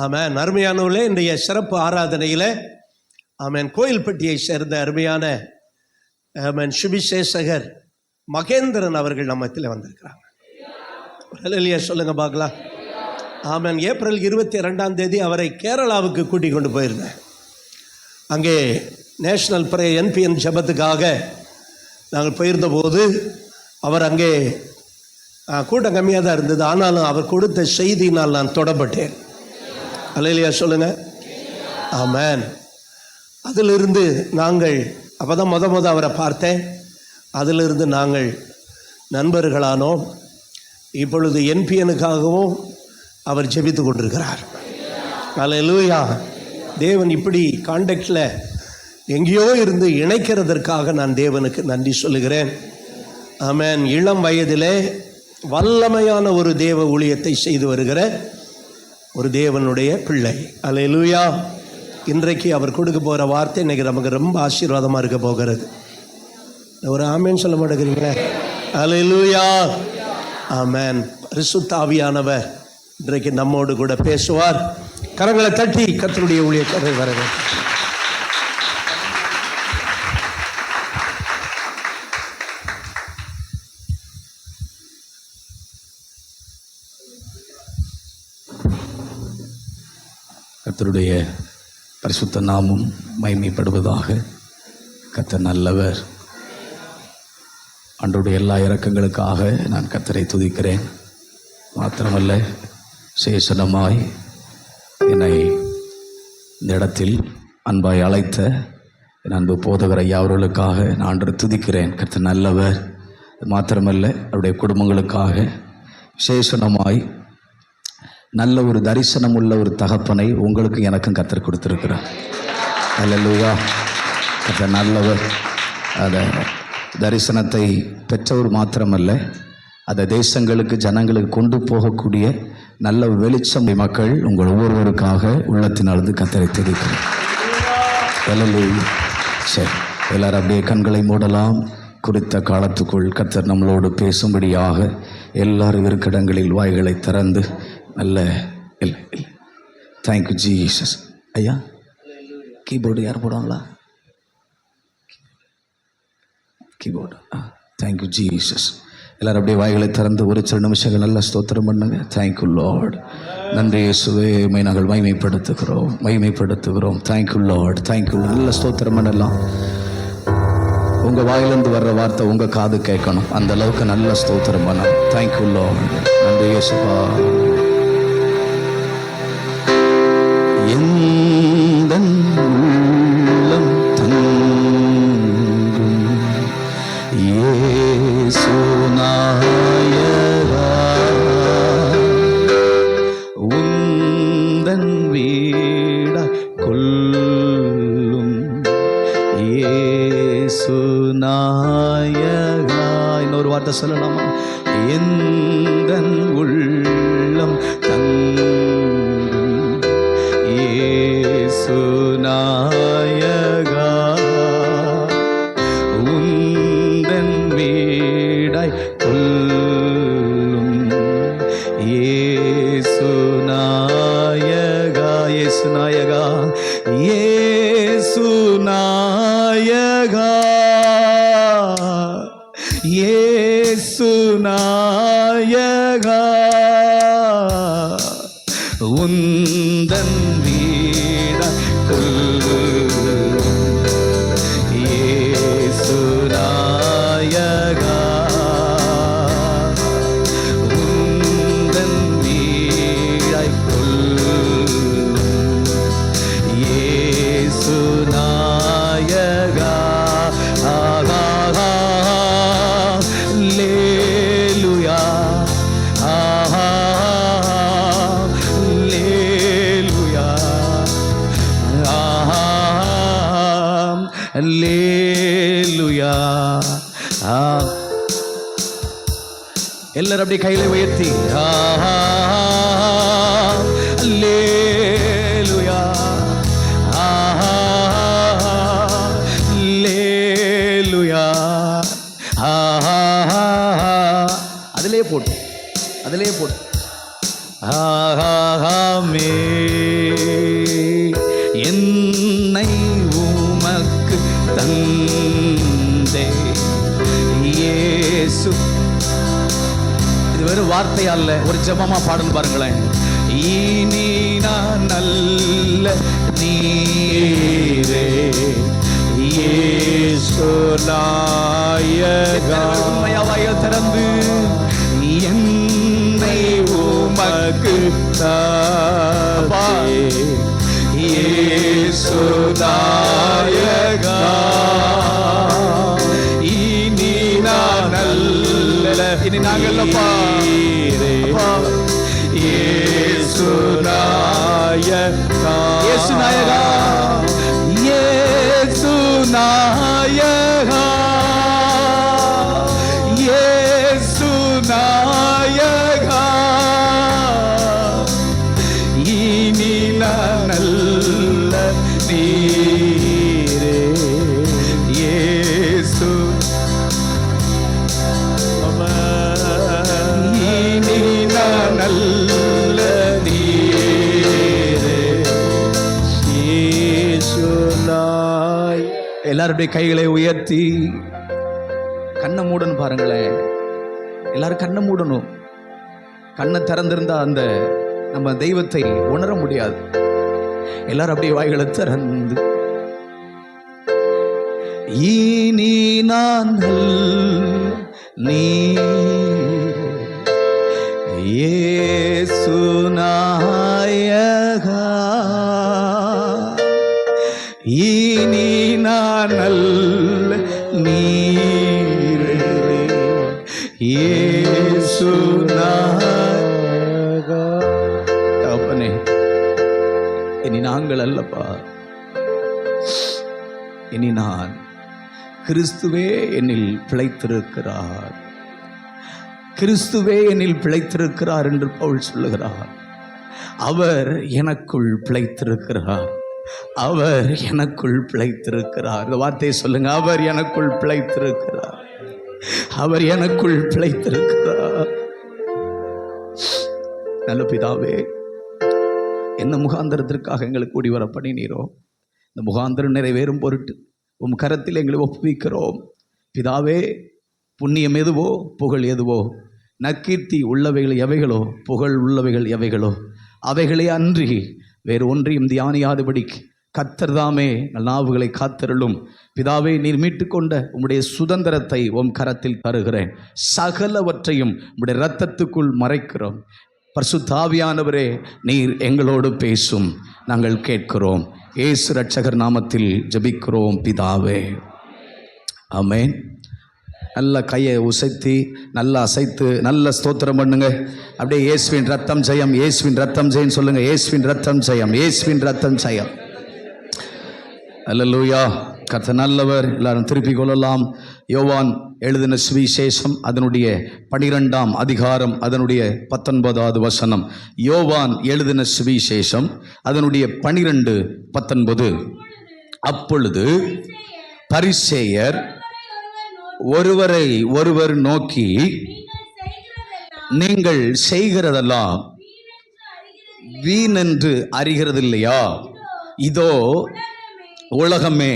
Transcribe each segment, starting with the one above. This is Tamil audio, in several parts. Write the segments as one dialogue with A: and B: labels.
A: ஆமென். அருமையானவர்களே, இன்றைய சிறப்பு ஆராதனையில் ஆமென் கோயில்பட்டியை சேர்ந்த அருமையான ஆமென் சுவிசேஷகர் மகேந்திரன் அவர்கள் நம்மத்தில் வந்திருக்கிறாங்க. ஹல்லேலூயா சொல்லுங்க பார்க்கலாம். ஆமென். ஏப்ரல் 22 அவரை கேரளாவுக்கு கூட்டிக் கொண்டு போயிருந்தேன். அங்கே நேஷனல் என்பிஎன் ஜபத்துக்காக நாங்கள் போயிருந்தபோது அவர் அங்கே கூட்டம் கம்மியாக தான் இருந்தது. ஆனாலும் அவர் கொடுத்த செய்தியினால் நான் தொடப்பட்டேன். ஹல்லேலூயா சொல்லுங்க. ஆமென். அதிலிருந்து நாங்கள் அப்போ தான் முத அவரை பார்த்தேன். அதிலிருந்து நாங்கள் நண்பர்களானோம். இப்பொழுது என்பிஎனுக்காகவும் அவர் ஜெபித்து கொண்டிருக்கிறார். ஹல்லேலூயா. தேவன் இப்படி கான்டாக்டில் எங்கேயோ இருந்து இணைக்கிறதற்காக நான் தேவனுக்கு நன்றி சொல்லுகிறேன். ஆமென். இளம் வயதிலே வல்லமையான ஒரு தேவ ஊழியத்தை செய்து வருகிற ஒரு தேவனுடைய பிள்ளை. ஹல்லேலூயா. இன்றைக்கு அவர் கொடுக்க போகிற வார்த்தை இன்றைக்கி நமக்கு ரொம்ப ஆசீர்வாதமாக இருக்க போகிறது. ஒரு ஆமேன் சொல்ல மாட்டேங்கிறீங்களே? ஹல்லேலூயா. ஆமென். பரிசுத்த ஆவியானவர் இன்றைக்கு நம்மோடு கூட பேசுவார். கரங்களை தட்டி கர்த்தருடைய ஊழியக்காரரை வரவேற்கிறேன்.
B: கர்த்தருடைய பரிசுத்த நாமம் மகிமைப்படுவதாக. கர்த்தர் நல்லவர். ஆண்டவருடைய எல்லா இரக்கங்களுக்காக நான் கர்த்தரை துதிக்கிறேன். மாத்திரமல்ல, சேஷனமாய் என்னை இந்த இடத்தில் அன்பாய் அழைத்த என் அன்பு போதகர் ஐயா அவர்களுக்காக நான் ஆண்டவரை துதிக்கிறேன். கர்த்தர் நல்லவர். மாத்திரமல்ல, அவருடைய குடும்பங்களுக்காக சேஷனமாய் நல்ல ஒரு தரிசனம் உள்ள ஒரு தகப்பனை உங்களுக்கும் எனக்கும் கர்த்தர் கொடுத்திருக்கிறார். ஹல்லேலூயா. கர்த்தர் நல்லவர். அந்த தரிசனத்தை பெற்றவர் மாத்திரமல்ல, அந்த தேசங்களுக்கு ஜனங்களுக்கு கொண்டு போகக்கூடிய நல்ல வெளிச்சம் மக்கள் உங்கள் ஒவ்வொருவருக்காக உள்ளத்தினாலிருந்து கர்த்தரை துதிக்கிறேன். ஹல்லேலூயா. சரி, எல்லாரும் அப்படியே கண்களை மூடலாம். குறித்த காலத்துக்குள் கர்த்தர் நம்மளோடு பேசும்படியாக எல்லாரும் இருக்கிடங்களில் வாய்களை திறந்து நல்ல இல்லை இல்லை தேங்க்யூ ஜீசஸ். ஐயா, கீபோர்டு யார் போடுவாங்களா? கீபோர்டு. Thank you Jesus. எல்லோரும் அப்படியே வாய்களை திறந்து ஒரு சில நிமிஷங்கள் நல்லா ஸ்தோத்திரம் பண்ணுங்க. Thank you Lord. நன்றி இயேசுவே, உம்மை நாங்கள் மகிமைப்படுத்துகிறோம். Thank you Lord. தேங்க்யூ. நல்ல ஸ்தோத்திரம் பண்ணலாம். உங்கள் வாயிலிருந்து வர்ற வார்த்தை உங்கள் காது கேட்கணும். அந்த அளவுக்கு நல்ல ஸ்தோத்திரம் பண்ணணும். Thank you Lord. நன்றி இயேசுவா. எந்தன் உள்ளம் தங்கும் இயேசு நாயகா, உந்தன் வீடாய் கொள்ளும் இயேசு நாயகா. இன்னொரு வார்த்தை சொல்லலாமா? எந்தன் உள்ளம் தங்கும் இயேசு நாயகா, உந்தன் வீடாய் கொள்ளும் இயேசு நாயகா. இயேசு நாயகா. இயேசு நாயகா. இயேசு நாயகா, உந்தன் வீடாய் கொள்ளும் இயேசு நாயகா, உந்தன் வீடாய் கொள்ளும் இயேசு நாயகா. ஆஹா அல்லேலூயா. ஆஹா அல்லேலூயா. எல்லாரும் அப்படியே கையில உயர்த்தி அல்லேலூயா. அல்லேலூயா. அதிலே போட்டு
C: ஆமென்.
B: வார்த்தையா இல்ல, ஒரு ஜெபமா பாடல் பாருங்களேன். இனி நான் நல்ல நீரே இயேசு நாயகா, உண்மையா வாயில் திறந்து என்னை உமக்கு தாயே இயேசு நாயகா, இனி நான் நல்ல, இனி நாங்கள்லப்பா இயேசு நாயகா, இயேசு நாயகா, இயேசு நாயகா, இயேசு நாயகா, இனி நல்ல நீரே இயேசு, இனி நல்ல நீரே இயேசு நாய். எல்லாருடைய கைகளை உயர்த்தி கண்ணை மூடணும் பாருங்களேன். எல்லாரும் கண்ணை மூடணும். கண்ணை திறந்திருந்தா அந்த நம்ம தெய்வத்தை உணர முடியாது. எல்லாரும் அப்படியே வாய்களை திறந்து இனி நான் நீ இயேசு நாயகா, இனி நான் நல்ல நீரே இயேசு நாயகா. தகப்பனே, இனி நாங்கள் அல்லப்பா, இனி நான், கிறிஸ்துவே என்னில் பிழைத்திருக்கிறார், கிறிஸ்துவே என்னில் பிழைத்திருக்கிறார் என்று பவுல் சொல்லுகிறார். அவர் எனக்குள் பிழைத்திருக்கிறார், அவர் எனக்குள் பிழைத்திருக்கிறார். இந்த வார்த்தையை சொல்லுங்க, அவர் எனக்குள் பிழைத்திருக்கிறார், அவர் எனக்குள் பிழைத்திருக்கிறார். நல்ல பிதாவே, என்ன முகாந்திரத்திற்காக எங்களுக்கு கூடி வர பண்ணினீரோ இந்த முகாந்திரம் நிறைவேறும் பொருட்டு உம் கரத்தில் எங்களை ஒப்புவிக்கிறோம் பிதாவே. புண்ணியம் எதுவோ புகழ் எதுவோ, நற்கீர்த்தி உள்ளவைகள் எவைகளோ புகழ் உள்ளவைகள் எவைகளோ அவைகளே அன்றி வேறு ஒன்றையும் தியானியாதபடிக்கு கர்த்தர் தாமே நாவுகளை காத்தருளும் பிதாவே. நீர் மீட்டுக்கொண்ட உம்முடைய சுதந்திரத்தை உம் கரத்தில் தருகிறேன். சகலவற்றையும் உம்முடைய இரத்தத்துக்குள் மறைக்கிறோம். பரிசுத்த ஆவியானவரே, நீர் எங்களோடு பேசும், நாங்கள் கேட்கிறோம். இயேசு இரட்சகர் நாமத்தில் ஜெபிக்கிறோம் பிதாவே, ஆமென். நல்ல கையை உசைத்தி நல்லா அசைத்து நல்ல ஸ்தோத்திரம் பண்ணுங்க. அப்படியே இயேசுவின் ரத்தம் ஜெயம், இயேசுவின் ரத்தம் ஜெயம் சொல்லுங்க. இயேசுவின் ரத்தம் ஜெயம், இயேசுவின் ரத்தம் ஜெயம். அல்லேலூயா. கர்த்தர் நல்லவர். எல்லாரும் திருப்பிக் கொள்ளலாம். யோவான் எழுதின சுவிசேஷம் அதனுடைய 12ஆம் அதிகாரம் அதனுடைய 19வது வசனம். யோவான் எழுதின சுவிசேஷம் அதனுடைய 12:19. அப்பொழுது பரிசேயர் ஒருவரை ஒருவர் நோக்கி, நீங்கள் செய்கிறதெல்லாம் வீணென்று அறிகிறதில்லையா? இதோ உலகமே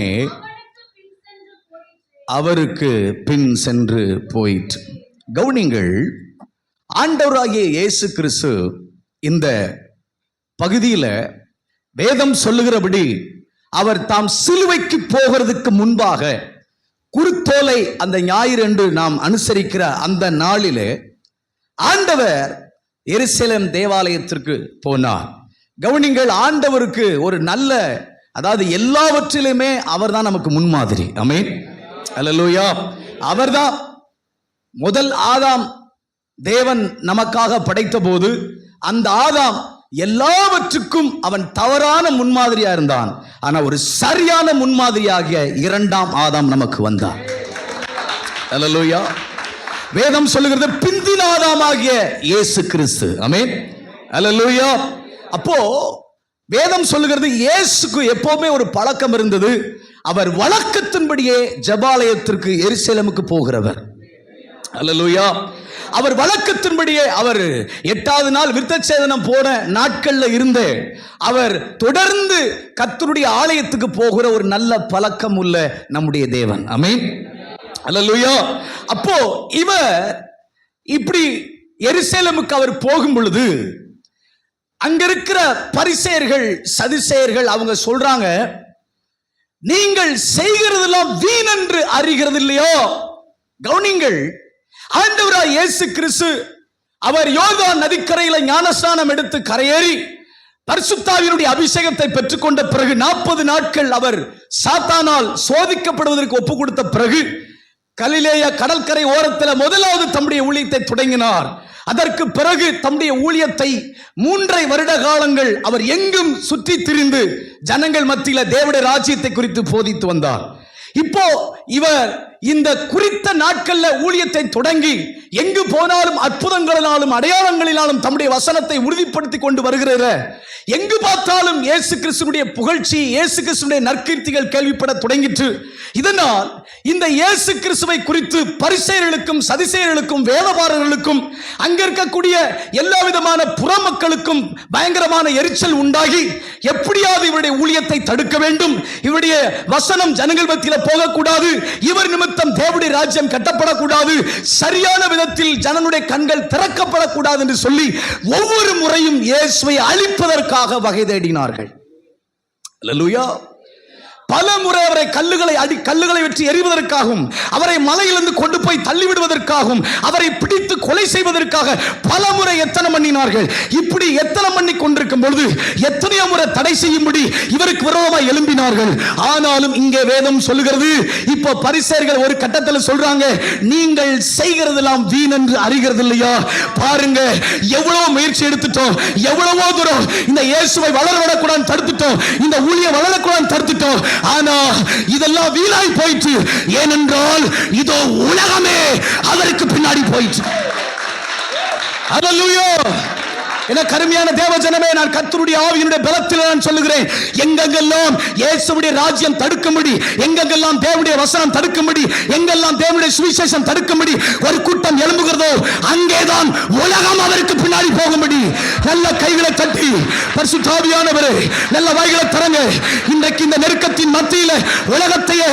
B: அவருக்கு பின் சென்று போயிற்று. கவனிங்கள், ஆண்டவராகிய இயேசு கிறிஸ்து இந்த பகுதியில் வேதம் சொல்லுகிறபடி அவர் தாம் சிலுவைக்கு போகிறதுக்கு முன்பாக குருத்தோலை அந்த ஞாயிறு என்று நாம் அனுசரிக்கிற அந்த நாளிலே ஆண்டவர் எருசலேம் தேவாலயத்திற்கு போனார். கவனிங்கள், ஆண்டவருக்கு ஒரு நல்ல, அதாவது எல்லாவற்றிலுமே அவர் தான் நமக்கு முன்மாதிரி. ஆமென், அல்லேலூயா. அவர்தான் முதல் ஆதாம் தேவன் நமக்காக படைத்த போது அந்த ஆதாம் எல்லாவற்றுக்கும் அவன் தவறான முன்மாதிரியா இருந்தான். ஆனா ஒரு சரியான முன்மாதிரியாகிய 2ஆம் ஆதாம் நமக்கு வந்தார். அல்லேலூயா. வேதம் சொல்லுகிறது பிந்தின ஆதாமாகிய இயேசு கிறிஸ்து. ஆமென், அல்லேலூயா. அப்போ வேதம் சொல்லுகிறது இயேசுக்கு எப்பவுமே ஒரு பழக்கம் இருந்தது. அவர் வழக்கத்தின்படியே ஜெபாலயத்திற்கு எருசலேமுக்கு போகிறவர். அல்லேலூயா. அவர் வழக்கத்தின்படியே அவர் 8வது நாள் விருத்தசேதனம் போன நாட்கள்ல இருந்து அவர் தொடர்ந்து கர்த்தருடைய ஆலயத்துக்கு போகிற ஒரு நல்ல பழக்கம் உள்ள நம்முடைய தேவன். ஆமென், அல்லேலூயா. அப்போ இவர் இப்படி எருசலேமுக்கு அவர் போகும் பொழுது அங்க இருக்கிற பரிசேயர்கள் சதுசேயர்கள் அவங்க சொல்றாங்க, நீங்கள் செய்கிறதெல்லாம் வீண் என்று அறிகிறது இல்லையோ. கவனிங்கள், ஆண்டவராய் இயேசு கிறிஸ்து அவர் யோர்தான் நதிக்கரையில ஞானஸ்நானம் எடுத்து கரையேறி பரிசுத்தாவியினுடைய அபிஷேகத்தை பெற்றுக்கொண்ட பிறகு 40 நாட்கள் அவர் சாத்தானால் சோதிக்கப்படுவதற்கு ஒப்பு கொடுத்த பிறகு கலிலேயா கடற்கரை ஓரத்தில் முதலாவது தம்முடைய ஊழியத்தை தொடங்கினார். அதற்கு பிறகு தம்முடைய ஊழியத்தை 3.5 வருட காலங்கள் அவர் எங்கும் சுற்றி திரிந்து ஜனங்கள் மத்தியில் தேவனுடைய ராஜ்யத்தை குறித்து போதித்து வந்தார். இப்போ இவர் இந்த குறித்த நாட்கள்ல ஊழியத்தை தொடங்கி எங்கு போனாலும் அற்புதங்களினாலும் அடையாளங்களினாலும் தம்முடைய வசனத்தை உறுதிப்படுத்தி கொண்டு வருகிறார். எங்கு பார்த்தாலும் இயேசு கிறிஸ்துவினுடைய புகழ்ச்சி, இயேசு கிறிஸ்துவினுடைய நற்கீர்த்திகள் கேள்விப்பட தொடங்கிற்று. இதனால் இந்த இயேசு கிறிஸ்துவை குறித்து பரிசேயர்களுக்கும் சதுசேயர்களுக்கும் வேதபாரர்களுக்கும் அங்க இருக்கக்கூடிய எல்லா விதமான புறமக்களுக்கும் பயங்கரமான எரிச்சல் உண்டாகி எப்படியாவது இவருடைய ஊழியத்தை தடுக்க வேண்டும், இவருடைய வசனம் ஜனங்கள் மத்தியில் போகக்கூடாது, இவர் நிமித்தம் தேவனுடைய ராஜ்யம் கட்டப்படக்கூடாது, சரியான விதத்தில் ஜனனுடைய கண்கள் திறக்கப்படக்கூடாது என்று சொல்லி ஒவ்வொரு முறையும் இயேசுவை அழிப்பதற்காக வகை தேடினார்கள். அல்லேலூயா. பல முறை அவரை கல்லுகளை வெற்றி எறிவதற்காகவும் அவரை மலையிலிருந்து கொண்டு போய் தள்ளிவிடுவதற்காகவும் அவரை பிடித்து கொலை செய்வதற்காக பல முறை எத்தனை பண்ணினார்கள். இப்படி எத்தனை பண்ணி கொண்டிருக்கும் பொழுது எத்தனையோ முறை தடை செய்யும்படி இவருக்கு விரோதமாக எழும்பினார்கள். ஆனாலும் இங்கே வேதம் சொல்லுகிறது, இப்போ பரிசேயர்கள் ஒரு கட்டத்தில் சொல்றாங்க, நீங்கள் செய்கிறதெல்லாம் வீண் என்று அறிகிறது இல்லையா. பாருங்க, எவ்வளவு முயற்சி எடுத்துட்டோம், எவ்வளவோ தூரம் இந்த இயேசுவை வளரவிடக்கூடாது தடுத்துட்டோம், இந்த ஊழியம் வளரக்கூடாது தடுத்துட்டோம். ஆனா இதெல்லாம் வீணாய் போயிற்று. ஏனென்றால் இதோ உலகமே அவருக்கு பின்னாடி போயிற்று. அல்லேலூயா. என கருமையான தேவஜனமே, நான் கர்த்தருடைய ஆவியினுடைய பலத்தில் நான் சொல்லுகிறேன், எங்கெங்கெல்லாம் இயேசுவுடைய ராஜ்யம் தடுக்கும்படி, எங்கெங்கெல்லாம் தேவனுடைய வசனம் தடுக்கும்படி, எங்கெல்லாம் தேவனுடைய சுவிசேஷம் தடுக்கும்படி ஒரு கூட்டம் எழும்புகிறதோ அங்கேதான் உலகம் அவருக்கு பின்னாடி போகும்படி நல்ல கைகளை தட்டி பரிசுத்த ஆவியானவரே நல்ல வாய்களை தரங்க. இன்றைக்கு இந்த நெருக்கத்தின் மத்தியில் உலகத்தையே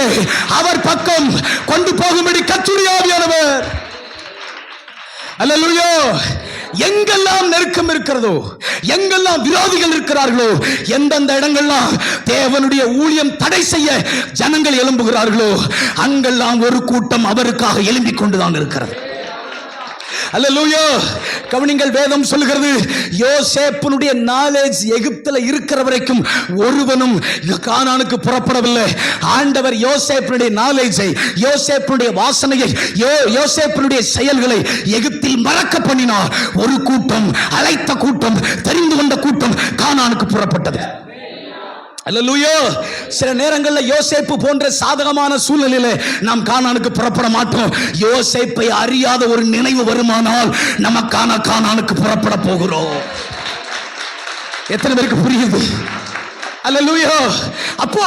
B: அவர் பக்கம் கொண்டு போகும்படி கர்த்தருடைய ஆவியானவர். அல்லேலூயா. எங்கெல்லாம் நெருக்கம் இருக்கிறதோ, எங்கெல்லாம் விரோதிகள் இருக்கிறார்களோ, எந்தெந்த இடங்கள்லாம் தேவனுடைய ஊழியம் தடை செய்ய ஜனங்கள் எழும்புகிறார்களோ அங்கெல்லாம் ஒரு கூட்டம் அவருக்காக எழும்பிக் கொண்டுதான் இருக்கிறது. அல்லேலூயா. கவனிங்கள், வேதம் சொல்கிறது, யோசேப்பினுடைய நாலேஜ் எகிப்தில் இருக்கிற வரைக்கும் ஒருவனும் கானானுக்கு புறப்படவில்லை. ஆண்டவர் யோசேப்பினுடைய நாலேஜை, யோசேப்பினுடைய வாசனையை, யோசேப்பினுடைய செயல்களை எகிப்தில் மறக்க பண்ணினார். ஒரு கூட்டம், அழைத்த கூட்டம், தெரிந்து கொண்ட கூட்டம் கானானுக்கு புறப்பட்டது. அல்லேலூயா. சில நேரங்களில் யோசேப்பு போன்ற சாதகமான சூழ்நிலையில நாம் கானானுக்கு புறப்பட மாட்டோம். யோசேப்பை அறியாத ஒரு நினைவு வருமானால் நமக்கான கானானுக்கு புறப்பட போகிறோம். எத்தனை பேருக்கு புரியுது? அல்லேலூயா. அப்போ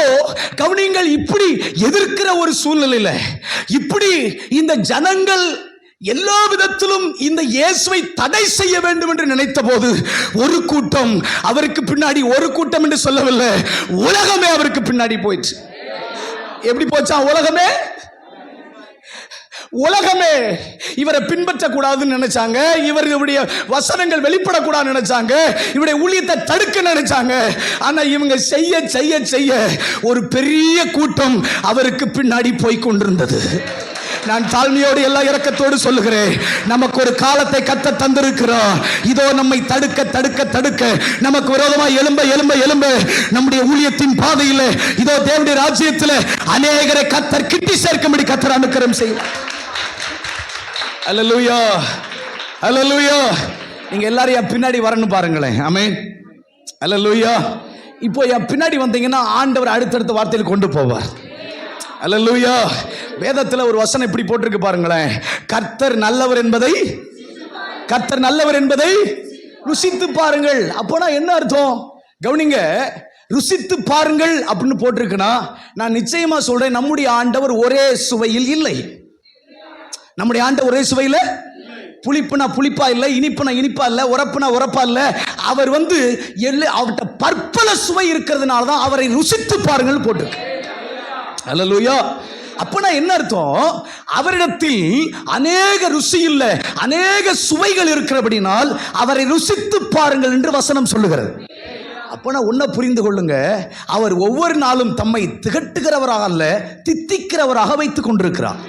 B: கவனிங்கள், இப்படி எதிர்க்கிற ஒரு சூழ்நிலையில இப்படி இந்த ஜனங்கள் எல்லா விதத்திலும் இந்த இயேசுவை தடை செய்ய வேண்டும் என்று நினைத்த போது ஒரு கூட்டம் அவருக்கு பின்னாடி, ஒரு கூட்டம் என்று சொல்லவில்லை, உலகமே அவருக்கு பின்னாடி போயிடுச்சு. எப்படி போச்சா? உலகமே இவரை பின்பற்றக்கூடாதுன்னு நினைச்சாங்க, இவருடைய வசனங்கள் வெளிப்படக்கூடாதுன்னு நினைச்சாங்க, இவருடைய ஊழியத்தை தடுக்க நினைச்சாங்க. ஆனா இவங்க செய்ய செய்ய செய்ய ஒரு பெரிய கூட்டம் அவருக்கு பின்னாடி போய் கொண்டிருந்தது. நான் தாழ்மையோடு எல்லா இரக்கத்தோடு சொல்லுகிறேன், நமக்கு ஒரு காலத்தை கர்த்தர் தந்திருக்கிறார். இதோ நம்மை தடுக்க தடுக்க தடுக்க, நமக்கு விரோதமாக எழும்ப எழும்ப எழும்ப, நம்முடைய ஊழியத்தின் பாதையில் இதோ தேவனுடைய ராஜ்யத்தில் அநேகரை கர்த்தர் கிட்டி சேர்க்கும்படி கர்த்தர் அனுக்கிரகம் செய்யும். அல்லேலூயா. அல்லேலூயா. நீங்க எல்லாரும் என் பின்னாடி வரணும் பாருங்களேன். ஆமென். அல்லேலூயா. இப்போ என் பின்னாடி வந்தீங்கன்னா ஆண்டவர் அடுத்தடுத்த வார்த்தையில் கொண்டு போவார். அல்லேலூயா. வேதத்தில் ஒரு வசனம் இப்படி போட்டிருக்கு பாருங்களேன், கர்த்தர் நல்லவர் என்பதை ருசித்து பாருங்கள். அப்போனா என்ன அர்த்தம்? கவனிங்க, ருசித்து பாருங்கள் அப்படின்னு போட்டிருக்குன்னா நான் நிச்சயமா சொல்றேன், நம்முடைய ஆண்டவர் ஒரே சுவையில் இல்லை. நம்முடைய ஆண்டவர் ஒரே சுவையில், புளிப்புனா புளிப்பா இல்லை, இனிப்புனா இனிப்பா இல்லை, உரப்புனா உரப்பா இல்லை. அவர் அவர்கிட்ட பற்பல சுவை இருக்கிறதுனால தான் அவரை ருசித்து பாருங்கள் போட்டிருக்கு. அல்லேலூயா. அப்பனா என்ன அர்த்தம்? அவரிடத்தில் அநேக ருசியுள்ள அநேக சுவைகள் இருக்கிறபடினால் அவரை ருசித்து பாருங்கள் என்று வசனம் சொல்லுகிறது. அப்பனா ஒன்ன புரிந்து கொள்ளுங்க, அவர் ஒவ்வொரு நாளும் தம்மை திகட்டுகிறவராக அல்ல, தித்திக்கிறவராக வைத்துக் கொண்டிருக்கிறார்.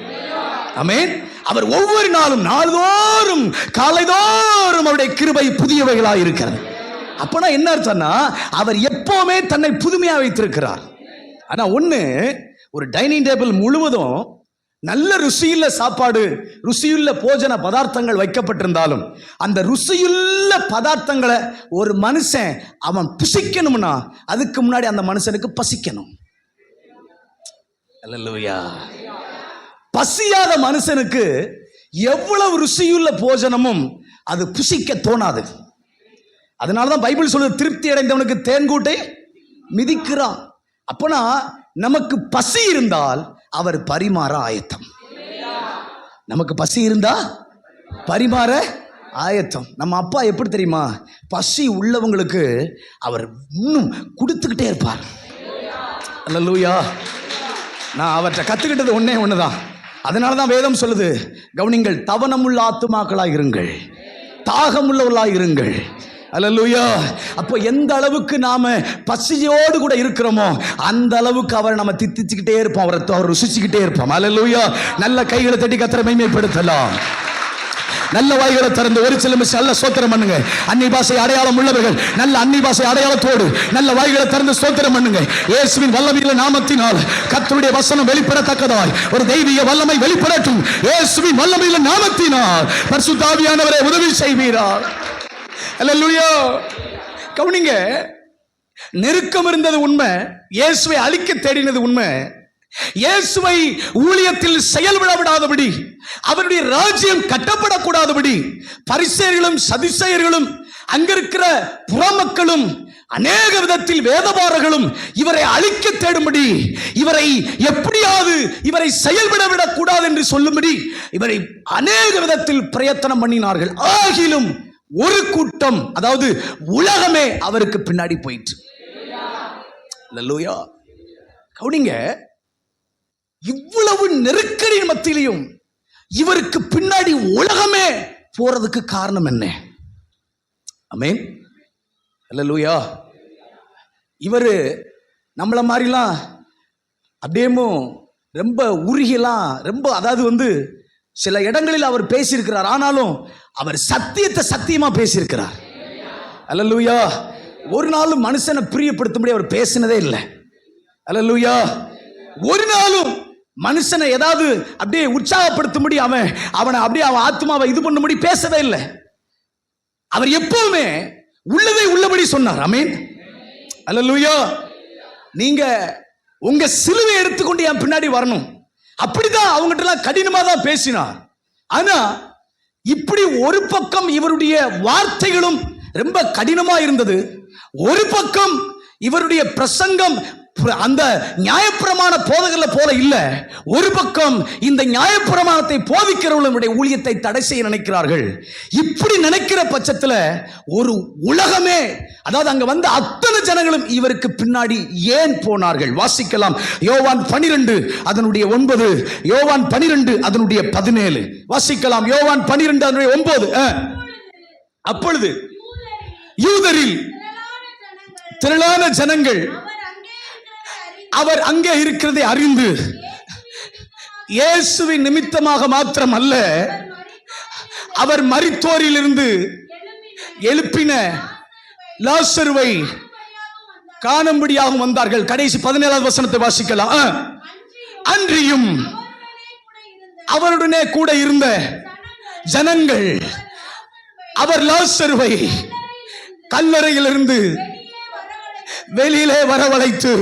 B: ஆமென். அவர் ஒவ்வொரு நாளும் நாள்தோறும் காலைதோறும் அவருடைய கிருபை புதியவைகளாக இருக்கிறது. அப்பனா என்ன அர்த்தம்னா அவர் எப்பவுமே தன்னை புதுமையா வைத்திருக்கிறார். ஆனா ஒண்ணு, ஒரு டைனிங் டேபிள் முழுவதும் நல்ல ருசியுள்ள சாப்பாடு, ருசியுள்ள போஜன பதார்த்தங்கள் வைக்கப்பட்டிருந்தாலும் அந்த ருசியுள்ள பதார்த்தங்களை ஒரு மனுஷன் அவன் புசிக்கணும்னா அதுக்கு முன்னாடி அந்த மனுஷனுக்கு பசிக்கணும். அல்லேலூயா. பசியாத மனுஷனுக்கு எவ்வளவு ருசியுள்ள போஜனமும் அது புசிக்க தோணாது. அதனாலதான் பைபிள் சொல்லுது, திருப்தி அடைந்தவனுக்கு தேன்கூட்டை மிதிக்கிறான். அப்பனா நமக்கு பசி இருந்தால் அவர் பரிமாற ஆயத்தம். நமக்கு பசி இருந்தா பரிமாற ஆயத்தம். நம்ம அப்பா எப்படி தெரியுமா? பசி உள்ளவங்களுக்கு அவர் இன்னும் கொடுத்துக்கிட்டே இருப்பார். அல்லேலூயா. நான் அவற்றை கத்துக்கிட்டது ஒன்னே ஒண்ணுதான். அதனாலதான் வேதம் சொல்லுது, கவனிங்கள், தவனமுள்ள ஆத்துமாக்களாய் இருங்கள், தாகமுள்ளவர்களாய் இருங்கள். அல்லேலூயா. அப்போ எந்த அளவுக்கு நாம பசியோடு கூட இருக்கிறோமோ அந்த அளவுக்கு அவரை நம்ம தித்திச்சுக்கிட்டே இருப்போம், அவர் ருசிச்சுக்கிட்டே இருப்போம். அல்லேலூயா. நல்ல கைகளை தட்டி கர்த்தரை மகிமைப்படுத்தலாம். நல்ல வாய்களை திறந்து ஒரு சில நிமிஷம் நல்ல ஸ்தோத்திரம் பண்ணுங்க. அந்நிய பாஷை அடையாளம் உள்ளவர்கள் நல்ல அந்நிய பாஷை அடையாளத்தோடு நல்ல வாய்களை திறந்து ஸ்தோத்திரம் பண்ணுங்க. இயேசுவின் வல்லமையுள்ள நாமத்தினால் கர்த்தருடைய வசனம் வெளிப்படத்தக்கதாய் ஒரு தெய்வீக வல்லமை வெளிப்படட்டும். இயேசுவின் வல்லமையுள்ள நாமத்தினால் பரிசுத்த ஆவியானவரே உதவி செய்வீரார். அல்லேலூயா. கவனிங்க, நெருக்கம் இருந்தது உண்மை, இயேசுவை அழிக்க தேடினது உண்மை. இயேசுவை ஊழியத்தில் செயல்பட விடாதபடி, அவருடைய ராஜ்யம் கட்டப்படக்கூடாதபடி பரிசேயர்களும் சதுசேயர்களும் அங்கிருக்கிற புறமக்களும் அநேக விதத்தில் வேதபாரர்களும் இவரை அழிக்க தேடும்படி, இவரை எப்படியாவது இவரை செயல்பட விடக்கூடாது என்று சொல்லும்படி இவரை அநேக விதத்தில் பிரயத்தனம் பண்ணினார்கள். ஆகிலும் ஒரு கூட்டம், அதாவது உலகமே அவருக்கு பின்னாடி போயிற்று. அல்லேலூயா. கவனிங்க, இவ்வளவு நெருக்கடியின் மத்தியிலையும் இவருக்கு பின்னாடி உலகமே போறதுக்கு காரணம் என்ன? ஆமென். அல்லேலூயா. இவரு நம்மள மாதிரிலாம் அப்படியே ரொம்ப உருகிலாம் ரொம்ப, அதாவது சில இடங்களில் அவர் பேசியிருக்கிறார், ஆனாலும் அவர் சத்தியத்தை சத்தியமா பேசியிருக்கிறார். அல்லேலூயா. ஒரு நாளும் மனுஷனை பிரியப்படுத்தும்படி அவர் பேசினதே இல்லை. அல்லேலூயா. ஒரு நாளும் மனுஷனை ஏதாவது அப்படியே உற்சாகப்படுத்தும்படி அவனை அப்படியே அவன் ஆத்மாவை இது பண்ணும்படி பேசவே இல்லை. அவர் எப்பவுமே உள்ளதை உள்ளபடி சொன்னார். ஆமென். அல்லேலூயா. நீங்க உங்க சிலுவை எடுத்துக்கொண்டு என் பின்னாடி வரணும், அப்படிதான் அவங்ககிட்ட எல்லாம் கடினமா தான் பேசினார். ஆனா இப்படி ஒரு பக்கம் இவருடைய வார்த்தைகளும் ரொம்ப கடினமா இருந்தது, ஒரு பக்கம் இவருடைய பிரசங்கம் அந்த நியாயப்பிரமாண போதகர்ல போல இல்ல. ஒரு பக்கம் இந்த நியாயப்பிரமாணத்தை போதிக்கிறவர்களுடைய ஊழியத்தை தடை செய்ய நினைக்கிறார்கள். இப்படி நினைக்கிற பட்சத்தில் ஒரு உலகமே, அதாவது அங்க வந்த அத்தனை ஜனங்களும் இவருக்கு பின்னாடி ஏன் போனார்கள்? வாசிக்கலாம். யோவான் 12 அதனுடைய 9, யோவான் 12 அதனுடைய 17 வாசிக்கலாம். யோவான் 12 அதனுடைய 9. அப்பொழுது யூதரில் திரளான ஜனங்கள் அவர் அங்கே இருக்கிறதை அறிந்து இயேசுவின் நிமித்தமாக மாத்திரம் அல்ல, அவர் மரித்தோரில் இருந்து எழுப்பின லாசருவை காணும்படியாகவும் வந்தார்கள். கடைசி 17வது வசனத்தை வாசிக்கலாம். அன்றியும் அவருடனே கூட இருந்த ஜனங்கள் அவர் லாசருவை கல்லறையிலிருந்து வெளியிலே வரவழைத்து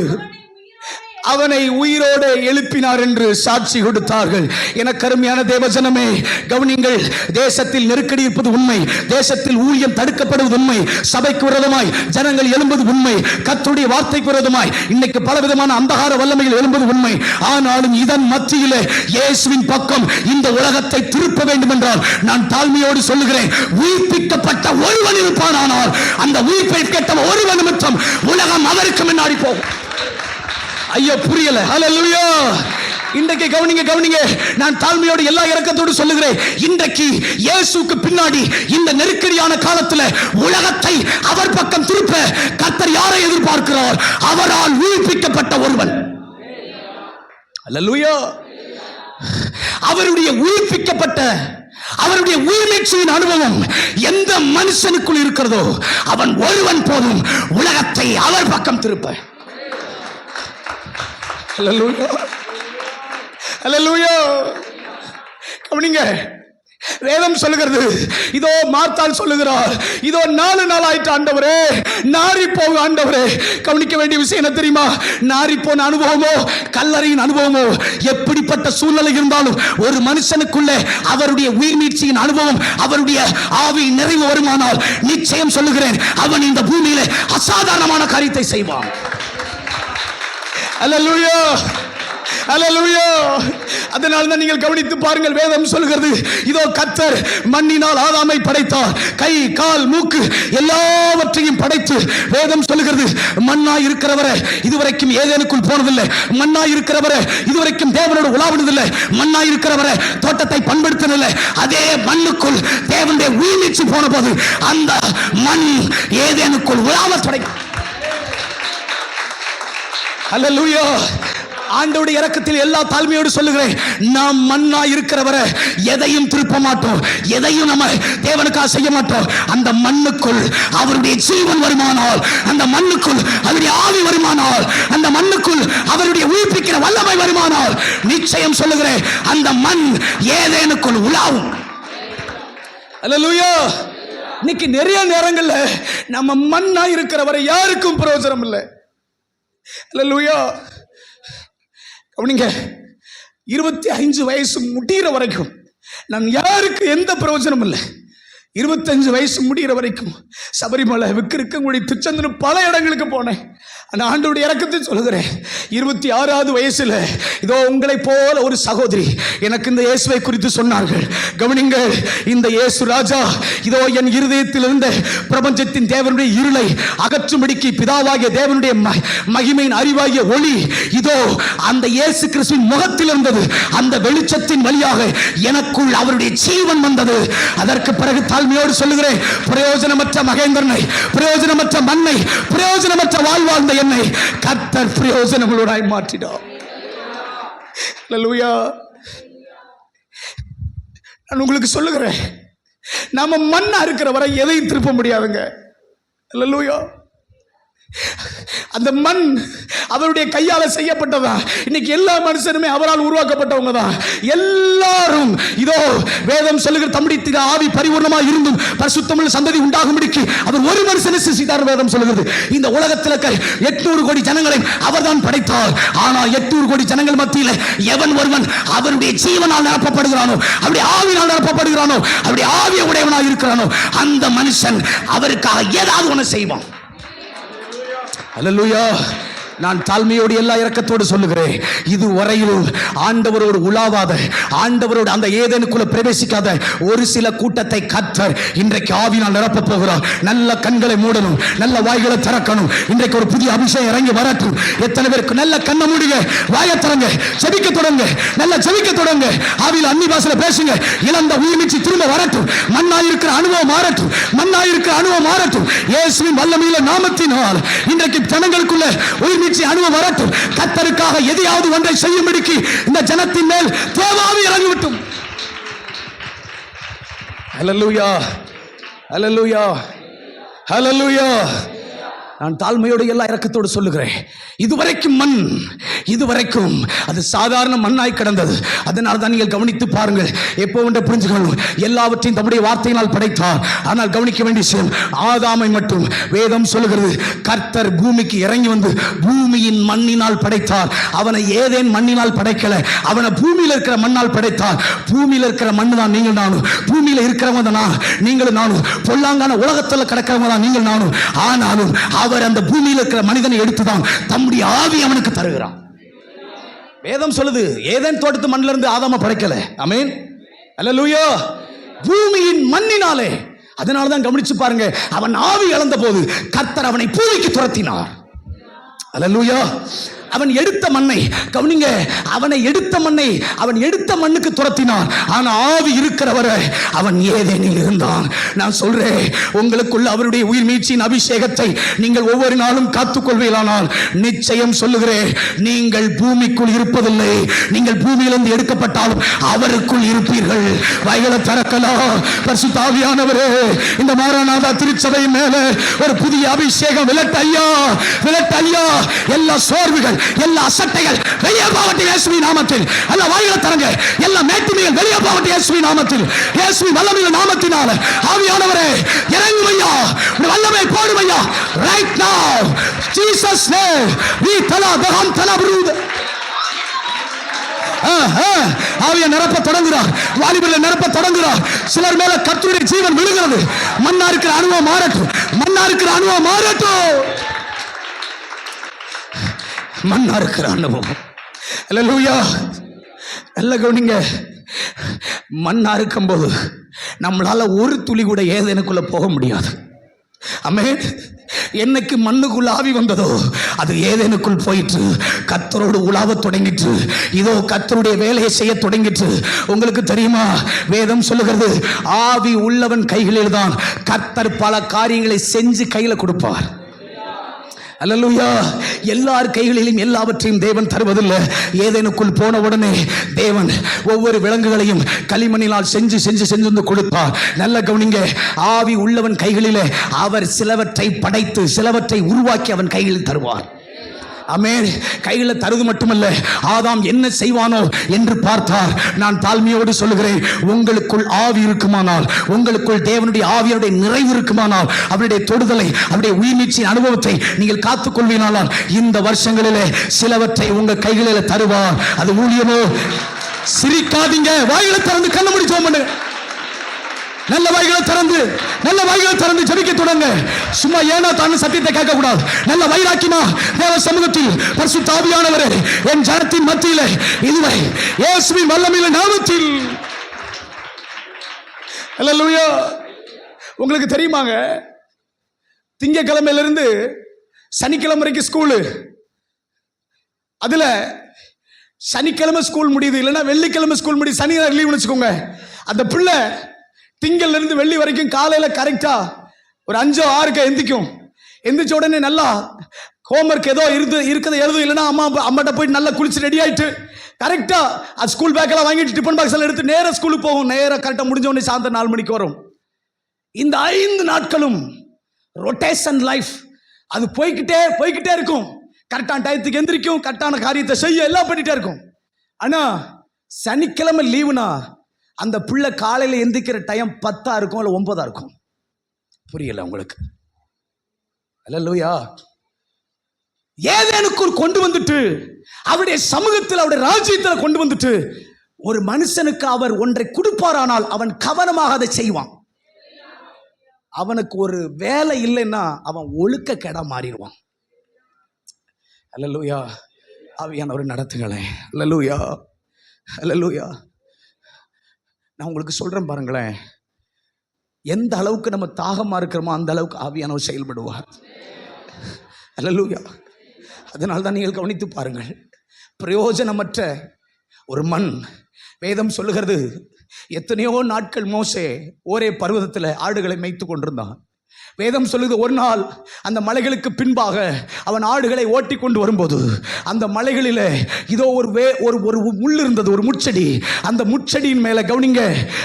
B: அவனை உயிரோடு எழுப்பினார் என்று சாட்சி கொடுத்தார்கள். எனக்கு அருமையான தேவஜனமே, கவனிங்கள். தேசத்தில் நெருக்கடி இருப்பது உண்மை, தேசத்தில் ஊழியம் தடுக்கப்படுவது உண்மை, சபைக்கு விரோதமாய் ஜனங்கள் எழும்புவது உண்மை, கர்த்தருடைய வார்த்தைக்கு விரோதமாய் இன்னைக்கு பலவிதமான அந்தகார வல்லமைகள் எழும்புவது உண்மை. ஆனாலும் இதன் மத்தியிலே இயேசுவின் பக்கம் இந்த உலகத்தை திருப்ப வேண்டும் என்றால் நான் தாழ்மையோடு சொல்லுகிறேன், உயிர்ப்பிக்கப்பட்ட ஒருவன் இருப்பானால் அந்த உயிர்ப்பை கேட்ட ஒரு நிமித்தம் உலகம் அவருக்கு முன்னாடி போகும். ஐயா புரியல. ஹல்லேலூயா. இன்றைக்கு கவனிங்க, நான் தாழ்மையோடு எல்லா இரக்கத்தோடு சொல்லுகிறேன், இன்றைக்கு இயேசுவுக்கு பின்னாடி இந்த நெருக்கடியான காலத்தில் உலகத்தை அவர் பக்கம் திருப்ப கர்த்தர் யாரை எதிர்பார்க்கிறார்? அவரால் உயிர்ப்பிக்கப்பட்ட ஒருவன். அல்லேலூயா. அவருடைய உயிர்ப்பிக்கப்பட்ட, அவருடைய உயிர்நீட்சியின் அனுபவம் எந்த மனுஷனுக்குள் இருக்கிறதோ அவன் ஒருவன் போதும் உலகத்தை அவர் பக்கம் திருப்ப. அல்லேலூயா, அல்லேலூயா. கவனிங்க, வேதம் சொல்லுகிறது, இதோ மார்த்தாள் சொல்லுகிறார், இதோ 4 நாள் ஆயிட்டு ஆண்டவரே, நாரி போக ஆண்டவரே. கவனிக்க வேண்டிய விஷயம் என்ன தெரியுமா? நாரி போன அனுபவமோ கல்லறையின் அனுபவமோ எப்படிப்பட்ட சூழ்நிலை இருந்தாலும் ஒரு மனுஷனுக்குள்ளே அவருடைய உயிர் மீட்சியின் அனுபவம், அவருடைய ஆவி நிறைவு வருமானால் நிச்சயம் சொல்லுகிறேன், அவன் இந்த பூமியிலே அசாதாரணமான காரியத்தை செய்வான். அல்லேலூயா, அல்லேலூயா. அதனால தான் நீங்கள் கவனித்து பாருங்கள், வேதம் சொல்கிறது, இதோ கர்த்தர் மண்ணினால் ஆதாமை படைத்தார், கை கால் மூக்கு எல்லாவற்றையும் படைத்து, வேதம் சொல்லுகிறது, மண்ணாய் இருக்கிறவரை இதுவரைக்கும் ஏதேனுக்குள் போனதில்லை, மண்ணாய் இருக்கிறவரை இதுவரைக்கும் தேவனோடு உலாவினதில்லை, மண்ணாய் இருக்கிறவரை தோட்டத்தை பண்படுத்தினதில்லை. அதே மண்ணுக்குள் தேவனுடைய உயிர்நீட்சி போன போது அந்த மண் ஏதேனுக்குள் உலாவ தொடங்கி. அல்லேலூயா. ஆண்டவருடைய இரக்கத்தில் எல்லா தாழ்மையோடு சொல்லுகிறேன், நாம் மண்ணா இருக்கிறவரை எதையும் திருப்ப மாட்டோம், எதையும் நம்ம தேவனுக்காக செய்ய மாட்டோம். அந்த மண்ணுக்குள் அவருடைய ஜீவன் வருமானால், அந்த மண்ணுக்குள் அவருடைய ஆவி வருமானால், அந்த மண்ணுக்குள் அவருடைய உயிர்ப்பிக்கிற வல்லமை வருமானால் நிச்சயம் சொல்லுகிறேன், அந்த மண் ஏதேனுக்குள் உலாவும். அல்லேலூயா. இன்னைக்கு நிறைய நேரங்கள்ல நம்ம மண்ணா இருக்கிறவரை யாருக்கும் பிரயோஜனம் இல்லை. அல்லேலூயா. கவனிங்க, 25 வயசு முடிகிற வரைக்கும் நான் யாருக்கு எந்த பிரயோஜனம் இல்லை. 25 வயசு முடிகிற வரைக்கும் சபரிமலை, விக்கிரக்கங்குடி, திருச்செந்தூர் பல இடங்களுக்கு போனேன். அந்த ஆண்டவருடைய இரக்கத்தை சொல்லுகிறேன், 26வது வயசுல இதோ உங்களை போல ஒரு சகோதரி எனக்கு இந்த இயேசுவை குறித்து சொன்னார்கள். கவனிங்கள், இந்த இயேசு ராஜா இதோ என் இருதயத்தில் இருந்த பிரபஞ்சத்தின் தேவனுடைய இருளை அகற்றும்படிக்கு பிதாவாகிய தேவனுடைய மகிமையின் அறிவாகிய ஒளி இதோ அந்த இயேசு கிறிஸ்துவின் முகத்தில் இருந்தது. அந்த வெளிச்சத்தின் வழியாக எனக்குள் அவருடைய ஜீவன் வந்தது. அதற்கு பிறகு தாழ்மையோடு சொல்லுகிறேன், பிரயோஜனமற்ற மகேந்திரனை, பிரயோஜனமற்ற மண்ணை, பிரயோஜனமற்ற வாழ்வாழ்ந்த என்னை கர்த்தர் பிரயோஜனங்களோடாய் மாற்றினார். அல்லேலூயா. நான் உங்களுக்கு சொல்லுகிறேன், நாம மண்ணா இருக்கிற வரை எதையும் திருப்ப முடியாதுங்க. அல்லேலூயா. அந்த மண் அவருடைய கையால செய்யப்பட்டதா. இன்னைக்கு எல்லா மனுஷனுமே அவரால் உருவாக்கப்பட்டவங்க தான். எல்லாரும் இதோ வேதம் சொல்லுகிற தம்முடைய ஆவி பரிபூர்ணமாக இருந்தும் பரிசுத்தமுள்ள சந்ததி உண்டாகும்படிக்கு அவர் ஒரு மனுஷனை சிருஷ்டித்தார். வேதம் சொல்லுகிறது, இந்த உலகத்தில் 800 கோடி ஜனங்களை அவர்தான் படைத்தார். ஆனால் 800 கோடி ஜனங்கள் மத்தியில் எவன் ஒருவன் அவருடைய ஜீவனால் நிரப்பப்படுகிறானோ, அவருடைய ஆவினால் நிரப்பப்படுகிறானோ, அவருடைய ஆவிய உடையவனாக இருக்கிறானோ, அந்த மனுஷன் அவருக்காக ஏதாவது ஒன்று செய்வான். அல்லேலூயா. நான் தாழ்மையோடு எல்லா இரக்கத்தோடு சொல்லுகிறேன், இதுவரையிலும் ஆண்டவரோடு உலாவாத, ஆண்டவரோடு அந்த ஏதேனுக்குள்ள பிரவேசிக்காத ஒரு சில கூட்டத்தை கர்த்தர் இன்றைக்கு ஆவினால் நிரப்ப போகிறார். நல்ல கண்களை மூடணும், நல்ல வாய்களை திறக்கணும். இன்றைக்கு ஒரு புதிய அபிஷேகம் இறங்கி வரட்டும். எத்தனை பேருக்கு நல்ல கண்ணை மூடுங்க, வாயை திறங்க, ஜெபிக்க தொடங்க, நல்ல ஜெபிக்க தொடங்க, ஆவியில் அன்னி பாஷையில பேசுங்க. இழந்த உயிர்நீட்சி திரும்ப வரட்டும். மண்ணாயிருக்கிற அனுபவம் மாறட்டும், மண்ணாயிருக்கிற அனுபவம் மாறட்டும். இயேசுவின் வல்லமையில நாமத்தினால் இன்றைக்கு ஜனங்களுக்குள்ள உயிர்நீட்சி அனுபவம் வரட்டும். கர்த்தருக்காக எதையாவது ஒன்றை செய்யும்படிக்கு இந்த ஜனத்தின் மேல் தேவாவி இறங்கிவிட்டும். ஹல்லேலூயா, ஹல்லேலூயா, ஹல்லேலூயா. நான் தாழ்மையோடு எல்லா இரக்கத்தோடு சொல்லுகிறேன், இதுவரைக்கும் மண், இதுவரைக்கும் அது சாதாரண மண்ணாய் கிடந்தது. அதனால் தான் நீங்கள் கவனித்து பாருங்கள், எப்போ ஒன்றை புரிஞ்சுக்கணும், எல்லாவற்றையும் தம்முடைய வார்த்தையினால் படைத்தார். ஆனால் கவனிக்க வேண்டிய விஷயம், ஆதாமை மட்டும் வேதம் சொல்லுகிறது கர்த்தர் பூமிக்கு இறங்கி வந்து பூமியின் மண்ணினால் படைத்தார். அவனை ஏதேன் மண்ணினால் படைக்கல, அவனை பூமியில் இருக்கிற மண்ணால் படைத்தார். பூமியில் இருக்கிற மண்ணு தான் நீங்கள் நானும், பூமியில் இருக்கிறவங்க தான் நீங்களும் நானும், பொல்லாங்கான உலகத்தில் கிடக்கிறவங்க தான் நீங்கள் நானும். ஆனாலும் அவர் அந்த பூமியில் இருக்கிற மனிதனை எடுத்துதான் தம்முடைய ஆவி அவனுக்கு தருகிறான். வேதம் சொல்லுது, ஏதேன் தோட்டத்து மண்ணில இருந்து ஆதாம படைக்கல. ஆமென், அல்லேலூயா. பூமியின் மண்ணினாலே. அதனால தான் கவனிச்சு பாருங்க, அவன் ஆவி இழந்த போது கர்த்தர் அவனை பூமிக்கு துரத்தினார். அல்லேலூயா. அவன் எடுத்த மண்ணை கவனிங்க, அவனை எடுத்த மண்ணை அவன் எடுத்த மண்ணுக்கு துரத்தினான். ஆனா ஆவி இருக்கிறவரை அவன் ஏதேனில் இருந்தான். நான் சொல்றேன், உங்களுக்குள்ள அவருடைய உயிர் மீட்சியின் அபிஷேகத்தை நீங்கள் ஒவ்வொரு நாளும் காத்துக்கொள்வீர்களானால் நிச்சயம் சொல்லுகிறேன், நீங்கள் பூமிக்குள் இருப்பதில்லை, நீங்கள் பூமியிலிருந்து எடுக்கப்பட்டாலும் அவருக்குள் இருப்பீர்கள். வயலை திறக்கலாம். பரிசுத்த ஆவியானவரே, இந்த மாரநாதா திருச்சபை மேல ஒரு புதிய அபிஷேகம் விலட்டையா, விலட்டையா. எல்லா சோர்வுகள், எல்லா அசட்டைகள் வெளியே போகட்டும் இயேசுவின் நாமத்தில். எல்லா வாயில தரங்க, எல்லா மேட்டுமைகள் வெளியே போகட்டும் இயேசுவின் நாமத்தில், இயேசுவின் வல்லமையின் நாமத்தினால. ஆவியானவரே இறங்கும் ஐயா, வல்லமை போடும் ஐயா. Right now Jesus name we தலா பகம் தலா புரூத. ஆவிய நிரப்ப தொடங்குறார், வாலிபர்களை நிரப்ப தொடங்குறார். சிலர் மேல கர்த்தருடைய ஜீவன் விழுகிறது. மண்ணா இருக்கிற அனுபவம் மாறட்டும், மண்ணா இருக்கிற அனுபவம் மாறட்டும், மண்ணா இருக்கிற அனுபவம். அல்லேலூயா. நல்ல கவனிங்க, மண்ணா இருக்கும் போது நம்மளால ஒரு துளி கூட ஏதேனுக்குள்ள போக முடியாது. ஆமென். என்னைக்கு மண்ணுக்குள் ஆவி வந்ததோ அது ஏதேனுக்குள் போயிற்று, கர்த்தரோடு உலாவ தொடங்கிற்று. இதோ கர்த்தருடைய வேலையை செய்ய தொடங்கிற்று. உங்களுக்கு தெரியுமா, வேதம் சொல்லுகிறது, ஆவி உள்ளவன் கைகளில் தான் கர்த்தர் பல காரியங்களை செஞ்சு கையில கொடுப்பார். அல்லேலூயா. எல்லார் கைகளிலும் எல்லாவற்றையும் தேவன் தருவதில்லை. ஏதேனுக்குள் போன உடனே தேவன் ஒவ்வொரு விலங்குகளையும் களிமண்ணினால் செஞ்சு செஞ்சு செஞ்சு வந்து கொடுத்தார். நல்ல கவனிங்க, ஆவி உள்ளவன் கைகளிலே அவர் சிலவற்றை படைத்து சிலவற்றை உருவாக்கி அவன் கைகளில் தருவார். ஆமென். கையில் தருவது மட்டுமல்ல, ஆதாம் என்ன செய்வானோ என்று பார்த்தார். நான் தாழ்மையோடு சொல்லுகிறேன், உங்களுக்குள் ஆவி இருக்குமானால், உங்களுக்குள் தேவனுடைய ஆவியுடைய நிறைவு இருக்குமானால், அவருடைய தொடுதலை, அவருடைய உயிர்நீட்சியின் அனுபவத்தை நீங்கள் காத்துக்கொள்வீனானால் இந்த வருஷங்களிலே சிலவற்றை உங்க கைகளில் தருவார். அது ஊழியமோ. சிரிக்காதீங்க, வாயில திறந்து கண்ண மூடி ஜெபம் பண்ணுங்க. நல்ல வாய்களை திறந்து, நல்ல வாய்களை திறந்து ஜெபிக்க தொடங்க. சும்மா ஏனா தான் சத்தியத்தை கேட்க கூடாது. நல்ல வைராக்கியமா தேவ சமூகத்தில் பரிசுத்த ஆவியானவரே என் ஜனத்தின் மத்தியிலே இதுவரை இயேசுவின் வல்லமையின் நாமத்தில். அல்லேலூயா. உங்களுக்கு தெரியுமாங்க, திங்கட்கிழமையிலிருந்து சனிக்கிழமை வரைக்கும் ஸ்கூலு. அதுல சனிக்கிழமை ஸ்கூல் முடியுது, இல்லைன்னா வெள்ளிக்கிழமை ஸ்கூல் முடியுது, சனி லீவ்னு வச்சுக்கோங்க. அந்த பிள்ளை திங்கள்ல இருந்து வெள்ளி வரைக்கும் காலையில கரெக்டா ஒரு 5-6 எந்திக்கும். எந்திரிச்ச உடனே நல்லா ஹோம்ஒர்க் ஏதோ இருக்கிறத எழுதும், இல்லைன்னா அம்மாட்ட போயிட்டு நல்லா குளிச்சு ரெடி ஆயிட்டு கரெக்டா அது ஸ்கூல் பேக்கெல்லாம் வாங்கிட்டு டிஃபன் பாக்ஸ் எல்லாம் எடுத்து நேராக ஸ்கூலுக்கு போகும். நேராக கரெக்டாக முடிஞ்ச உடனே சாயந்தரம் 4 மணிக்கு வரும். இந்த 5 நாட்களும் ரொட்டேஷன் லைஃப், அது போய்கிட்டே இருக்கும். கரெக்டான டயத்துக்கு எந்திரிக்கும், கரெக்டான காரியத்தை செய்ய எல்லாம் பண்ணிட்டே இருக்கும். ஆனா சனிக்கிழமை லீவுனா அந்த பிள்ளை காலையில் எந்திரிக்கிற டைம் 10 இருக்கும், இல்லை 9 இருக்கும். புரியல உங்களுக்கு? அல்லேலூயா. ஏதேனுக்குள் கொண்டு வந்துட்டு அவருடைய சமூகத்தில், அவருடைய ராஜ்யத்தில் கொண்டு வந்துட்டு ஒரு மனுஷனுக்கு அவர் ஒன்றை கொடுப்பாரானால் அவன் கவனமாக அதை செய்வான். அவனுக்கு ஒரு வேலை இல்லைன்னா அவன் ஒழுக்க கேடா மாறிடுவான். அல்லேலூயா. ஆவியானவர் நடத்துங்களேன். அல்லேலூயா, அல்லேலூயா. நான் உங்களுக்கு சொல்றேன் பாருங்களேன், எந்த அளவுக்கு நம்ம தாகமா இருக்கிறோமோ அந்த அளவுக்கு ஆவியானவர் செயல்படுவார். அல்லேலூயா. அதனால தான் நீங்கள் கவனித்து பாருங்கள், பிரயோஜனமற்ற ஒரு மண். வேதம் சொல்லுகிறது, எத்தனையோ நாட்கள் மோசே ஒரே பர்வதத்தில் ஆடுகளை மேய்த்து கொண்டிருந்தான். வேதம் சொல்லுது, ஒரு நாள் அந்த மலைகளுக்கு பின்பாக அவன் ஆடுகளை ஓட்டி கொண்டு வரும்போது அந்த மலைகளில் இதோ ஒரு முள் இருந்தது, ஒரு முட்செடி. அந்த முட்செடியின் மேலே கவனிங்க,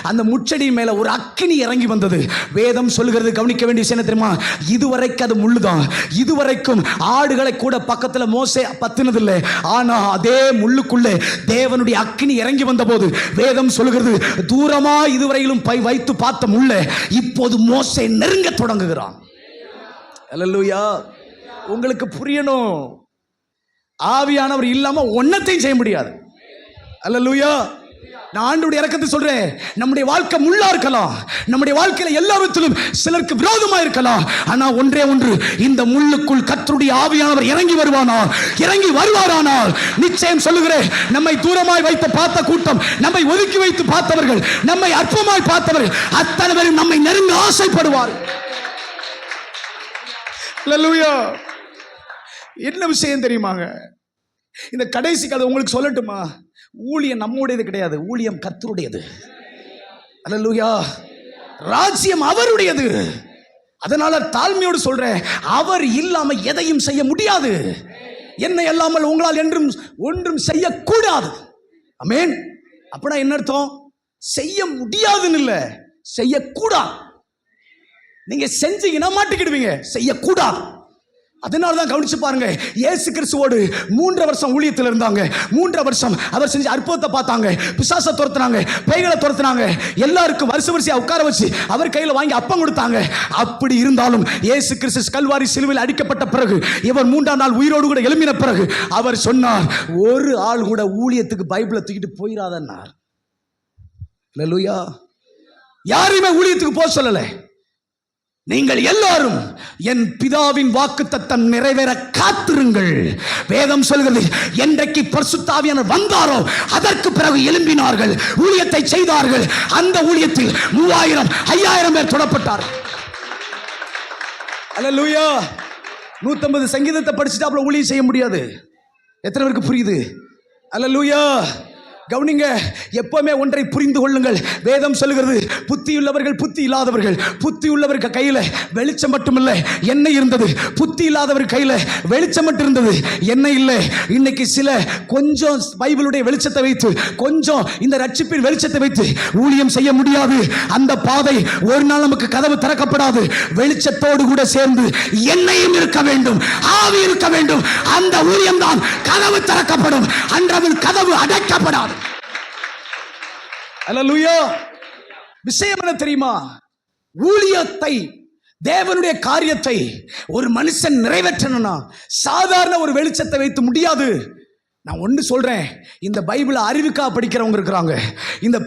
B: அந்த முட்செடியின் மேலே ஒரு அக்கினி இறங்கி வந்தது. வேதம் சொல்லுகிறது, கவனிக்க வேண்டிய விஷயம் தெரியுமா, இதுவரைக்கும் அது முள்ளுதான். இதுவரைக்கும் ஆடுகளை கூட பக்கத்தில் மோசே பத்தினதில்லை. ஆனா அதே முள்ளுக்குள்ளே தேவனுடைய அக்கினி இறங்கி வந்த போது வேதம் சொல்லுகிறது, தூரமா இதுவரையிலும் வைத்து பார்த்த முள்ளை இப்போது மோசே நெருங்க தொடங்குகிறான். அல்லேலூயா. உங்களுக்கு புரியணும், ஆவியானவர் இல்லாம ஒன்னத்தையும் செய்ய முடியாது. அல்லேலூயா. நான் ஆண்டவருடைய இரக்கத்தை சொல்றேன். நம்முடைய வாழ்க்கை முள்ளா இருக்கலாம், நம்முடைய வாழ்க்கையில எல்லா விதத்திலும் சிலருக்கு விரோதமா இருக்கலாம். ஆனா ஒன்றே ஒன்று, இந்த முள்ளுக்குள் கர்த்தருடைய ஆவியானவர் இறங்கி வருவாரானால் நிச்சயம் சொல்லுகிறேன், நம்மை தூரமாய் வைத்து பார்த்த கூட்டம், நம்மை ஒதுக்கி வைத்து பார்த்தவர்கள், நம்மை அற்பமாய் பார்த்தவர்கள் அத்தனை பேரும் நம்மை நெருங்க ஆசைப்படுவார். அல்லேலூயா. என்ன விஷயம் தெரியுமாங்க, இந்த கடைசி கதை உங்களுக்கு சொல்லட்டுமா? ஊழியம் நம்முடையது கிடையாது, ஊழியம் கர்த்தருடையது. அல்லேலூயா. ராஜ்யம் அவருடையது. அதனால தாழ்மையோடு சொல்றேன், அவர் இல்லாம எதையும் செய்ய முடியாது. என்னை அல்லாமல் உங்களால் என்றும் ஒன்றும் செய்யக்கூடாது. ஆமென். அப்படின்னா என்ன அர்த்தம்? செய்ய முடியாதுன்னு இல்லை, செய்யக்கூடாது. நீங்க செஞ்சீங்கன்னா மாட்டிக்கிடுவீங்க, செய்யக்கூடாது. அதனாலதான் கவனிச்சு பாருங்க, இயேசு கிறிஸ்துவோடு 3 வருஷம் ஊழியத்தில் இருந்தாங்க. 3 வருஷம் அவர் செஞ்ச அற்புதத்தை பார்த்தாங்க. பிசாசை துரத்துனாங்க, பேய்களை துரத்துனாங்க, எல்லாருக்கும் வரிசையா உட்கார வச்சு அவர் கையில வாங்கி அப்பம் கொடுத்தாங்க. அப்படி இருந்தாலும் இயேசு கிறிஸ்து கல்வாரி சிலுவையில் அடிக்கப்பட்ட பிறகு, இவர் 3ஆம் நாள் உயிரோடு கூட எழும்பின பிறகு அவர் சொன்னார், ஒரு ஆள் கூட ஊழியத்துக்கு பைபிளை தூக்கிட்டு போயிடாதன்னார். அல்லேலூயா. யாரையுமே ஊழியத்துக்கு போக சொல்லல. நீங்கள் எல்லாரும் என் பிதாவின் வாக்குத்தத்தம் நிறைவேற காத்திருங்கள். வேதம் சொல்கிறது, என்றைக்கு பரிசுத்த ஆவியானவர் வந்தாரோ அதற்கு பிறகு எழும்பினார்கள், ஊழியத்தை செய்தார்கள். அந்த ஊழியத்தில் 3000 5000 பேர் தொடப்பட்டார்கள். அல்லேலூயா. 150 சங்கீதத்தை படிச்சுட்டு ஊழியம் செய்ய முடியாது. எத்தனை பேருக்கு புரியுது? அல்லேலூயா. கவனிங்க, எப்பவுமே ஒன்றை புரிந்து கொள்ளுங்கள். வேதம் சொல்லுகிறது, புத்தியுள்ளவர்கள் புத்தி இல்லாதவர்கள். புத்தி உள்ளவர்கள் கையில வெளிச்சம் மட்டுமில்லை, எண்ணெய் இருந்தது. புத்தி இல்லாதவர் கையில வெளிச்சம் மட்டும் இருந்தது, எண்ணெய் இல்லை. இன்னைக்கு சில கொஞ்சம் பைபிளுடைய வெளிச்சத்தை வைத்து, கொஞ்சம் இந்த ரட்சிப்பின் வெளிச்சத்தை வைத்து ஊழியம் செய்ய முடியாது. அந்த பாதை ஒரு நாள் நமக்கு கதவு திறக்கப்படாது. வெளிச்சத்தோடு கூட சேர்ந்து எண்ணெயும் இருக்க வேண்டும், ஆவி இருக்க வேண்டும். அந்த ஊழியம் தான் கதவு திறக்கப்படும், அன்றவன் கதவு அடைக்கப்படாது. அல்லேலூயா. விஷயம் என்ன தெரியுமா? ஊழியத்தை, தேவனுடைய காரியத்தை ஒரு மனுஷன் நிறைவேற்றணும்னா சாதாரண ஒரு வெளிச்சத்தை வைத்து முடியாது. நான் ஒன்று சொல்றேன், இந்த பைபிளை அறிவுக்காக படிக்கிறவங்க இருக்கிறாங்க, இந்த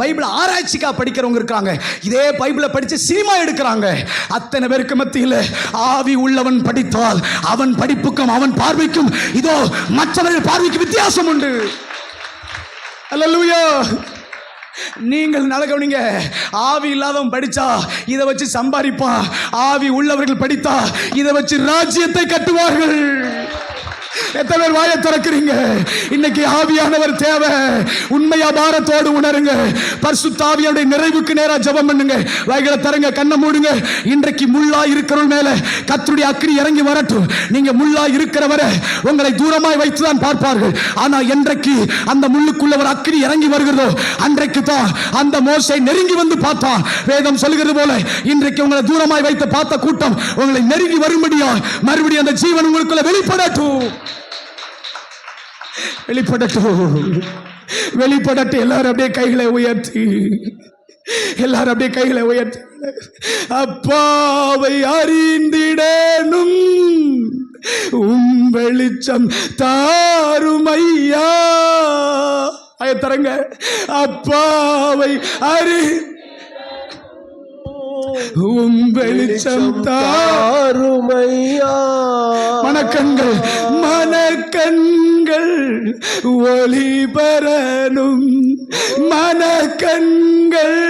B: பைபிளை ஆராய்ச்சிக்காக படிக்கிறவங்க இருக்காங்க, இதே பைபிளை படித்து சினிமா எடுக்கிறாங்க. அத்தனை பேருக்கு மத்தியில் ஆவி உள்ளவன் படித்தால் அவன் படிப்புக்கும் அவன் பார்வைக்கும் இதோ மற்றவர்கள் பார்வைக்கு வித்தியாசம் உண்டு. அல்லேலூயா. நீங்கள் நல்ல கவனிங்க, ஆவி இல்லாதவன் படிச்சா இதை வச்சு சம்பாதிப்பான், ஆவி உள்ளவர்கள் படித்தா இதை வச்சு ராஜ்யத்தை கட்டுவார்கள். எத்தனை பேர் வாயை திறக்கிறீங்க? இன்னைக்கு ஆவியானவர் தேவை. உண்மையா பாரத்தோடு உணருங்க. பரிசுத்த ஆவியானுடைய நிறைவுக்கு நேரா ஜெபம் பண்ணுங்க. வாய்களை தரங்க, கண்ணை மூடுங்க. இன்றைக்கு முள்ளா இருக்கிறவங்க மேல கர்த்தருடைய அக்கினி இறங்கி வரட்டும். நீங்க முள்ளா இருக்கிறவரை உங்களை தூரமாய் வைத்துதான் பார்ப்பார்கள். ஆனா என்றைக்கு அந்த முள்ளுக்குள்ளவர் அக்கினி இறங்கி வருகிறதோ அன்றைக்கு தான் அந்த மோசே நெருங்கி வந்து பார்த்தான். வேதம் சொல்லுகிறது போல இன்றைக்கு உங்களை தூரமாய் வைத்து பார்த்த கூட்டம் உங்களை நெருங்கி வரும்படியா மறுபடியும் அந்த ஜீவன் உங்களுக்குள்ள வெளிப்படட்டும். வெளிப்படட்டும். எல்லாரும் அப்படியே கைகளை உயர்த்தி, எல்லாரும் அப்படியே கைகளை உயர்த்தி, அப்பாவை அறிந்திடனும் வெளிச்சம் தாருமையா. தரங்க, அப்பாவை வெளிச்சம் தாருமையா. மனக்கண்கள் ஒளி பெறனும், மனக்கண்கள்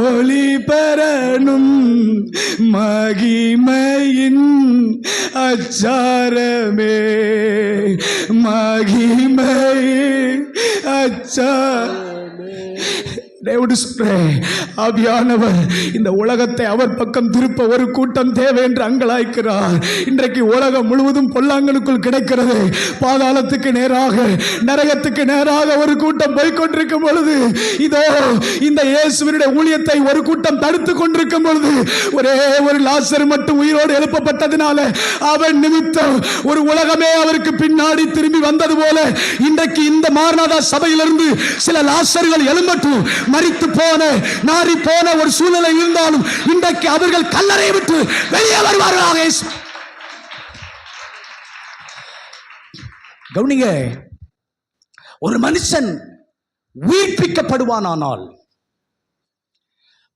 B: ஒளி பெறனும், மகிமையின் அச்சாரமே, மகிமையின் அச்சாரமே. ஆவியானவர் இந்த உலகத்தை அவர் பக்கம் திருப்ப ஒரு கூட்டம் தேவை என்று அங்கலாய்க்கிறார். இன்றைக்கு உலகம் முழுவதும் பொல்லாங்கனுக்குள் கிடைக்கிறது. பாதாளத்துக்கு நேராக, நரகத்துக்கு நேராக ஒரு கூட்டம் போய்கொண்டிருக்கும் பொழுது, இதோ இந்த இயேசுவினுடைய ஊழியத்தை ஒரு கூட்டம் தடுத்து கொண்டிருக்கும் பொழுது, ஒரே ஒரு லாசர் மட்டும் உயிரோடு எழுப்பப்பட்டதினால அவன் நிமித்தம் ஒரு உலகமே அவருக்கு பின்னாடி திரும்பி வந்தது போல இன்றைக்கு இந்த மாரநாதா சபையிலிருந்து சில லாசர்கள் எழும்பட்டும். மரித்து போன, நாரி போன ஒரு சூழ்நிலை இருந்தாலும் இன்றைக்கு அவர்கள் கல்லறை விட்டு வெளியே வருவார்களாக. கவனிங்க, ஒரு மனுஷன் உயிர்ப்பிக்கப்படுவானால்,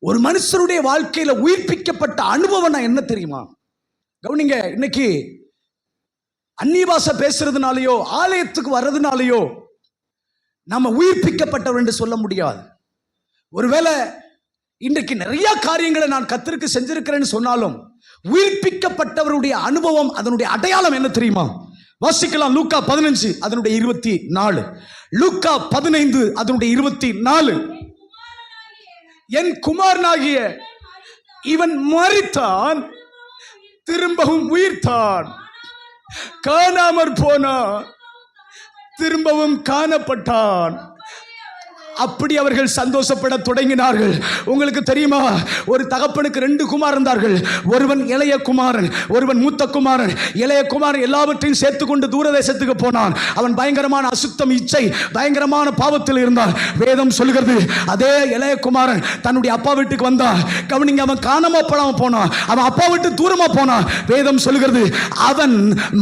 B: ஒரு மனுஷனுடைய வாழ்க்கையில உயிர்ப்பிக்கப்பட்ட அனுபவம் என்ன தெரியுமா? கவனிங்க, இன்னைக்கு அந்நிய பாஷை பேசுறதுனாலயோ ஆலயத்துக்கு வர்றதுனாலயோ நம்ம உயிர்ப்பிக்கப்பட்டவர் என்று சொல்ல முடியாது. ஒருவேளை இன்றைக்கு நிறைய காரியங்களை நான் கர்த்தருக்கு செஞ்சிருக்கிறேன்னு சொன்னாலும் உயிர்ப்பிக்கப்பட்டவருடைய அனுபவம், அதனுடைய அடையாளம் என்ன தெரியுமா? வாசிக்கலாம். லூக்கா 15 அதனுடைய 24, லூக்கா 15 அதனுடைய 24. என் குமாரனாகிய இவன் மரித்தான், திரும்பவும் உயிர்த்தான், காணாமற் போனான், திரும்பவும் காணப்பட்டான். அப்படி அவர்கள் சந்தோஷப்பட தொடங்கினார்கள். உங்களுக்கு தெரியுமா, ஒரு தகப்பனுக்கு 2 குமாரன் இருந்தார்கள். ஒருவன் இளைய குமாரன், ஒருவன் மூத்த குமாரன். இளைய குமாரன் எல்லாவற்றையும் சேர்த்து கொண்டு தூரதேசத்துக்கு போனான். அவன் பயங்கரமான அசுத்தம், இச்சை, பயங்கரமான பாவத்தில் இருந்தான். வேதம் சொல்கிறது, அதே இளைய குமாரன் தன்னுடைய அப்பா வீட்டுக்கு வந்தான். கவனிங்க, அவன் காணாம போனான், அவன் அப்பா விட்டு தூரமா போனான். வேதம் சொல்கிறது, அவன்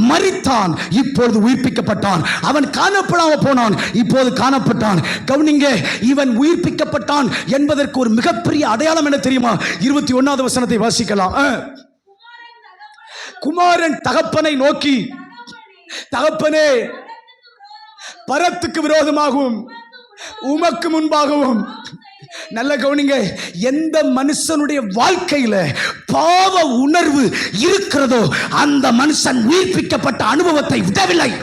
B: மரித்தான், இப்பொழுது உயிர்ப்பிக்கப்பட்டான். அவன் காணப்படாம போனான், இப்போது காணப்பட்டான். கவனிங்க, இவன் உயிர்ப்பிக்கப்பட்டான் என்பதற்கு ஒரு மிகப்பெரிய அடையாளம் என்ன தெரியுமா? 21வது வசனத்தை வாசிக்கலாம். குமாரன் தகப்பனை நோக்கி, தகப்பனே, பரத்துக்கு விரோதமாகவும் உமக்கு முன்பாகவும். நல்ல கவனிங்க, எந்த மனுஷனுடைய வாழ்க்கையில பாவ உணர்வு இருக்கிறதோ அந்த மனுஷன் உயிர்ப்பிக்கப்பட்ட அனுபவத்தை விடவில்லை.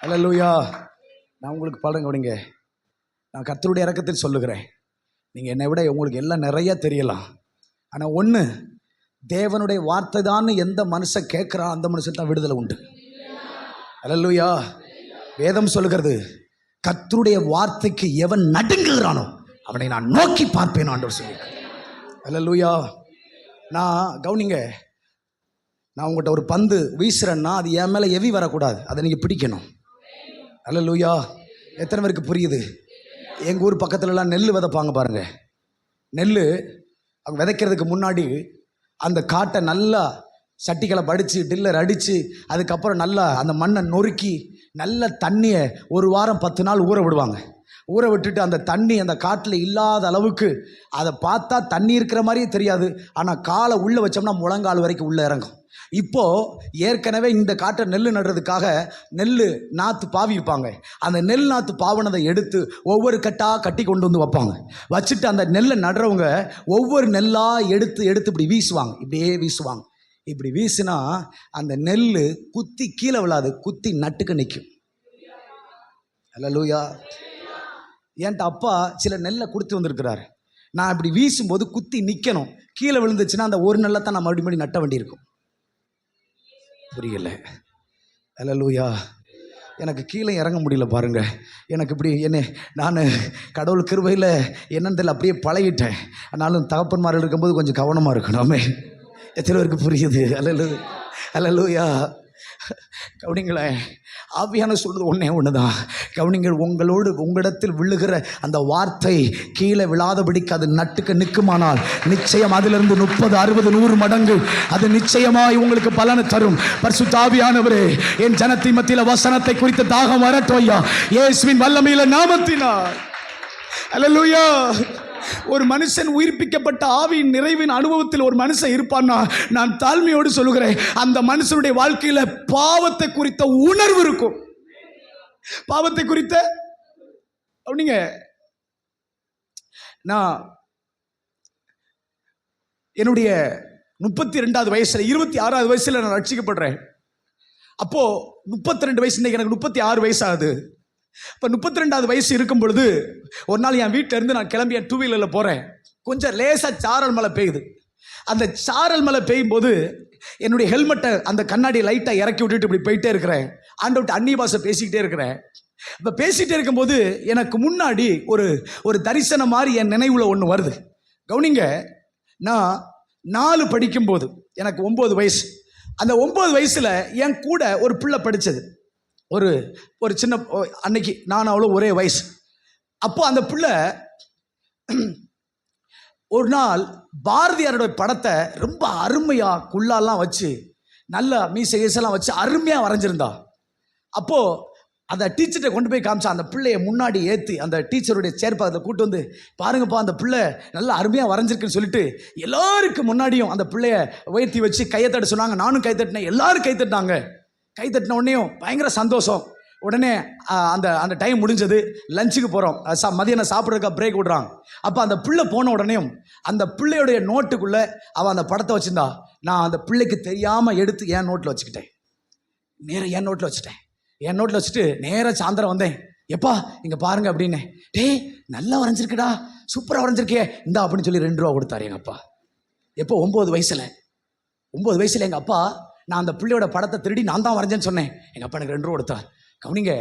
B: அல்லேலூயா. நான் உங்களுக்கு பாருங்க, கவனிங்க, நான் கர்த்தருடைய இரக்கத்தில் சொல்லுகிறேன். நீங்கள் என்னை விட உங்களுக்கு எல்லாம் நிறைய தெரியலாம். ஆனால் ஒன்று, தேவனுடைய வார்த்தை தான் எந்த மனுஷன் கேட்குறான் அந்த மனுஷன் தான் விடுதலை உண்டு. அல்லேலூயா. வேதம் சொல்லுகிறது, கர்த்தருடைய வார்த்தைக்கு எவன் நடுங்குகிறானோ அவனை நான் நோக்கி பார்ப்பேன் ஆண்டவர் சொல்லியிருக்கார். அல்லேலூயா. நான் கவனிங்க, நான் உங்கள்கிட்ட ஒரு பந்து வீசுறேன்னா அது என் மேலே எவி வரக்கூடாது, அதை நீங்கள் பிடிக்கணும். அல்லேலூயா. எத்தனை பேருக்கு புரியுது? எங்கள் ஊர் பக்கத்துலலாம் நெல் விதைப்பாங்க பாருங்க. நெல் அவங்க விதைக்கிறதுக்கு முன்னாடி அந்த காட்டை நல்லா சட்டிகளை படித்து டில்லர் அடித்து அதுக்கப்புறம் நல்லா அந்த மண்ணை நொறுக்கி நல்ல தண்ணியை 1 வாரம் 10 நாள் ஊற விடுவாங்க. ஊற விட்டுட்டு அந்த தண்ணி அந்த காட்டில் இல்லாத அளவுக்கு, அதை பார்த்தா தண்ணி இருக்கிற மாதிரியே தெரியாது, ஆனால் காலை உள்ளே வச்சோம்னா முழங்கால் வரைக்கும் உள்ளே இறங்கும். இப்போது ஏற்கனவே இந்த காட்டை நெல் நடுறதுக்காக நெல் நாற்று பாவி இருப்பாங்க. அந்த நெல் நாற்று பாவனதை எடுத்து ஒவ்வொரு கட்டாக கட்டி கொண்டு வந்து வைப்பாங்க. வச்சுட்டு அந்த நெல்லை நடுறவங்க ஒவ்வொரு நெல்லாக எடுத்து இப்படி வீசுவாங்க. இப்படியே வீசுவாங்க. இப்படி வீசினா அந்த நெல் குத்தி கீழே விழாது, குத்தி நட்டுக்கு நிற்கும். அல்லேலூயா. என்கிட்ட அப்பா சில நெல்லை கொடுத்து வந்திருக்கிறாரு. நான் இப்படி வீசும்போது குத்தி நிற்கணும். கீழே விழுந்துச்சுன்னா அந்த ஒரு நெல்லை தான் நான் மறுபடியும் நட்ட வேண்டியிருக்கும். புரியல. அல்லேலூயா. எனக்கு கீழே இறங்க முடியல பாருங்க. எனக்கு இப்படி நான் கடவுள் கிருபையில் என்னன்னு தெரியல அப்படியே பழகிட்டேன். ஆனாலும் தகப்பன்மார்கள் இருக்கும்போது கொஞ்சம் கவனமாக இருக்கணுமே. எத்தனை பேருக்கு புரியுது? அல்லேலூயா. கவனிங்களேன், ஆவியான சொல்றது ஒன்று தான். கவனிங்கள், உங்களிடத்தில் விழுகிற அந்த வார்த்தை கீழே விழாதபடிக்கு அது நட்டுக்கு நிற்குமானால் நிச்சயம் அதிலிருந்து 30, 60, 100 மடங்கு அது நிச்சயமாய் உங்களுக்கு பலனை தரும். பரிசுத்த ஆவியானவரே, என் ஜனத்தின் மத்தியில் வசனத்தை குறித்த தாகம் வரட்டும் ஐயா, இயேசுவின் வல்லமையில நாமத்தினார். அல்லேலூயா. ஒரு மனுஷன் உயிர்ப்பிக்கப்பட்ட ஆவியின் நிறைவின் அனுபவத்தில் ஒரு மனுஷன் இருப்பான்னா, நான் தாழ்மையோடு சொல்லுகிறேன், அந்த மனுஷனுடைய வாழ்க்கையில பாவத்தை குறித்த உணர்வு இருக்கும். பாவத்தை குறித்த அப்படிங்க. நான் என்னுடைய 32வது வயசுல 26வது வயசுல நான் ரட்சிக்கப்படுறேன். அப்போ 32 வயசு, இன்னைக்கு எனக்கு 36 வயசு ஆகுது. இப்போ 32வது வயசு இருக்கும் பொழுது ஒரு நாள் என் வீட்டில் இருந்து நான் கிளம்பி 2 வீலரில் போகிறேன். கொஞ்சம் லேசாக சாரல் மழை பெய்யுது. அந்த சாரல் மழை பெய்யும் போது என்னுடைய ஹெல்மெட்டை அந்த கண்ணாடி லைட்டாக இறக்கி விட்டுட்டு இப்படி போயிட்டே இருக்கிறேன். ஆண்டவர்கிட்ட அந்நிய பாஷை பேசிக்கிட்டே இருக்கிறேன். இப்போ பேசிகிட்டே இருக்கும்போது எனக்கு முன்னாடி ஒரு தரிசனம் மாதிரி என் நினைவில் ஒன்று வருது. கவனிங்க, நான் 4 படிக்கும்போது எனக்கு 9 வயசு. அந்த 9 வயசில் என் கூட ஒரு பிள்ளை படித்தது. ஒரு சின்ன, அன்னைக்கு நான் அவ்வளோ ஒரே வயசு. அப்போ அந்த பிள்ளை ஒரு நாள் பாரதியாரோட படத்தை ரொம்ப அருமையாக குள்ளாலாம் வச்சு நல்லா மீசை கேசெல்லாம் வச்சு அருமையாக வரைஞ்சிருந்தா. அப்போது அந்த டீச்சர்கிட்ட கொண்டு போய் காமிச்சா. அந்த பிள்ளையை முன்னாடி ஏற்றி அந்த டீச்சருடைய சேர்ப்பாகத்தில் கூட்டு வந்து, பாருங்கப்பா அந்த பிள்ளை நல்லா அருமையாக வரைஞ்சிருக்குன்னு சொல்லிட்டு எல்லாருக்கும் முன்னாடியும் அந்த பிள்ளைய உயர்த்தி வச்சு கையை தட்ட சொன்னாங்க. நானும் கை தட்டினேன். எல்லாரும் கை தட்டினாங்க. கை தட்டின உடனேயும் பயங்கர சந்தோஷம். உடனே அந்த அந்த டைம் முடிஞ்சது, லஞ்சுக்கு போகிறோம், மதியானம் சாப்பிட்றதுக்காக பிரேக் விடுறாங்க. அப்போ அந்த பிள்ளை போன உடனேயும் அந்த பிள்ளையுடைய நோட்டுக்குள்ளே அவள் அந்த படத்தை வச்சுருந்தா. நான் அந்த பிள்ளைக்கு தெரியாமல் எடுத்து என் நோட்டில் வச்சுக்கிட்டேன். நேராக என் நோட்டில் வச்சுட்டு நேராக சாயந்தரம் வந்தேன். எப்பா இங்கே பாருங்க அப்படின்னு. டேய் நல்லா வரைஞ்சிருக்குடா, சூப்பராக வரைஞ்சிருக்கே, இந்தா அப்படின்னு சொல்லி 2 ரூபா கொடுத்தாரு எங்கள் அப்பா. எப்போ 9 வயசில் எங்கள் அப்பா நான் அந்த பிள்ளையோட படத்தை திருடி நான் தான் வரைஞ்சேன்னு சொன்னேன். எங்கள் அப்பா எனக்கு 2 ரூபா கொடுத்தார். கவனிங்க,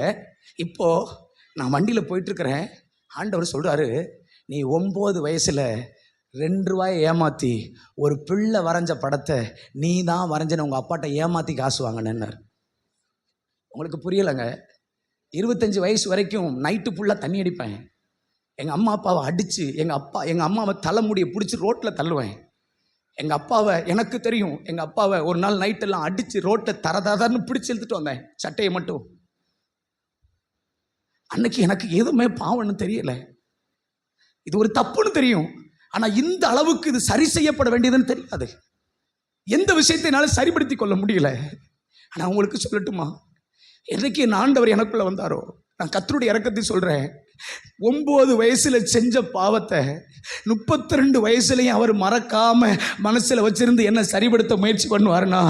B: இப்போது நான் வண்டியில் போயிட்டுருக்கிறேன். ஆண்டவர் சொல்கிறாரு, நீ 9 வயசில் 2 ரூபாயை ஏமாற்றி ஒரு பிள்ளை வரைஞ்ச படத்தை நீ தான் வரைஞ்சேன்னு உங்கள் அப்பாட்ட ஏமாற்றி காசு வாங்கினேன்னார். உங்களுக்கு புரியலைங்க. 25 வயசு வரைக்கும் நைட்டு ஃபுல்லாக தண்ணி அடிப்பேன். எங்கள் அம்மா அப்பாவை அடித்து எங்கள் அம்மாவை தலைமுடியை பிடிச்சி ரோட்டில் தள்ளுவேன். எங்கள் அப்பாவை எனக்கு தெரியும், எங்கள் அப்பாவை ஒரு நாள் நைட்டெல்லாம் அடித்து ரோட்டில் தரதாதான்னு பிடிச்சி இழுத்துட்டு வந்தேன், சட்டையை மட்டும். அன்னைக்கு எனக்கு எதுவுமே பாவம்னு தெரியலை, இது ஒரு தப்புன்னு தெரியும். ஆனால் இந்த அளவுக்கு இது சரி செய்யப்பட வேண்டியதுன்னு தெரியாது. எந்த விஷயத்தினாலும் சரிப்படுத்தி கொள்ள முடியல. ஆனால் உங்களுக்கு சொல்லட்டுமா, என்னைக்கு என் ஆண்டவர் எனக்குள்ள வந்தாரோ, நான் கர்த்தருடைய இரக்கத்தை சொல்றேன், 9 வயசுல செஞ்ச பாவத்தை 32 வயசுலையும் அவர் மறக்காம மனசுல வச்சிருந்து என்ன சரிப்படுத்த முயற்சி பண்ணுவாருன்னா,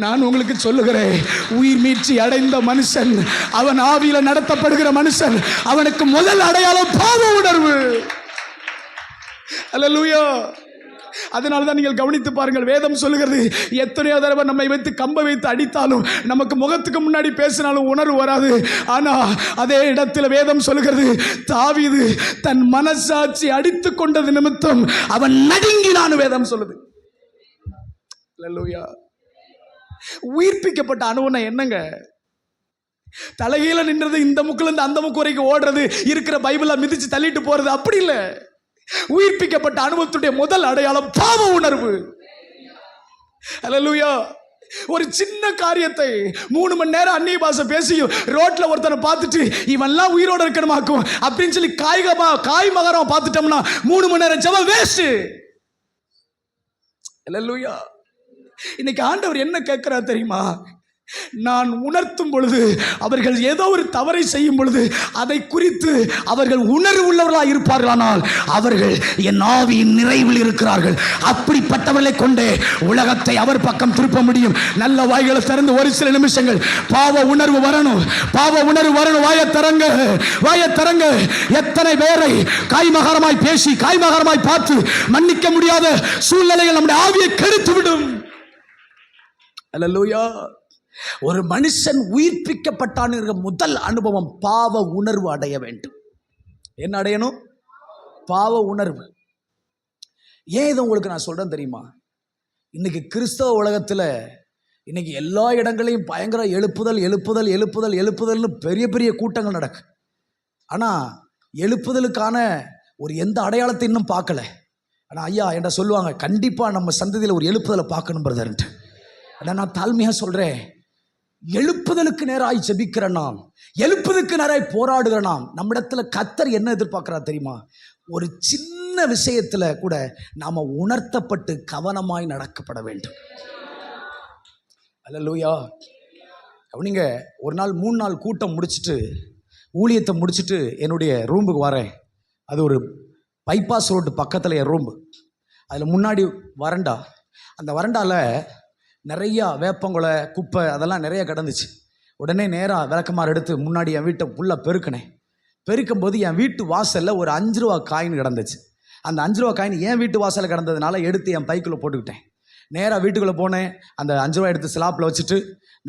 B: நான் உங்களுக்கு சொல்லுகிறேன், உயிர் மீட்சி அடைந்த மனுஷன், அவன் ஆவியில நடத்தப்படுகிற மனுஷன், அவனுக்கு முதல் அடையாளம் பாவ உணர்வு. அல்லேலூயா. அதனால தான் நீங்கள் கவனித்து பாருங்கள், வேதம் சொல்லுகிறது, எத்தனையோ தடவை நம்மை வைத்து கம்பை வைத்து அடித்தாலும், நமக்கு முகத்துக்கு முன்னாடி பேசினாலும் உணர்வு வராது. ஆனா அதே இடத்துல வேதம் சொல்லுகிறது, தாவீது தன் மனசாட்சி அடித்து கொண்டது நிமித்தம் அவன் நடுங்கினான்னு வேதம் சொல்லுது. அல்லேலூயா. உயிர்ப்பிக்கப்பட்ட அனுபவம் என்னங்க? தலைகீழ நின்றது, இந்த முக்குல இருந்து அந்த முக்கு வரைக்கும் ஓடுறது, இருக்கிற பைபிளை மிதிச்சு தள்ளிட்டு போறது, அப்படி இல்லை. உயிர்ப்பிக்கப்பட்ட அனுபவத்துடைய முதல் அடையாளம் பாவ உணர்வு. அல்லேலூயா. ஒரு சின்ன காரியத்தை 3 மணி நேரம் அந்நிய பாஷை பேசி ரோட்ல ஒருத்தனை பார்த்துட்டு இவன்லாம் உயிரோட இருக்கணுமாக்கும் அப்படின்னு சொல்லி காய் மகரம் பார்த்துட்டோம்னா 3 மணி நேரம் ஜெபம் வேஸ்ட். அல்லேலூயா. இன்னைக்கு ஆண்டவர் என்ன கேட்கிறார் தெரியுமா? நான் உணர்த்தும் பொழுது, அவர்கள் ஏதோ ஒரு தவறை செய்யும் பொழுது அதை குறித்து அவர்கள் உணர்வு உள்ளவர்களாக இருப்பார்களானால் அவர்கள் என் ஆவியின் நிறைவில் இருக்கிறார்கள். அப்படிப்பட்டவர்களை கொண்டே உலகத்தை அவர் பக்கம் திருப்ப முடியும். நல்ல வாய்களை திறந்து ஒரு சில நிமிஷங்கள் பாவ உணர்வு வரணும், பாவ உணர்வு வரணும். வாயை தரங்க. எத்தனை பேரை காய்மகாரமாய் பேசி காய்மகாரமாய் பார்த்து மன்னிக்க முடியாத சூழ்நிலைகள் நம்முடைய ஆவியை கெடுத்து விடும். அல்லேலூயா. ஒரு மனுஷன் உயிர்ப்பிக்கப்பட்டான் முதல் அனுபவம் பாவ உணர்வு அடைய வேண்டும். என்ன அடையணும்? பாவ உணர்வு. ஏன் இதை உங்களுக்கு நான் சொல்றேன் தெரியுமா? இன்னைக்கு கிறிஸ்தவ உலகத்தில் இன்னைக்கு எல்லா இடங்களையும் பயங்கர எழுப்புதல்னு பெரிய பெரிய கூட்டங்கள் நடக்கு. ஆனால் எழுப்புதலுக்கான ஒரு எந்த அடையாளத்தை இன்னும் பார்க்கல. ஆனால் ஐயா என்ற சொல்லுவாங்க, கண்டிப்பாக நம்ம சந்ததியில் ஒரு எழுப்புதலை பார்க்கணும் பிரதர்ன்ட்டு. ஆனால் நான் தாழ்மையாக சொல்கிறேன், எழுப்புதலுக்கு நேராய் ஜெபிக்கிற நாம், எழுப்புதலுக்கு நேராய் போராடுகிற நாம், நம்மிடத்துல கர்த்தர் என்ன எதிர்பார்க்கிறார் தெரியுமா? ஒரு சின்ன விஷயத்துல கூட நாம உணர்த்தப்பட்டு கவனமாய் நடக்கப்பட வேண்டும். அல்லேலூயா. நீங்க ஒரு நாள் 3 நாள் கூட்டம் முடிச்சுட்டு, ஊழியத்தை முடிச்சுட்டு என்னுடைய ரூமுக்கு வரேன். அது ஒரு பைபாஸ் ரோடு பக்கத்தில் என் ரூம்பு. அதில் முன்னாடி வரண்டா, அந்த வரண்டாவில் நிறையா வேப்பங்குலை குப்பை அதெல்லாம் நிறைய கிடந்துச்சு. உடனே நேராக விளக்கமாறு எடுத்து முன்னாடி என் வீட்டை ஃபுல்லாக பெருக்கினேன். பெருக்கும்போது என் வீட்டு வாசலில் ஒரு 5 ரூபா காயின் கிடந்துச்சு. அந்த 5 ரூபா காயின் என் வீட்டு வாசலில் கிடந்ததுனால எடுத்து என் பைக்குள்ளே போட்டுக்கிட்டேன். நேராக வீட்டுக்குள்ளே போனேன். அந்த 5 ரூபா எடுத்து ஸ்லாப்பில் வச்சுட்டு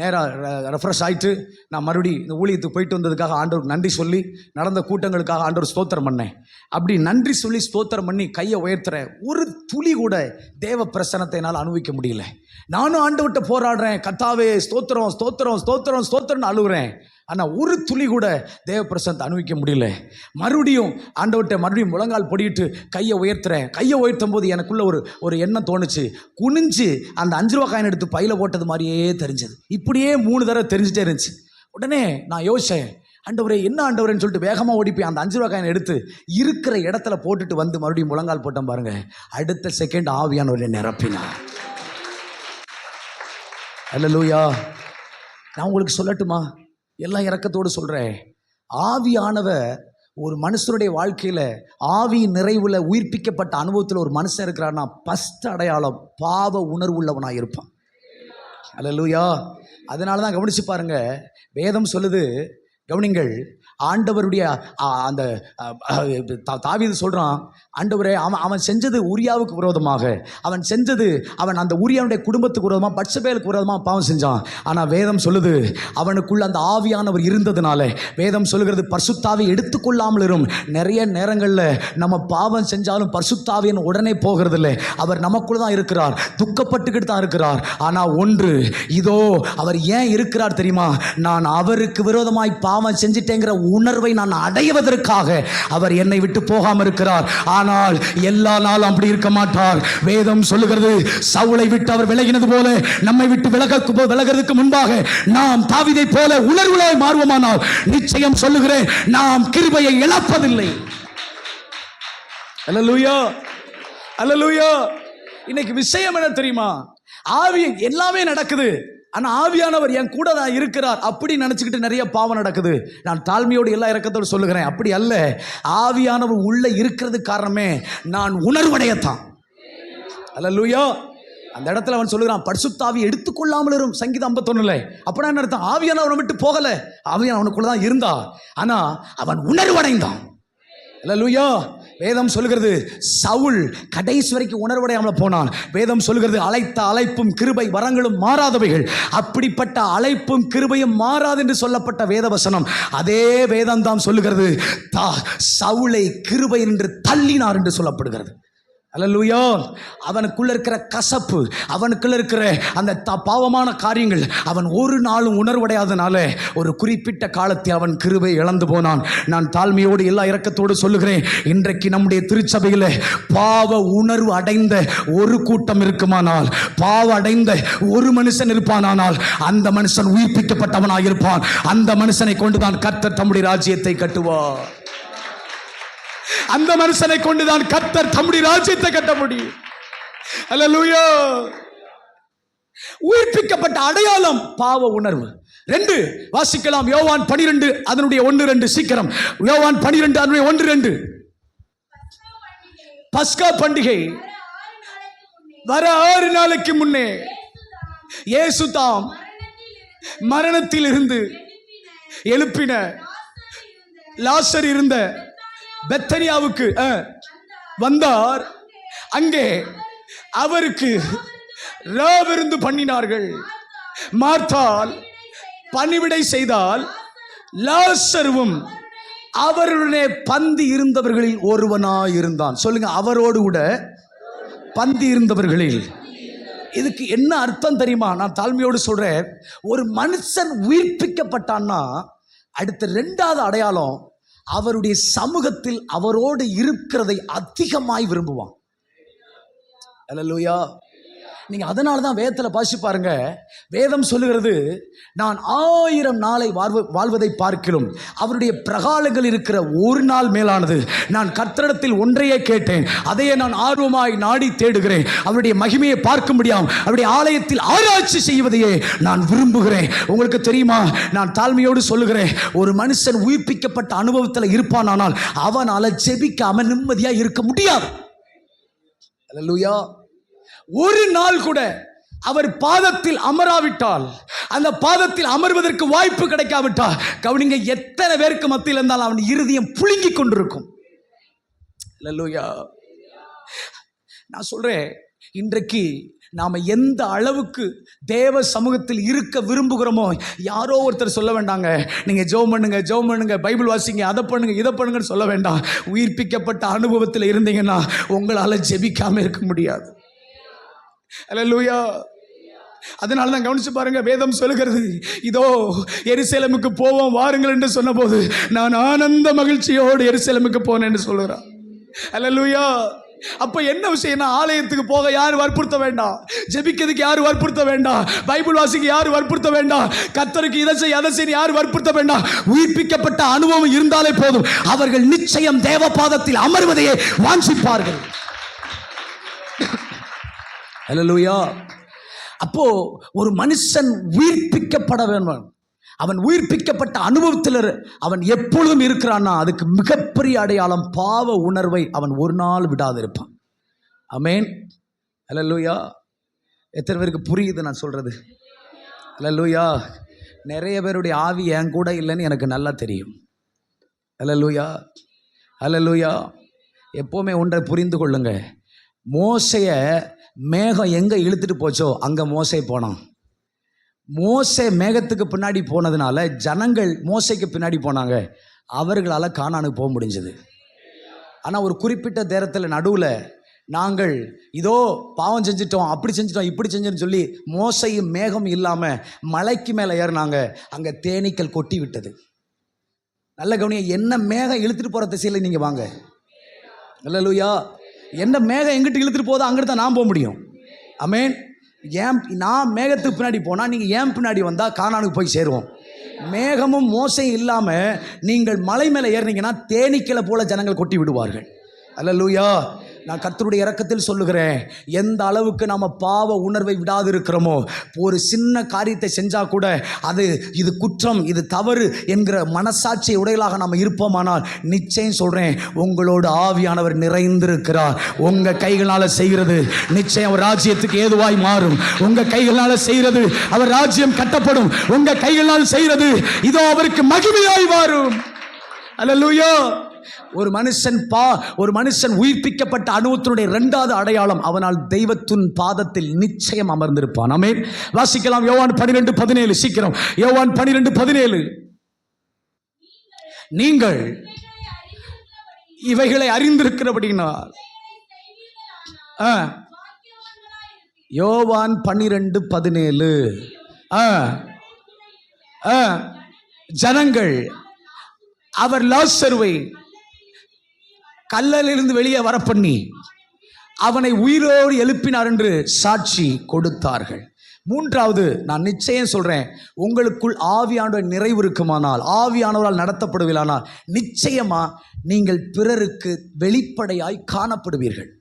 B: நேராக ரெஃப்ரெஷ் ஆகிட்டு நான் மறுபடியும் இந்த ஊழியத்துக்கு போயிட்டு வந்ததுக்காக ஆண்டவருக்கு நன்றி சொல்லி, நடந்த கூட்டங்களுக்காக ஆண்டவர் ஸ்தோத்திரம் பண்ணேன். அப்படி நன்றி சொல்லி ஸ்தோத்திரம் பண்ணி கையை உயர்த்துறேன். ஒரு துளி கூட தேவ பிரசன்னத்தை என்னால் அனுபவிக்க முடியல. நானும் ஆண்டவர்கிட்ட போராடுறேன், கர்த்தாவே ஸ்தோத்திரம் ஸ்தோத்திரம் ஸ்தோத்திரம் ஸ்தோத்திரம்னு அழுகுறேன். ஆனால் ஒரு துளி கூட தேவ பிரசன்னத்தை அனுபவிக்க முடியல. மறுபடியும் ஆண்டவர்கிட்ட மறுபடியும் முழங்கால் பொடிட்டு கையை உயர்த்துறேன். கையை உயர்த்தும் போது எனக்குள்ள ஒரு எண்ணம் தோணுச்சு. குனிஞ்சு அந்த 5 ரூபா காயின் எடுத்து பையில போட்டது மாதிரியே தெரிஞ்சது. இப்படியே 3 தடவை தெரிஞ்சுட்டே இருந்துச்சு. உடனே நான் யோசிச்சேன், ஆண்டவரே என்ன ஆண்டவரேன்னு சொல்லிட்டு வேகமாக ஓடி போய் அந்த 5 ரூபா காயின் எடுத்து இருக்கிற இடத்துல போட்டுட்டு வந்து மறுபடியும் முழங்கால் போட்டேன் பாருங்க. அடுத்த செகண்ட் ஆவியானவரை நிரப்பினார். அல்லேலூயா. நான் உங்களுக்கு சொல்லட்டுமா, எல்லாம் இரக்கத்தோடு சொல்கிறேன், ஆவியானவர் ஒரு மனுஷனுடைய வாழ்க்கையில் ஆவி நிறைவில் உயிர்ப்பிக்கப்பட்ட அனுபவத்தில் ஒரு மனுஷன் இருக்கிறான்னா ஃபஸ்ட் அடையாளம் பாவ உணர்வுள்ளவனாக இருப்பான். அல்லேலூயா. அதனால தான் கவனிச்சு பாருங்க, வேதம் சொல்லுது, கவனிங்கள், ஆண்டவருடைய அந்த தாவீது சொல்கிறான், ஆண்டவரே அவன் செஞ்சது உரியாவுக்கு விரோதமாக, அவன் செஞ்சது அவன் அந்த உரியாவுடைய குடும்பத்துக்கு விரோதமாக பட்சபேலுக்கு விரோதமாக பாவம் செஞ்சான். ஆனால் வேதம் சொல்லுது அவனுக்குள்ள அந்த ஆவியானவர் இருந்ததுனால, வேதம் சொல்லுகிறது பரிசுத்தாவி எடுத்துக்கொள்ளாமல் இரும். நிறைய நேரங்களில் நம்ம பாவம் செஞ்சாலும் பரிசுத்தாவியன் உடனே போகிறதில்லை, அவர் நமக்குள்ள தான் இருக்கிறார், துக்கப்பட்டுக்கிட்டு தான் இருக்கிறார். ஆனால் ஒன்று, இதோ அவர் ஏன் இருக்கிறார் தெரியுமா? நான் அவருக்கு விரோதமாய் பாவம் செஞ்சிட்டேங்கிற உணர்வை நான் அடைவதற்காக அவர் என்னை விட்டு போகாமல் இருக்கிறார். ஆனால் எல்லா நாளும் அப்படி இருக்க மாட்டார். வேதம் சொல்லுகிறது, சவுலை விட்டு அவர் விலகினது போல நம்மை விட்டு விலகிறதுக்கு முன்பாக நாம் தாவீதை போல உணர்வுளாய் மாறுவோமானால் நிச்சயம் சொல்லுகிறேன், நாம் கிருபையை இழப்பதில்லை. அல்லேலூயா, அல்லேலூயா. இன்னைக்கு விஷயம் என்ன தெரியுமா? ஆவி எல்லாமே நடக்குது, ஆனால் ஆவியானவர் என் கூட தான் இருக்கிறார் அப்படி நினச்சிக்கிட்டு நிறைய பாவம் நடக்குது. நான் தாழ்மையோடு எல்லா இரக்கத்தோடு சொல்லுகிறேன், அப்படி அல்ல. ஆவியானவர் உள்ள இருக்கிறது காரணமே நான் உணர்வடையத்தான். அல்லேலூயா. அந்த இடத்துல அவன் சொல்லுகிறான், பரிசுத்தாவி எடுத்துக்கொள்ளாமல் இருக்கும். சங்கீதம் 51. அப்படின்னா என்ன அர்த்தம்? ஆவியானவனை விட்டு போகலை, ஆவியானவன் அவனுக்குள்ள தான் இருந்தான், ஆனால் அவன் உணர்வடைந்தான். அல்லேலூயா. வேதம் சொல்லுகிறது சவுல் கடைசி வரைக்கும் உணர்வடையாமல் போனான். வேதம் சொல்லுகிறது அழைத்த அழைப்பும் கிருபை வரங்களும் மாறாதவைகள். அப்படிப்பட்ட அழைப்பும் கிருபையும் மாறாது என்று சொல்லப்பட்ட வேதவசனம், அதே வேதம் தான் சொல்லுகிறது சவுலை கிருபை என்று தள்ளினார் என்று சொல்லப்படுகிறது. அல்லேலூயா. அவனுக்குள்ள இருக்கிற கசப்பு, அவனுக்குள்ள இருக்கிற அந்த பாவமான காரியங்கள் அவன் ஒரு நாளும் உணர்வடையாதனால ஒரு குறிப்பிட்ட காலத்தில் அவன் கிருபை இழந்து போனான். நான் தாழ்மையோடு எல்லா இரக்கத்தோடு சொல்லுகிறேன், இன்றைக்கு நம்முடைய திருச்சபையில் பாவ உணர்வு அடைந்த ஒரு கூட்டம் இருக்குமானால், பாவ அடைந்த ஒரு மனுஷன் இருப்பானால் அந்த மனுஷன் உயிர்ப்பிக்கப்பட்டவனாக இருப்பான். அந்த மனுஷனை கொண்டுதான் கர்த்தர் தம்முடைய ராஜ்யத்தை கட்டுவார். அந்த மனுஷனை கொண்டுதான் கர்த்தர் தம்முடைய ராஜ்யத்தை கட்ட முடியும். அல்லேலூயா. உயிர்ப்பிக்கப்பட்ட அடையாளம் பாவ உணர்வு. 2 வாசிக்கலாம். யோவான் 12 அதனுடைய 1-2. சீக்கிரம். யோவான் 12 அதனுடைய 1-2. பஸ்கா பண்டிகை வர 6 நாளைக்கு முன்னே இயேசு தாம் மரணத்தில் இருந்து எழுப்பின லாசர் இருந்த பெத்தனியாவுக்கு வந்தார். அங்கே அவருக்கு ராவிருந்து பண்ணினார்கள். மார்த்தாள் பணிவிடை செய்தால், லாசருவும் அவருடனே பந்தி இருந்தவர்களில் ஒருவனாயிருந்தான். சொல்லுங்க, அவரோடு கூட பந்தி இருந்தவர்களில். இதுக்கு என்ன அர்த்தம் தெரியுமா? நான் தாழ்மையோடு சொல்றேன், ஒரு மனுஷன் உயிர்ப்பிக்கப்பட்டான்னா அடுத்த 2வது அடையாளம், அவருடைய சமூகத்தில் அவரோடு இருக்கிறதை அதிகமாய் விரும்புவான். அல்லேலூயா. நீங்க அதனால தான் வேதத்தில் பாசி பாருங்க, வேதம் சொல்லுகிறது, நான் 1000 நாளை வாழ்வதை பார்க்கிலும் அவருடைய பிரகாரங்கள் இருக்கிற ஒரு நாள் மேலானது. நான் கர்த்தரிடத்தில் ஒன்றையே கேட்டேன், அதையே நான் ஆர்வமாய் நாடி தேடுகிறேன். அவருடைய மகிமையை பார்க்க முடியாமல் அவருடைய ஆலயத்தில் ஆராய்ச்சி செய்வதையே நான் விரும்புகிறேன். உங்களுக்கு தெரியுமா, நான் தாழ்மையோடு சொல்லுகிறேன், ஒரு மனுஷன் உயிர்ப்பிக்கப்பட்ட அனுபவத்தில் இருப்பானால் அவனால் ஜெபிக்காம நிம்மதியா இருக்க முடியாது. அல்லேலூயா. ஒரு நாள் கூட அவர் பாதத்தில் அமராவிட்டால், அந்த பாதத்தில் அமர்வதற்கு வாய்ப்பு கிடைக்காவிட்டால், கவனிங்க, எத்தனை பேருக்கு மத்தியில் இருந்தாலும் அவன் இருதயம் புழுங்கி கொண்டிருக்கும். அல்லேலூயா. நான் சொல்றேன், இன்றைக்கு நாம எந்த அளவுக்கு தேவ சமூகத்தில் இருக்க விரும்புகிறோமோ, யாரோ ஒருத்தர் சொல்ல வேண்டாங்க, நீங்க ஜெபம் பண்ணுங்க, ஜெபம் பண்ணுங்க, பைபிள் வாசிங்க, அதை பண்ணுங்க, இதை பண்ணுங்கன்னு சொல்ல வேண்டாம். உயிர்ப்பிக்கப்பட்ட அனுபவத்தில் இருந்தீங்கன்னா உங்களால ஜெபிக்காம இருக்க முடியாது. அல்லேலூயா. அதனால தான் கவனிச்சு பாருங்க, வேதம் சொல்லுகிறது, இதோ எருசலேமுக்கு போவோம் வாருங்கள் என்று சொன்னபோது நான் ஆனந்த மகிழ்ச்சியோடு எருசலேமுக்கு போனேன் என்று சொல்லுறான். அல்லேலூயா. அப்ப என்ன விஷயம்னா, ஆலயத்துக்கு போக யாரும் வற்புறுத்த வேண்டாம், ஜெபிக்கிறதுக்கு யாரும் வற்புறுத்த வேண்டாம், பைபிள் வாசிக்க யாரும் வற்புறுத்த வேண்டாம், கர்த்தருக்கு இதை செய் அதை செய் யாரும் வற்புறுத்த வேண்டாம். உயிர்ப்பிக்கப்பட்ட அனுபவம் இருந்தாலே போதும், அவர்கள் நிச்சயம் தேவபாதத்தில் அமர்வதையே வாஞ்சிப்பார்கள். அல்லேலூயா. அப்போ ஒரு மனுஷன் உயிர்ப்பிக்கப்பட வேண்டும். அவன் உயிர்ப்பிக்கப்பட்ட அனுபவத்தில் அவன் எப்பொழுதும் இருக்கிறான்னா அதுக்கு மிகப்பெரிய அடையாளம் பாவ உணர்வை அவன் ஒரு நாள் விடாதிருப்பான். ஆமென். அல்லேலூயா. எத்தனை பேருக்கு புரியுது நான் சொல்றது? அல்லேலூயா. நிறைய பேருடைய ஆவி என் கூட இல்லைன்னு எனக்கு நல்லா தெரியும். அல்லேலூயா. அல்லேலூயா. எப்போவுமே ஒன்றை புரிந்து கொள்ளுங்க, மோசையை மேகம் எங்கே இழுத்துட்டு போச்சோ அங்கே மோசே போனான். மோசே மேகத்துக்கு பின்னாடி போனதுனால ஜனங்கள் மோசைக்கு பின்னாடி போனாங்க, அவர்களால் கானானுக்கு போக முடிஞ்சது. ஆனால் ஒரு குறிப்பிட்ட நேரத்தில் நடுவில் நாங்கள் இதோ பாவம் செஞ்சிட்டோம், அப்படி செஞ்சிட்டோம், இப்படி செஞ்சோன்னு சொல்லி மோசையும் மேகம் இல்லாமல் மலைக்கு மேலே ஏறினாங்க. அங்கே தேனீக்கள் கொட்டி விட்டது. நல்ல கவனிய, என்ன மேகம் இழுத்துட்டு போகிற திசையில் நீங்கள் வாங்க. அல்லேலூயா. என்ன மேகம் எங்கிட்ட இழுத்துட்டு போதோ அங்கிட்டு தான் நான் போக முடியும். ஆமென். ஏன் நான் மேகத்துக்கு பின்னாடி போனால் நீங்கள் ஏன் பின்னாடி வந்தால் கானானுக்கு போய் சேருவோம். மேகமும் மோசையும் இல்லாமல் நீங்கள் மலை மேலே ஏறினீங்கன்னா தேனீக்களை போல ஜனங்கள் கொட்டி விடுவார்கள். அல்லேலூயா. நான் கர்த்தருடைய இரக்கத்தில் சொல்லுகிறேன், எந்த அளவுக்கு நாம் பாவ உணர்வை விடாது இருக்கிறோமோ, ஒரு சின்ன காரியத்தை செஞ்சால் கூட இது குற்றம், இது தவறு என்கிற மனசாட்சி உடையலாக நாம் இருப்போமானால் நிச்சயம் சொல்கிறேன், உங்களோட ஆவியானவர் நிறைந்திருக்கிறார். உங்கள் கைகளால் செய்கிறது நிச்சயம் அவர் ராஜ்யத்துக்கு ஏதுவாய் மாறும். உங்கள் கைகளால் செய்கிறது அவர் ராஜ்யம் கட்டப்படும். உங்கள் கைகளால் செய்கிறது இதோ அவருக்கு மகிமையாய் மாறும். அல்லேலூயா. ஒரு மனுஷன் உயிர்ப்பிக்கப்பட்ட அனுபவத்தினுடைய இரண்டாவது அடையாளம், அவனால் தெய்வத்தின் பாதத்தில் நிச்சயம் அமர்ந்திருப்பான். ஆமென். வாசிக்கலாம் யோவான் 12:17. சீக்கிரம் யோவான் 12:17. நீங்கள் இவைகளை அறிந்திருக்கிறபடினால் யோவான் 12:17. ஜனங்கள் அவர் லாசருவை கல்லலிருந்து வெளியே வர பண்ணி அவனை உயிரோடு எழுப்பினார் என்று சாட்சி கொடுத்தார்கள். மூன்றாவது, நான் நிச்சயம் சொல்றேன், உங்களுக்குள் ஆவியானவர் நிறைவு இருக்குமானால், ஆவியானவரால் நடத்தப்படுவீர்களானால் நிச்சயமா நீங்கள் பிறருக்கு வெளிப்படையாய் காணப்படுவீர்கள்.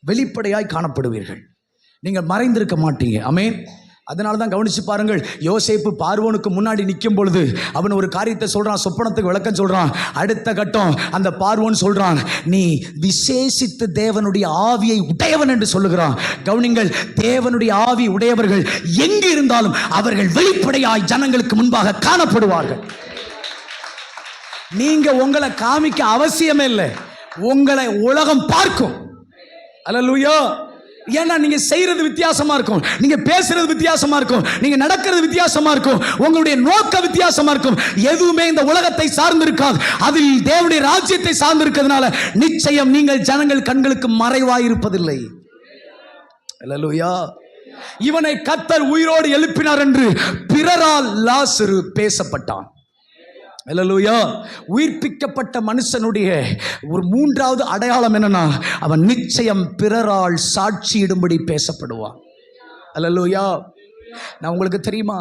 B: வெளிப்படையாய் காணப்படுவீர்கள். நீங்கள் மறைந்திருக்க மாட்டீங்க. ஆமென். அதனால தான் கவனிச்சு பாருங்கள், யோசேப்பு பார்வோனுக்கு முன்னாடி நிற்கும் பொழுது அவன் ஒரு காரியத்தை சொல்றான், சொப்பனத்துக்கு விளக்கம் சொல்றான். அடுத்த கட்டம் அந்த பார்வோன் சொல்றான், நீ விசேஷித்து தேவனுடைய ஆவியை உடையவன் என்று சொல்லுகிறான். கவனிங்கள், தேவனுடைய ஆவி உடையவர்கள் எங்கு இருந்தாலும் அவர்கள் வெளிப்படையாய் ஜனங்களுக்கு முன்பாக காணப்படுவார்கள். நீங்க உங்களை காமிக்க அவசியமே இல்லை, உங்களை உலகம் பார்க்கும். அல்லேலூயா. ஏன்னா நீங்க செய்யறது வித்தியாசமா இருக்கும், நீங்க பேசுறது வித்தியாசமா இருக்கும், நீங்க நடக்கிறது வித்தியாசமா இருக்கும், உங்களுடைய நோக்க வித்தியாசமா இருக்கும். எதுவுமே இந்த உலகத்தை சார்ந்து இருக்காது, அதில் தேவனுடைய ராஜ்யத்தை சார்ந்து இருக்கிறதுனால நிச்சயம் நீங்கள் ஜனங்கள் கண்களுக்கு மறைவாயிருப்பதில்லை. அல்லேலூயா. இவனை கர்த்தர் உயிரோடு எழுப்பினார் என்று பிறரால் லாசரு பேசப்பட்டான். அல்லேலூயா. உயிர்ப்பிக்கப்பட்ட மனுஷனுடைய ஒரு மூன்றாவது அடையாளம் என்னன்னா, அவன் நிச்சயம் பிறரால் சாட்சியிடும்படி பேசப்படுவான். அல்லேலூயா. நான் உங்களுக்கு தெரியுமா,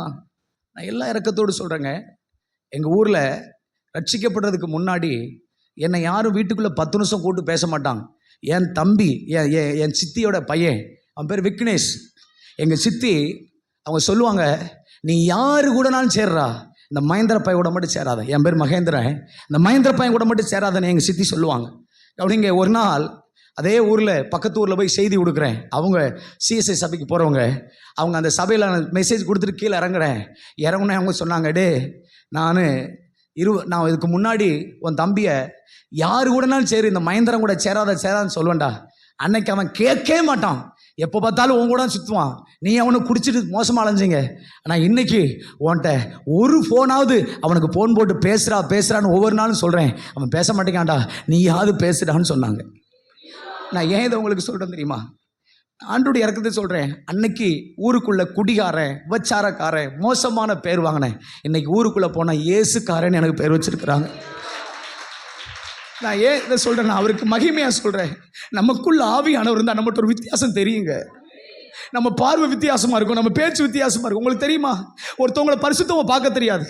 B: நான் எல்லா இரக்கத்தோடு சொல்றேங்க, எங்க ஊர்ல ரட்சிக்கப்படுறதுக்கு முன்னாடி என்னை யாரும் வீட்டுக்குள்ள 10 நிமிஷம் கூட்டு பேச மாட்டாங்க. என் தம்பி, என் சித்தியோட பையன், அவன் பேர் விக்னேஷ். எங்க சித்தி அவங்க சொல்லுவாங்க, நீ யாரு கூடனாலும் சேர்றா, இந்த மகேந்திர பையன் கூட மட்டும் சேராத. என் பேர் மகேந்திரன், இந்த மகேந்திர பையன் கூட மட்டும் சேராதன்னு எங்கள் சித்தி சொல்லுவாங்க. அப்படிங்க ஒரு நாள் அதே ஊரில் பக்கத்து ஊரில் போய் செய்தி கொடுக்குறேன். அவங்க சிஎஸ்ஐ சபைக்கு போகிறவங்க, அவங்க அந்த சபையில் மெசேஜ் கொடுத்துட்டு கீழே இறங்குனே அவங்க சொன்னாங்க, நான் இதுக்கு முன்னாடி உன் தம்பியை யாரு கூடனாலும் சரி, இந்த மகேந்திரன் கூட சேராதான்னு சொல்லுவேன்டா. அன்னைக்கு அவன் கேட்கவே மாட்டான், எப்போ பார்த்தாலும் உன் கூட சுற்றுவான், நீ அவனை குடிச்சிட்டு மோசமாக அலைஞ்சிங்க. ஆனால் இன்னைக்கு உன்கிட்ட ஒரு ஃபோனாவது அவனுக்கு ஃபோன் போட்டு பேசுகிறான்னு ஒவ்வொரு நாளும் சொல்கிறேன். அவன் பேச மாட்டேங்காண்டா, நீயாவது பேசுடான்னு சொன்னாங்க. நான் ஏன் இதை உங்களுக்கு சொல்கிறேன் தெரியுமா? ஆண்டோடைய இறக்கத்தை சொல்கிறேன். அன்னைக்கு ஊருக்குள்ளே குடிகாரன், விபச்சாரக்காரன், மோசமான பேர் வாங்கினேன். இன்னைக்கு ஊருக்குள்ளே போனால் இயேசுக்காரன் எனக்கு பேர் வச்சிருக்கிறாங்க. நான் ஏன் இதை சொல்கிறேன், அவருக்கு மகிமையாக சொல்கிறேன். நமக்குள்ள ஆவியானவர் இருந்தால் நம்மகிட்ட ஒரு வித்தியாசம் தெரியுங்க. நம்ம பார்வை வித்தியாசமாக இருக்கும், நம்ம பேச்சு வித்தியாசமாக இருக்கும். உங்களுக்கு தெரியுமா, ஒருத்தவங்களை பரிசுத்தமாக பார்க்க தெரியாது,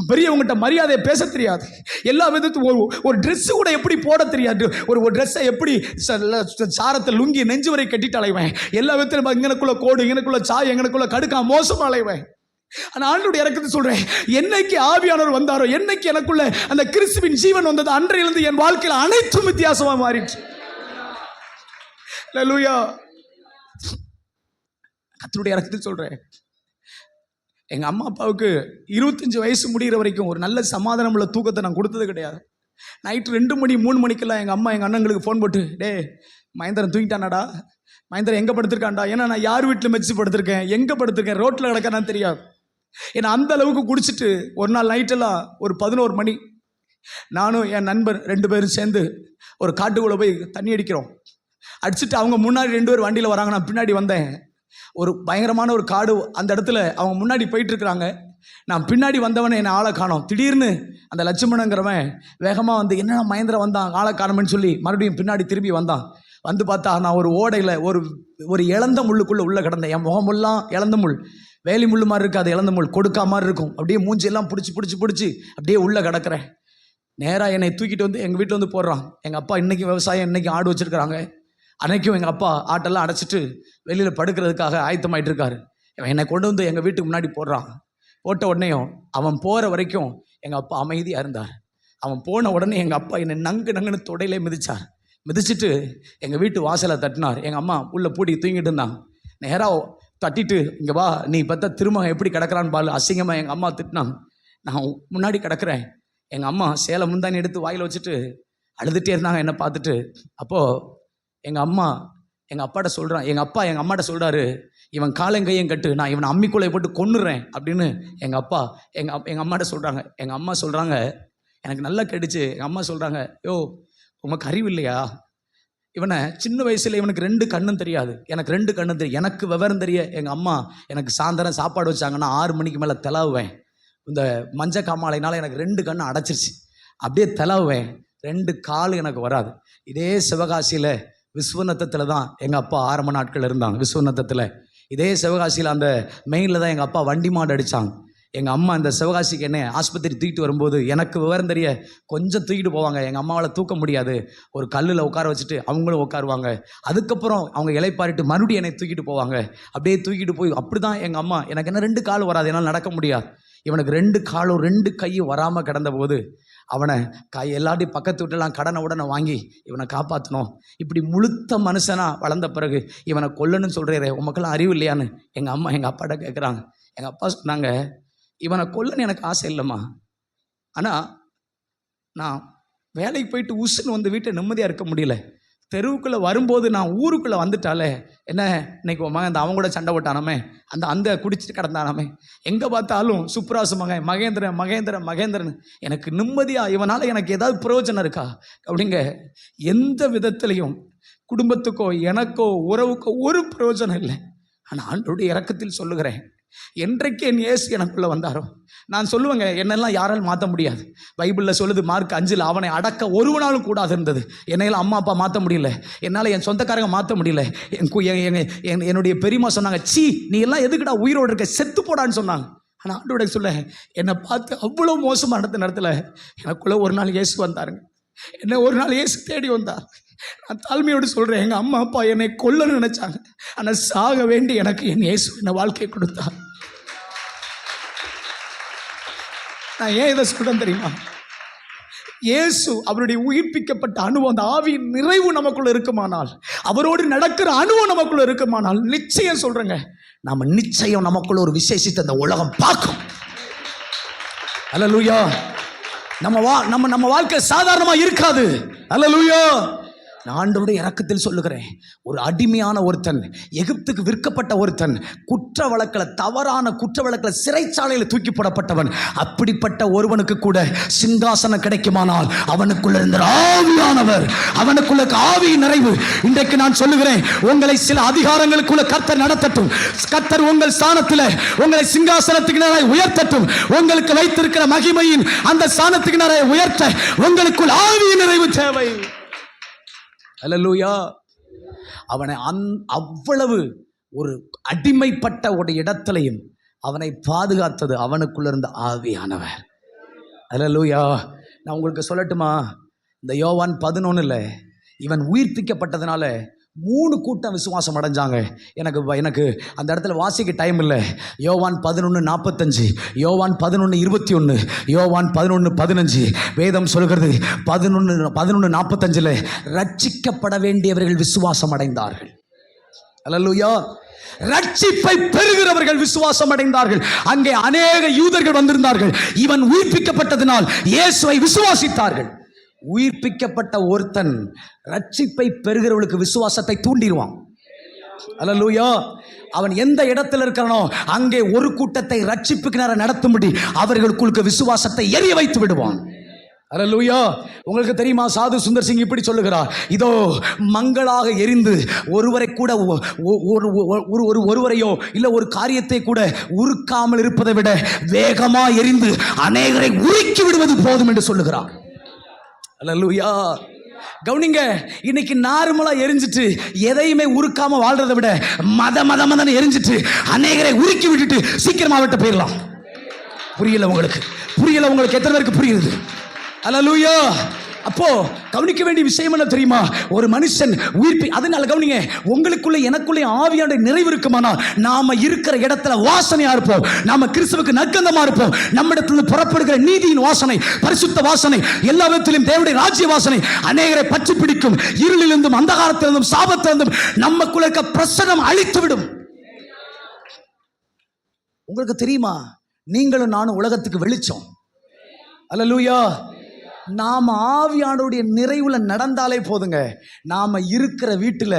B: பெரியவங்ககிட்ட மரியாதையை பேச தெரியாது, எல்லா விதத்துக்கும் ஒரு ட்ரெஸ்ஸு கூட எப்படி போட தெரியாது, ஒரு ட்ரெஸ்ஸை எப்படி சாரத்தை லுங்கி நெஞ்சு வரை கட்டிட்டு அலைவேன், எல்லா விதத்திலும் இங்கனக்குள்ள கோடு, இங்கனக்குள்ள சாய், எங்கனக்குள்ள கடுக்கா மோசமாக அலைவேன். ஆனா ஆண்டவருடைய இரக்கத்தை சொல்றேன், என்னைக்கு ஆவியானவர் வந்தாரோ, என்னைக்கு எனக்குள்ள அந்த கிறிஸ்துவின் ஜீவன் வந்தது, அன்றையிலிருந்து என் வாழ்க்கையில் அனைத்தும் வித்தியாசமா மாறிடுச்சு. அல்லேலூயா. கர்த்தருடைய இரக்கத்தை சொல்றேன். எங்க அம்மா அப்பாவுக்கு 25 வயசு முடிகிற வரைக்கும் ஒரு நல்ல சமாதானம் உள்ள தூக்கத்தை நான் கொடுத்தது கிடையாது. நைட்டு 2 மணி 3 மணிக்கெல்லாம் எங்கள் அம்மா எங்கள் அண்ணங்களுக்கு ஃபோன் போட்டு, டே மகேந்திரன் தூங்கிட்டானாடா, மகேந்திரன் எங்கே படுத்திருக்கான்டா. ஏன்னா நான் யார் வீட்டில் மெச்சு படுத்திருக்கேன், எங்கே படுத்திருக்கேன், ரோட்டில் கிடக்கானு தெரியாது. ஏன்னா அந்த அளவுக்கு குடிச்சிட்டு ஒரு நாள் நைட்டெல்லாம் ஒரு 11 மணி நானும் என் நண்பர் 2 பேரும் சேர்ந்து ஒரு காட்டுக்குள்ளே போய் தண்ணி அடிக்கிறோம். அடிச்சுட்டு அவங்க முன்னாடி 2 பேர் வண்டியில் வராங்க, நான் பின்னாடி வந்தேன். ஒரு பயங்கரமான ஒரு காடு, அந்த இடத்துல அவங்க முன்னாடி போயிட்டு இருக்கிறாங்க. நான் பின்னாடி வந்தவனே என்னை ஆளை காணோம். திடீர்னு அந்த லட்சுமணங்கிறவன் வேகமாக வந்து என்னென்ன மகேந்திரன் வந்தான் ஆளை காணோம்னு சொல்லி மறுபடியும் பின்னாடி திரும்பி வந்தான். வந்து பார்த்தா நான் ஒரு ஓடையில் ஒரு இழந்த முள்ளுக்குள்ளே உள்ளே கிடந்தேன். என் முகமெல்லாம் இழந்த முள், வேலி முள் மாதிரி இருக்காது, இழந்த முள் கொடுக்கா மாதிரி இருக்கும். அப்படியே மூஞ்சியெல்லாம் பிடிச்சி அப்படியே உள்ளே கிடக்கிறேன். நேராக என்னை தூக்கிட்டு வந்து எங்கள் வீட்டில் வந்து போடுறான். எங்கள் அப்பா இன்றைக்கி விவசாயம், இன்றைக்கி ஆடு வச்சுருக்கிறாங்க. அன்றைக்கும் எங்கள் அப்பா ஆட்டெல்லாம் அடைச்சிட்டு வெளியில் படுக்கிறதுக்காக ஆயத்தமாயிட்டு இருக்காரு. என்னை கொண்டு வந்து எங்கள் வீட்டுக்கு முன்னாடி போடுறான். போட்ட உடனேயும் அவன் போகிற வரைக்கும் எங்கள் அப்பா அமைதியாக இருந்தார். அவன் போன உடனே எங்கள் அப்பா என்னை நங்குன்னு தொடையிலே மிதிச்சார். மிதிச்சுட்டு எங்கள் வீட்டு வாசலை தட்டினார். எங்கள் அம்மா உள்ளே பூட்டி தூங்கிட்டு இருந்தாங்க. நேராக தட்டிட்டு, இங்கே வா, நீ பார்த்தா திரும்ப எப்படி கிடக்கிறான்னு பால். அசிங்கமாக எங்கள் அம்மா திட்டினாங்க. நான் முன்னாடி கிடக்கிறேன். எங்கள் அம்மா சேலை முந்தானி எடுத்து வாயில் வச்சுட்டு அழுதுகிட்டே இருந்தாங்க என்னை பார்த்துட்டு. அப்போது எங்கள் அம்மா எங்கள் அப்பாட்ட சொல்கிறான், எங்கள் அப்பா எங்கள் அம்மாட்ட சொல்கிறாரு, இவன் காலங்கையும் கட்டு, நான் இவனை அம்மிக்குள்ளே போட்டு கொன்னுறேன் அப்படின்னு எங்கள் அப்பா எங்கள் அம்மாட்ட சொல்கிறாங்க. எங்கள் அம்மா சொல்கிறாங்க, எனக்கு நல்லா கேட்டுச்சு. எங்கள் அம்மா சொல்கிறாங்க, யோ உனக்கு அறிவு இல்லையா? இவனை சின்ன வயசில் இவனுக்கு 2 கண்ணும் தெரியாது, எனக்கு 2 கண்ணும் தெரியும். எனக்கு விவரம் தெரிய எங்கள் அம்மா எனக்கு சாயந்தரம் சாப்பாடு வச்சாங்கன்னா 6 மணிக்கு மேலே தெலாவுவேன். இந்த மஞ்சள் காமாலைனால எனக்கு 2 கண்ணு அடைச்சிருச்சு. அப்படியே தெலாவுவேன். 2 கால் எனக்கு வராது. இதே சிவகாசியில் விஸ்வநத்தத்தில் தான் எங்கள் அப்பா ஆரம்ப நாட்கள் இருந்தாங்க. விஸ்வநத்தத்தில் இதே சிவகாசியில் அந்த மெயினில் தான் எங்கள் அப்பா வண்டி மாடு அடித்தாங்க. எங்கள் அம்மா இந்த சிவகாசிக்கு என்ன ஆஸ்பத்திரி தூக்கிட்டு வரும்போது எனக்கு விவரம் தெரிய கொஞ்சம் தூக்கிட்டு போவாங்க. எங்கள் அம்மாவால் தூக்க முடியாது, ஒரு கல்லில் உட்கார வச்சுட்டு அவங்களும் உட்காருவாங்க. அதுக்கப்புறம் அவங்க இலைப்பாரிட்டு மறுபடியும் என்னை தூக்கிட்டு போவாங்க. அப்படியே தூக்கிட்டு போய் அப்படி தான் எங்கள் அம்மா, எனக்கு என்ன 2 கால் வராது, என்னால் நடக்க முடியாது. இவனுக்கு 2 காலும் 2 கையும் வராமல் கிடந்த போது அவனை எல்லாத்தையும் பக்கத்து வீட்டெல்லாம் கடனை வாங்கி இவனை காப்பாற்றணும். இப்படி முழுத்த மனுஷனாக வளர்ந்த பிறகு இவனை கொல்லணும்னு சொல்கிறே, உமக்கெல்லாம் அறிவு இல்லையான்னு எங்கள் அம்மா எங்கள் அப்பாட்ட கேட்குறாங்க. எங்கள் அப்பா சொன்னாங்க, இவனை கொல்லன்னு எனக்கு ஆசை இல்லைம்மா, ஆனால் நான் வேலைக்கு போயிட்டு உசுன்னு வந்து வீட்டை நிம்மதியாக இருக்க முடியல. தெருவுக்குள்ளே வரும்போது நான் ஊருக்குள்ளே வந்துட்டாலே என்ன, இன்னைக்கு உன் மகன் அவங்க கூட சண்டை போட்டானாமே, அந்த குடிச்சிட்டு கிடந்தானாமே, எங்கே பார்த்தாலும் சுப்ராசு மகன் மகேந்திரன் எனக்கு நிம்மதியாக, இவனால் எனக்கு ஏதாவது பிரயோஜனம் இருக்கா அப்படிங்க. எந்த விதத்துலையும் குடும்பத்துக்கோ எனக்கோ உறவுக்கோ ஒரு பிரயோஜனம் இல்லை. ஆனால் ஆண்டவருடைய இரக்கத்தில் சொல்லுகிறேன், என்றைக்கு என் இயேசு எனக்குள்ளே வந்தாரோ நான் சொல்லுவேங்க, என்னெல்லாம் யாராலும் மாற்ற முடியாது. பைபிளில் சொல்லுது மார்க் 5 அவனை அடக்க ஒருவனாலும் கூடாது இருந்தது. என்னையெல்லாம் அம்மா அப்பா மாற்ற முடியல, என்னால் என் சொந்தக்காரங்க மாற்ற முடியல. என்னுடைய பெரியம்மா சொன்னாங்க, சீ நீ எல்லாம் எதுக்குடா உயிரோடு இருக்க, செத்து போடான்னு சொன்னாங்க. ஆனால் ஆண்டோட சொல்ல, என்னை பார்த்து அவ்வளோ மோசமாக நடத்த நேரத்தில் எனக்குள்ளே ஒரு நாள் இயேசு வந்தாருங்க. என்னை ஒரு நாள் இயேசு தேடி வந்தார். நான் தாழ்மையோடு சொல்கிறேன், எங்கள் அம்மா அப்பா என்னை கொல்லணும்னு நினச்சாங்க, ஆனால் சாக வேண்டி எனக்கு என் இயேசு என்னை வாழ்க்கையை கொடுத்தார். நான் ஏன் இதை சொல்கிறேன் தெரியுமா? இயேசு அவருடைய உயிர்ப்பிக்கப்பட்ட அனுபவம், அந்த ஆவியின் நிறைவு நமக்குள்ள இருக்குமானால், அவரோடு நடக்கிற அனுபவம் நமக்குள்ள இருக்குமானால், நிச்சயம் சொல்கிறேங்க, நம்ம நிச்சயம் நமக்குள்ள ஒரு விசேஷத்தை அந்த உலகம் பார்க்கும். அல்லேலூயா. நம்ம வாழ்க்கை சாதாரணமா இருக்காது. அல்லேலூயா. நான் ஆண்டவருடைய இரக்கத்தில் சொல்லுகிறேன், ஒரு அடிமையான ஒருத்தன், எகிப்துக்கு விற்கப்பட்ட ஒருத்தன், தவறான குற்ற வழக்கில் சிறைச்சாலையில் தூக்கி போடப்பட்டவன், அப்படிப்பட்ட ஒருவனுக்கு கூட சிங்காசனம் கிடைக்குமானால் அவனுக்குள்ள இருந்த ஆவியானவர், அவனுக்குள்ள ஆவி நிறைவு. இன்றைக்கு நான் சொல்லுகிறேன், உங்களை சில அதிகாரங்களுக்குள்ள கர்த்தர் நடத்தட்டும். கர்த்தர் உங்கள் ஸ்தானத்தில் உங்களை சிங்காசனத்துக்கு நேராக உயர்த்தட்டும். உங்களுக்கு வைத்திருக்கிற மகிமையின் அந்த ஸ்தானத்துக்கு நேராக உயர்த்த உங்களுக்குள் ஆவி நிறைவு தேவை. அல்லேலூயா. அவனை அவ்வளவு ஒரு அடிமைப்பட்ட ஒரு இடத்திலையும் அவனை பாதுகாத்தது அவனுக்குள்ள இருந்த ஆவியானவர். அல்லேலூயா. நான் உங்களுக்கு சொல்லட்டுமா, இந்த யோவான் 11 இவன் உயிர்ப்பிக்கப்பட்டதுனால 3 கூட்டம் விசுவாசம் அடைஞ்சாங்க. எனக்கு அந்த இடத்துல வாசிக்க டைம் இல்லை. யோவான் 11:45, யோவான் 11:21, யோவான் 11:15. வேதம் சொல்கிறது 11:45 ரட்சிக்கப்பட வேண்டியவர்கள் விசுவாசம் அடைந்தார்கள். அல்லேலூயா. ரட்சிப்பை பெறுகிறவர்கள் விசுவாசம் அடைந்தார்கள். அங்கே அநேக யூதர்கள் வந்திருந்தார்கள். இவன் உயிர்ப்பிக்கப்பட்டதினால் இயேசுவை விசுவாசித்தார்கள். உயிர்ப்பிக்கப்பட்ட ஒருத்தன் ரட்சிப்பை பெறுகிறவர்களுக்கு விசுவாசத்தை தூண்டிடுவான். அல்லேலூயா. அவன் எந்த இடத்துல இருக்கிறானோ அங்கே ஒரு கூட்டத்தை ரட்சிப்புக்கு நேரம் நடத்தும்படி அவர்களுக்கு விசுவாசத்தை எரிய வைத்து விடுவான். அல்லேலூயா. உங்களுக்கு தெரியுமா, சாது சுந்தர் சிங் இப்படி சொல்லுகிறார், இதோ மங்களாக எரிந்து ஒருவரை கூட ஒருவரையோ இல்லை ஒரு காரியத்தை கூட உருக்காமல் இருப்பதை விட வேகமா எரிந்து அநேகரை உருக்கி விடுவது போதும் என்று சொல்லுகிறார். அல்லேலூயா. கவனிங்க, இன்னைக்கு நார்மலா எரிஞ்சிட்டு எதையுமே உருக்காம வாழ்றதை விட மத எரிஞ்சிட்டு அநேகரை உருக்கி விட்டுட்டு சீக்கிரமா விட்டு போயிடலாம். புரியல உங்களுக்கு எத்தனை பேருக்கு புரியுது? அல்லேலூயா. அப்போ கவனிக்க வேண்டிய விஷயம் என்ன தெரியுமா? ஒரு மனுஷன் அதனால கவனிங்க, உங்களுக்குள்ள எனக்குள்ளே ஆவியான நிறைவு இருக்குமானால் நாம இருக்கிற இடத்துல வாசனையா இருப்போம். நாம கிறிஸ்துவுக்கு நற்கந்தமா இருப்போம். நம்மிடத்துல புறப்படுகிற நீதியின் வாசனை, பரிசுத்த வாசனை, எல்லா விதத்திலும் தேவனுடைய ராஜ்ய வாசனை அநேகரை பற்றி பிடிக்கும். இருளிலிருந்தும் அந்தகாரத்திலிருந்தும் சாபத்திலிருந்தும் நமக்குள்ள இருக்க பிரசனம் அழித்துவிடும். உங்களுக்கு தெரியுமா, நீங்களும் நானும் உலகத்துக்கு வெளிச்சம். அல்லேலூயா. நாம ஆவியானவருடைய நிறைவுல நடந்தாலே போதுங்க. நாம இருக்கிற வீட்டுல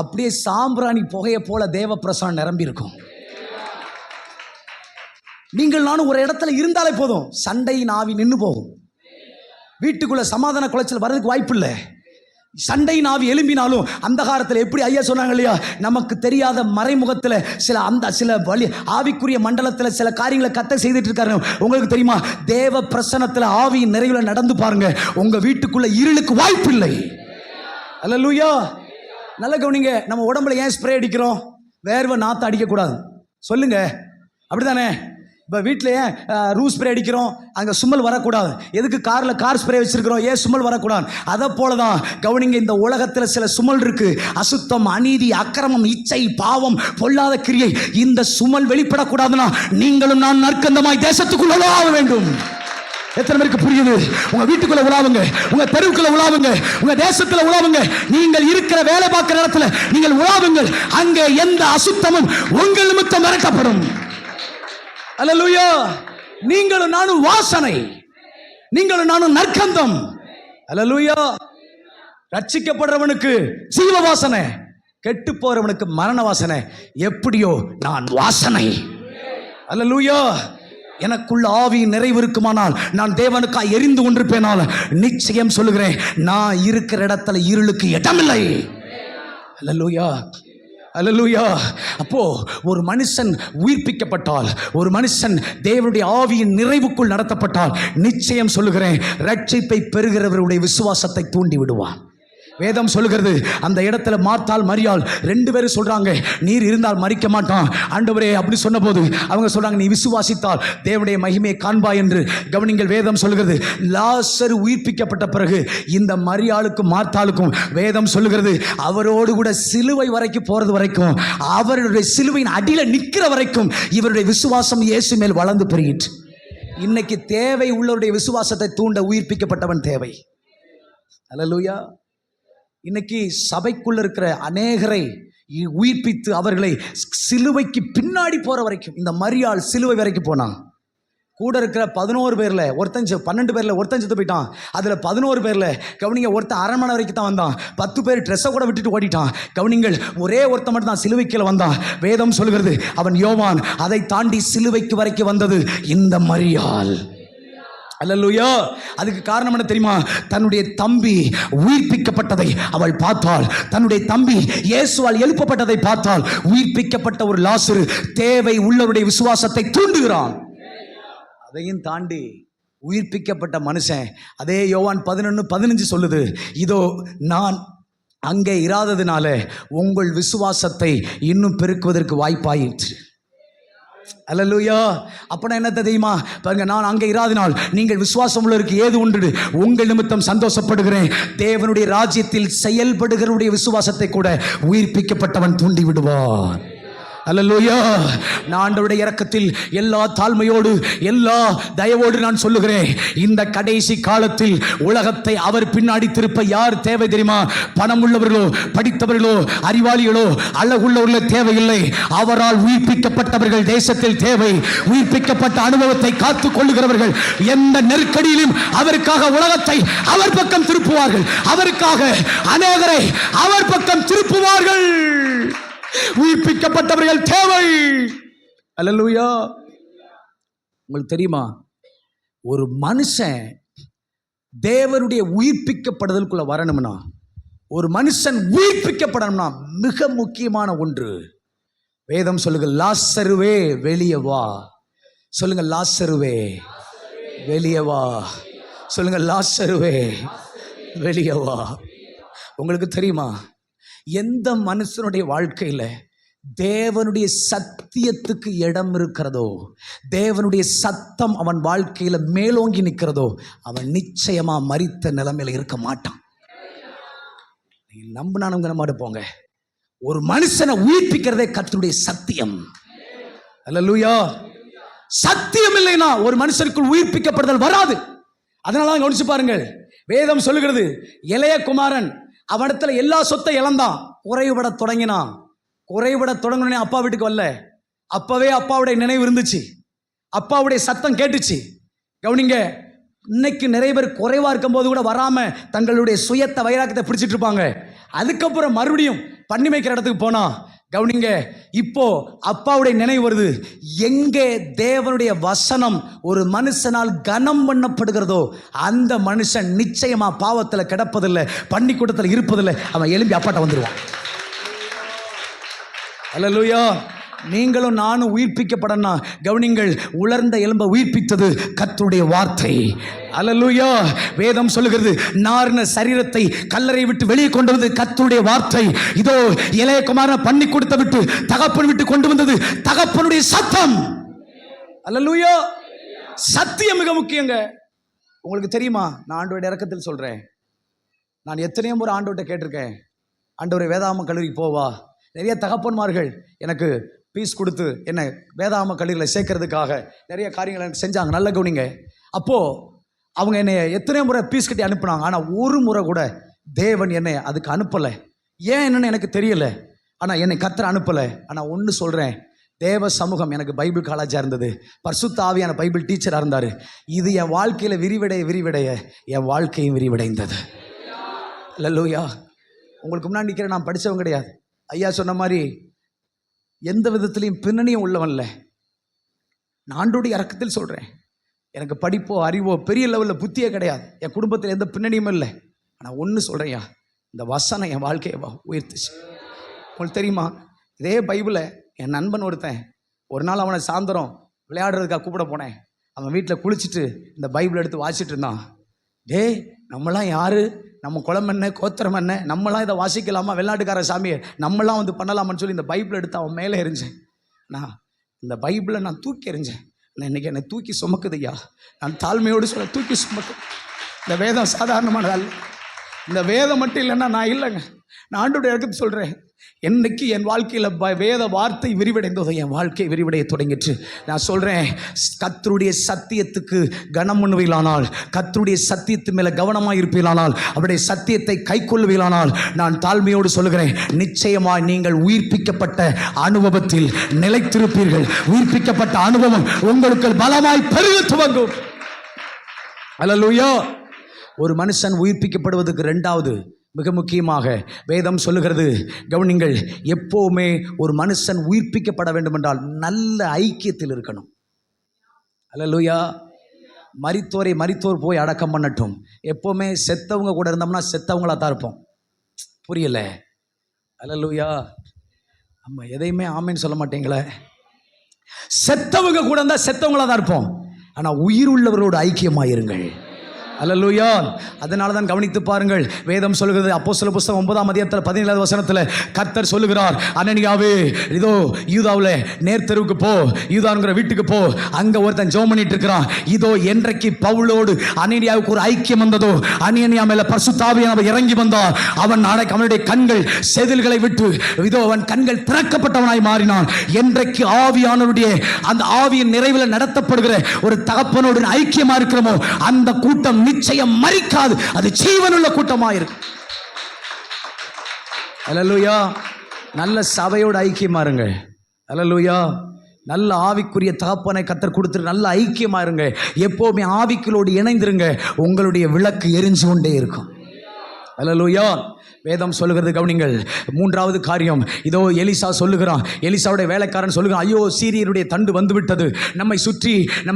B: அப்படியே சாம்பிராணி புகையை போல தேவ பிரசனம் நிரம்பி இருக்கும். நீங்கள் நானும் ஒரு இடத்துல இருந்தாலே போதும், சண்டையின் ஆவி நின்று போகும். வீட்டுக்குள்ள சமாதான குலைச்சல் வர்றதுக்கு வாய்ப்பு இல்லை. சண்டையின் ஆவி எழும்பினாலும் அந்தகாரத்தில் எப்படி ஐயா சொன்னாங்க இல்லையா, நமக்கு தெரியாத மறைமுகத்தில் சில வழி ஆவிக்குரிய மண்டலத்தில் சில காரியங்களை கத்த செய்துட்டு இருக்காரு. உங்களுக்கு தெரியுமா, தேவ பிரசன்னத்தில் ஆவியின் நிறைவில் நடந்து பாருங்க, உங்க வீட்டுக்குள்ள இருளுக்கு வாய்ப்பு இல்லை. அல்லேலூயா. நல்ல கவனிங்க, நம்ம உடம்புல ஏன் ஸ்ப்ரே அடிக்கிறோம்? வேர்வை நாற்று அடிக்கக்கூடாது. சொல்லுங்க, அப்படிதானே? இப்போ வீட்டில் ஏன் ரூ ஸ்ப்ரே அடிக்கிறோம்? அங்கே சும்மல் வரக்கூடாது. எதுக்கு கார் ஸ்ப்ரே வச்சிருக்கிறோம்? ஏன் சும்மல் வரக்கூடாது? அதை போல தான் கவனிங்க, இந்த உலகத்தில் சில சுமல் இருக்கு. அசுத்தம், அநீதி, அக்கிரமம், இச்சை, பாவம், பொல்லாத கிரியை. இந்த சுமல் வெளிப்படக்கூடாதுன்னா நீங்களும் நான் நற்கந்தமாய் தேசத்துக்குள்ள உலாவ வேண்டும். எத்தனை பேருக்கு புரியுது? உங்க வீட்டுக்குள்ள உலாவுங்க, உங்க தெருவுக்குள்ள உலாவுங்க, உங்க தேசத்துல உலாவுங்க. நீங்கள் இருக்கிற வேலை பார்க்கிற இடத்துல நீங்கள் உலாவுங்கள். அங்கே எந்த அசுத்தமும் உங்கள் நிமித்தம் மறைக்கப்படும். அல்லேலூயா. நீங்களும் நானும் வாசனை, நீங்களும் நானும் நற்கந்தம். அல்லேலூயா. ரட்சிக்கப்படுறவனுக்கு ஜீவ வாசனை, கெட்டு போறவனுக்கு மரண வாசனை. எப்படியோ நான் வாசனை. அல்லேலூயா. எனக்குள்ள ஆவி நிறைவு இருக்குமானால் நான் தேவனுக்காய் எரிந்து கொண்டிருப்பேனால் நிச்சயம் சொல்லுகிறேன், நான் இருக்கிற இடத்துல இருளுக்கு இடமில்லை. அல்லேலூயா. அல்லேலூயா. அப்போ ஒரு மனுஷன் உயிர்ப்பிக்கப்பட்டால், ஒரு மனுஷன் தேவனுடைய ஆவியின் நிறைவுக்குள் நடத்தப்பட்டால் நிச்சயம் சொல்லுகிறேன், ரட்சிப்பை பெறுகிறவருடைய விசுவாசத்தை தூண்டி விடுவான். வேதம் சொல்லுகிறது, அந்த இடத்துல மார்த்தாள் மரியாள் 2 பேரும் சொல்றாங்க, நீர் இருந்தால் மரிக்க மாட்டான் ஆண்டவரே. அப்படி சொன்ன போது அவங்க சொல்றாங்க, நீ விசுவாசித்தால் தேவனுடைய மகிமையை காண்பாய் என்று. கவனிங்கள், வேதம் சொல்லுகிறது, லாசரு உயிர்ப்பிக்கப்பட்ட பிறகு இந்த மரியாளுக்கும் மார்த்தாளுக்கும் வேதம் சொல்லுகிறது, அவரோடு கூட சிலுவை வரைக்கும் போறது வரைக்கும், அவருடைய சிலுவையின் அடியில நிற்கிற வரைக்கும் இவருடைய விசுவாசம் இயேசு மேல் வளர்ந்து பெருகிட்டு. இன்னைக்கு தேவை உள்ளவருடைய விசுவாசத்தை தூண்ட உயிர்ப்பிக்கப்பட்டவன் தேவை. அல்லேலூயா. இன்னைக்கு சபைக்குள்ள இருக்கிற அநேகரை உயிர்ப்பித்து அவர்களை சிலுவைக்கு பின்னாடி போற வரைக்கும், இந்த மரியாள் சிலுவை வரைக்கும் போனான். கூட இருக்கிற 11 பேர்ல ஒருத்தன் 12 பேர்ல ஒருத்தன் செத்து போயிட்டான். அதுல 11 பேர்ல கவனிங்க, ஒருத்தன் அரண்மனை வரைக்கும் தான் வந்தான். 10 பேர் ட்ரெஸ்ஸை கூட விட்டுட்டு ஓடிட்டான். கவனிங்கள், ஒரே ஒருத்தன் மட்டும் தான் சிலுவைக்கு வந்தான். வேதம் சொல்கிறது, அவன் யோவான். அதை தாண்டி சிலுவைக்கு வரைக்கும் வந்தது இந்த மரியாள். அல்லேலூயா. அதுக்கு காரணம் என்ன தெரியுமா? தன்னுடைய தம்பி உயிர்ப்பிக்கப்பட்டதை அவள் பார்த்தாள். தன்னுடைய தம்பி இயேசுவால் எழுப்பப்பட்டதை பார்த்தாள். உயிர்ப்பிக்கப்பட்ட ஒரு லாசரு தேவை உள்ளவருடைய விசுவாசத்தை தூண்டுகிறான். அதையும் தாண்டி உயிர்ப்பிக்கப்பட்ட மனுஷன், அதே யோவான் 11:15 சொல்லுது, இதோ நான் அங்கே இராததினால உங்கள் விசுவாசத்தை இன்னும் பெருக்குவதற்கு வாய்ப்பாயிற்று. அல்லேலூயா. அப்பனா என்ன தெரியுமா பாருங்க, நான் அங்கே இராதினால் நீங்கள் விசுவாசம் உள்ளவருக்கு ஏது உண்டு, உங்கள் நிமித்தம் சந்தோஷப்படுகிறேன். தேவனுடைய ராஜ்யத்தில் செயல்படுகிறவருடைய விசுவாசத்தை கூட உயிர்ப்பிக்கப்பட்டவன் தூண்டி விடுவான். அல்லேலூயா. நான் ஆண்டவருடைய இரக்கத்தில் எல்லா தாழ்மையோடு எல்லா தயவோடு நான் சொல்லுகிறேன், இந்த கடைசி காலத்தில் உலகத்தை அவர் பின்னாடி திருப்ப யார் தேவை தெரியுமா? பணம் உள்ளவர்களோ, படித்தவர்களோ, அறிவாளிகளோ, அழகுள்ளவர்களோ தேவையில்லை. அவரால் உயிர்ப்பிக்கப்பட்டவர்கள் தேசத்தில் தேவை. உயிர்ப்பிக்கப்பட்ட அனுபவத்தை காத்துக் கொள்ளுகிறவர்கள் எந்த நெருக்கடியிலும் அவருக்காக உலகத்தை அவர் பக்கம் திருப்புவார்கள். அவருக்காக அநேகரை அவர் பக்கம் திருப்புவார்கள். உயிர்ப்பிக்கப்பட்டவர்கள் தேவை. அல்லேலூயா. உங்களுக்கு தெரியுமா, ஒரு மனுஷன் தேவனுடைய உயிர்ப்பிக்கப்படுதலுக்குள்ள வரணும்னா, ஒரு மனுஷன் உயிர்ப்பிக்கப்படணும்னா மிக முக்கியமான ஒன்று வேதம் சொல்லுங்க, லாசருவே வெளியே வா. சொல்லுங்க, லாசருவே வெளியே வா. சொல்லுங்க, லாசருவே வெளியே வா. உங்களுக்கு தெரியுமா, எந்த மனுஷனுடைய வாழ்க்கையில் தேவனுடைய சத்தியத்துக்கு இடம் இருக்கிறதோ, தேவனுடைய சத்தம் அவன் வாழ்க்கையில் மேலோங்கி நிற்கிறதோ, அவன் நிச்சயமா மரித்த நிலைமையில இருக்க மாட்டான். நீங்க நம்பினானுங்க மாட்டு போங்க. ஒரு மனுஷனை உயிர்ப்பிக்கிறதே கர்த்தருடைய சத்தியம். அல்லேலூயா. சத்தியம் இல்லைனா ஒரு மனுஷனுக்குள் உயிர்ப்பிக்கப்படுதல் வராது. அதனால கவனிச்சு பாருங்கள், வேதம் சொல்லுகிறது, இளைய குமாரன் அவனிடத்துல எல்லா சொத்தை இழந்தான், குறைவிட தொடங்கினான். குறைவிட தொடங்கினே அப்பா வீட்டுக்கு வரல. அப்பவே அப்பாவுடைய நினைவு இருந்துச்சு, அப்பாவுடைய சத்தம் கேட்டுச்சு. கவனிங்க, இன்னைக்கு நிறைய பேர் குறைவா இருக்கும் போது கூட வராம தங்களுடைய சுயத்தை வைராக்கத்தை பிடிச்சிட்டு இருப்பாங்க. அதுக்கப்புறம் மறுபடியும் பண்ணி வைக்கிற இடத்துக்கு போனா கவனிங்க, இப்போ அப்பாவுடைய நினைவு வருது. எங்கே தேவனுடைய வசனம் ஒரு மனுஷனால் கனம் பண்ணப்படுகிறதோ அந்த மனுஷன் நிச்சயமா பாவத்தில் கிடப்பதில்லை, பள்ளிக்கூடத்தில் இருப்பதில்லை. அவன் எழும்பி அப்பாட்ட வந்துடுவான். அல்லேலூயா. நீங்களும் நானும் உயிர்ப்பிக்கப்படனா கவனிங்கள், உலர்ந்த எலும்பை உயிர்ப்பித்தது கர்த்தருடைய வார்த்தை. அல்லேலூயா. வேதம் சொல்லுகிறது, நார்ன சரீரத்தை கல்லறை விட்டு வெளியே கொண்டு வந்து கர்த்தருடைய வார்த்தை. இதோ இளைய குமாரனை பண்ணி கொடுத்த விட்டு தகப்பன் விட்டு கொண்டு வந்தது தகப்பனுடைய சத்தம். அல்லேலூயா. சத்தியம் மிக முக்கியங்க. உங்களுக்கு தெரியுமா, நான் ஆண்டவருடைய இரக்கத்தில் சொல்றேன், நான் எத்தனையோ முறை ஆண்டவர்கிட்ட கேட்டிருக்கேன், ஆண்டவரே வேதாம கல்லூரிக்கு போவா. நிறைய தகப்பன்மார்கள் எனக்கு பீஸ் கொடுத்து என்னை வேதாம கல்லூரியில் சேர்க்கறதுக்காக நிறைய காரியங்களை எனக்கு செஞ்சாங்க. நல்ல கவனிங்க. அப்போது அவங்க என்னை எத்தனையோ முறை பீஸ் கட்டி அனுப்புனாங்க. ஆனால் ஒரு முறை கூட தேவன் என்னை அதுக்கு அனுப்பலை. ஏன் என்னன்னு எனக்கு தெரியலை. ஆனால் என்னை கர்த்தர் அனுப்பலை. ஆனால் ஒன்று சொல்கிறேன், தேவ சமூகம் எனக்கு பைபிள் காலேஜாக இருந்தது, பரிசுத்த ஆவியான பைபிள் டீச்சராக இருந்தார். இது என் வாழ்க்கையில் விரிவடைய என் வாழ்க்கையும் விரிவடைந்தது. அல்லேலூயா. உங்களுக்கு முன்னாடி நிற்கிறேன், நான் படித்தவன் கிடையாது. ஐயா சொன்ன மாதிரி எந்த விதத்துலையும் பின்னணியும் உள்ளவன்ல. நான் ஆண்டவருடைய இரக்கத்தில் சொல்கிறேன், எனக்கு படிப்போ அறிவோ பெரிய லெவலில் புத்தியே கிடையாது, என் குடும்பத்தில் எந்த பின்னணியும் இல்லை. ஆனால் ஒன்று சொல்கிறேன்யா, இந்த வசனம் என் வாழ்க்கையை உயர்த்துச்சு. உங்களுக்கு தெரியுமா, இதே பைபிளை என் நண்பன் ஒருத்தன் ஒரு நாள் அவனை சாயந்தரம் விளையாடுறதுக்காக கூப்பிட போனேன். அவன் வீட்டில் குளிச்சுட்டு இந்த பைபிள் எடுத்து வாசிச்சுட்டு இருந்தான். டேய், நம்மளாம் யாரு, நம்ம குளம் என்ன கோத்திரம் என்ன, நம்மளாம் இதை வாசிக்கலாமா, வெளிநாட்டுக்கார சாமியை நம்மளாம் வந்து பண்ணலாமான்னு சொல்லி இந்த பைபிளை எடுத்து அவன் மேலே எறிஞ்சேன். நான் இந்த பைபிளை நான் தூக்கி எறிஞ்சேன். நான் இன்றைக்கி என்னை தூக்கி சுமக்குதுய்யா. நான் தாழ்மையோடு சொல்ல தூக்கி சுமக்கு. இந்த வேதம் சாதாரணமானது அல்ல. இந்த வேதம் மட்டும் இல்லைன்னா நான் இல்லைங்க. நான் ஆண்டவருடைய இடத்துக்கு சொல்கிறேன், என்னைக்கு என் வாழ்க்கையில் வேத வார்த்தை விரிவடைந்ததோ என் வாழ்க்கை விரிவடைய தொடங்கிற்று. நான் சொல்கிறேன், கர்த்தருடைய சத்தியத்துக்கு கனம் பண்ணுவீர்களானால், கர்த்தருடைய சத்தியத்து மேலே கவனமாக இருப்பீர்களானால், அவருடைய சத்தியத்தை கை கொள்ளுவீர்களானால், நான் தாழ்மையோடு சொல்லுகிறேன், நிச்சயமாக நீங்கள் உயிர்ப்பிக்கப்பட்ட அனுபவத்தில் நிலைத்திருப்பீர்கள். உயிர்ப்பிக்கப்பட்ட அனுபவம் உங்களுக்கு பலமாய் பெருக துவங்கும். அல்லேலூயா. ஒரு மனுஷன் உயிர்ப்பிக்கப்படுவதற்கு இரண்டாவது மிக முக்கியமாக வேதம் சொல்லுகிறது, கவனிங்கள், எப்போவுமே ஒரு மனுஷன் உயிர்ப்பிக்கப்பட வேண்டும் என்றால் நல்ல ஐக்கியத்தில் இருக்கணும். அல்லேலூயா. மரித்தோர் போய் அடக்கம் பண்ணட்டும். எப்போவுமே செத்தவங்க கூட இருந்தோம்னா செத்தவங்களா தான் இருப்போம். புரியல? அல்லேலூயா. நம்ம எதையுமே ஆமேன்னு சொல்ல மாட்டீங்களே. செத்தவங்க கூட இருந்தால் செத்தவங்களா தான் இருப்போம். ஆனால் உயிர் உள்ளவரோடு ஐக்கியமாயிருங்கள். அல்லேலூயா. அதனால தான் கவனித்து பாருங்கள், வேதம் சொல்லுகிறது, அப்போஸ்தலர் புத்தகம் 9ஆம் அதிகாரத்தில் 17வது வசனத்தில் கர்த்தர் சொல்லுகிறார், அனனியாவே இதோ யூதாவில் நேர்த்தெருவுக்கு போ, யூதாங்கிற வீட்டுக்கு போ, அங்க ஒருத்தன் ஜெபம் பண்ணிட்டு இருக்கிறான். இதோ என்றைக்கு பவுலோடு அனனியாவுக்கு ஒரு ஐக்கியம் வந்ததோ, அனனியா மேல பரிசுத்த ஆவியானவர் இறங்கி வந்தார். அவனுடைய கண்கள் செதில்களை விட்டு இதோ அவன் கண்கள் திறக்கப்பட்டவனாய் மாறினான். என்றைக்கு ஆவியானவருடைய அந்த ஆவியின் நிறைவில் நடத்தப்படுகிற ஒரு தகப்பனோடு ஐக்கியமா இருக்கிறோமோ, அந்த கூட்டம் நிச்சயம் மரிக்காது, அது ஜீவனுள்ள கூட்டமாக இருக்கும். அல்லேலூயா. நல்ல சபையோடு ஐக்கியமா இருங்க. அல்லேலூயா. நல்ல ஆவிக்குரிய தகப்பனை கர்த்தர் கொடுத்துரு, நல்ல ஐக்கியமா இருங்க. எப்போவுமே ஆவிக்குள்ளோடு இணைந்திருங்க, உங்களுடைய விளக்கு எரிஞ்சு கொண்டே இருக்கும். அல்லேலூயா. வேதம் சொல்லுகிறது கவனிங்கள். 3வது காரியம், இதோ எலிசா சொல்லுகிறான், எலிசாவுடைய வேலைக்காரன் சொல்லுகிறான், ஐயோ சீரியருடைய தண்டு வந்து விட்டது, நம்மை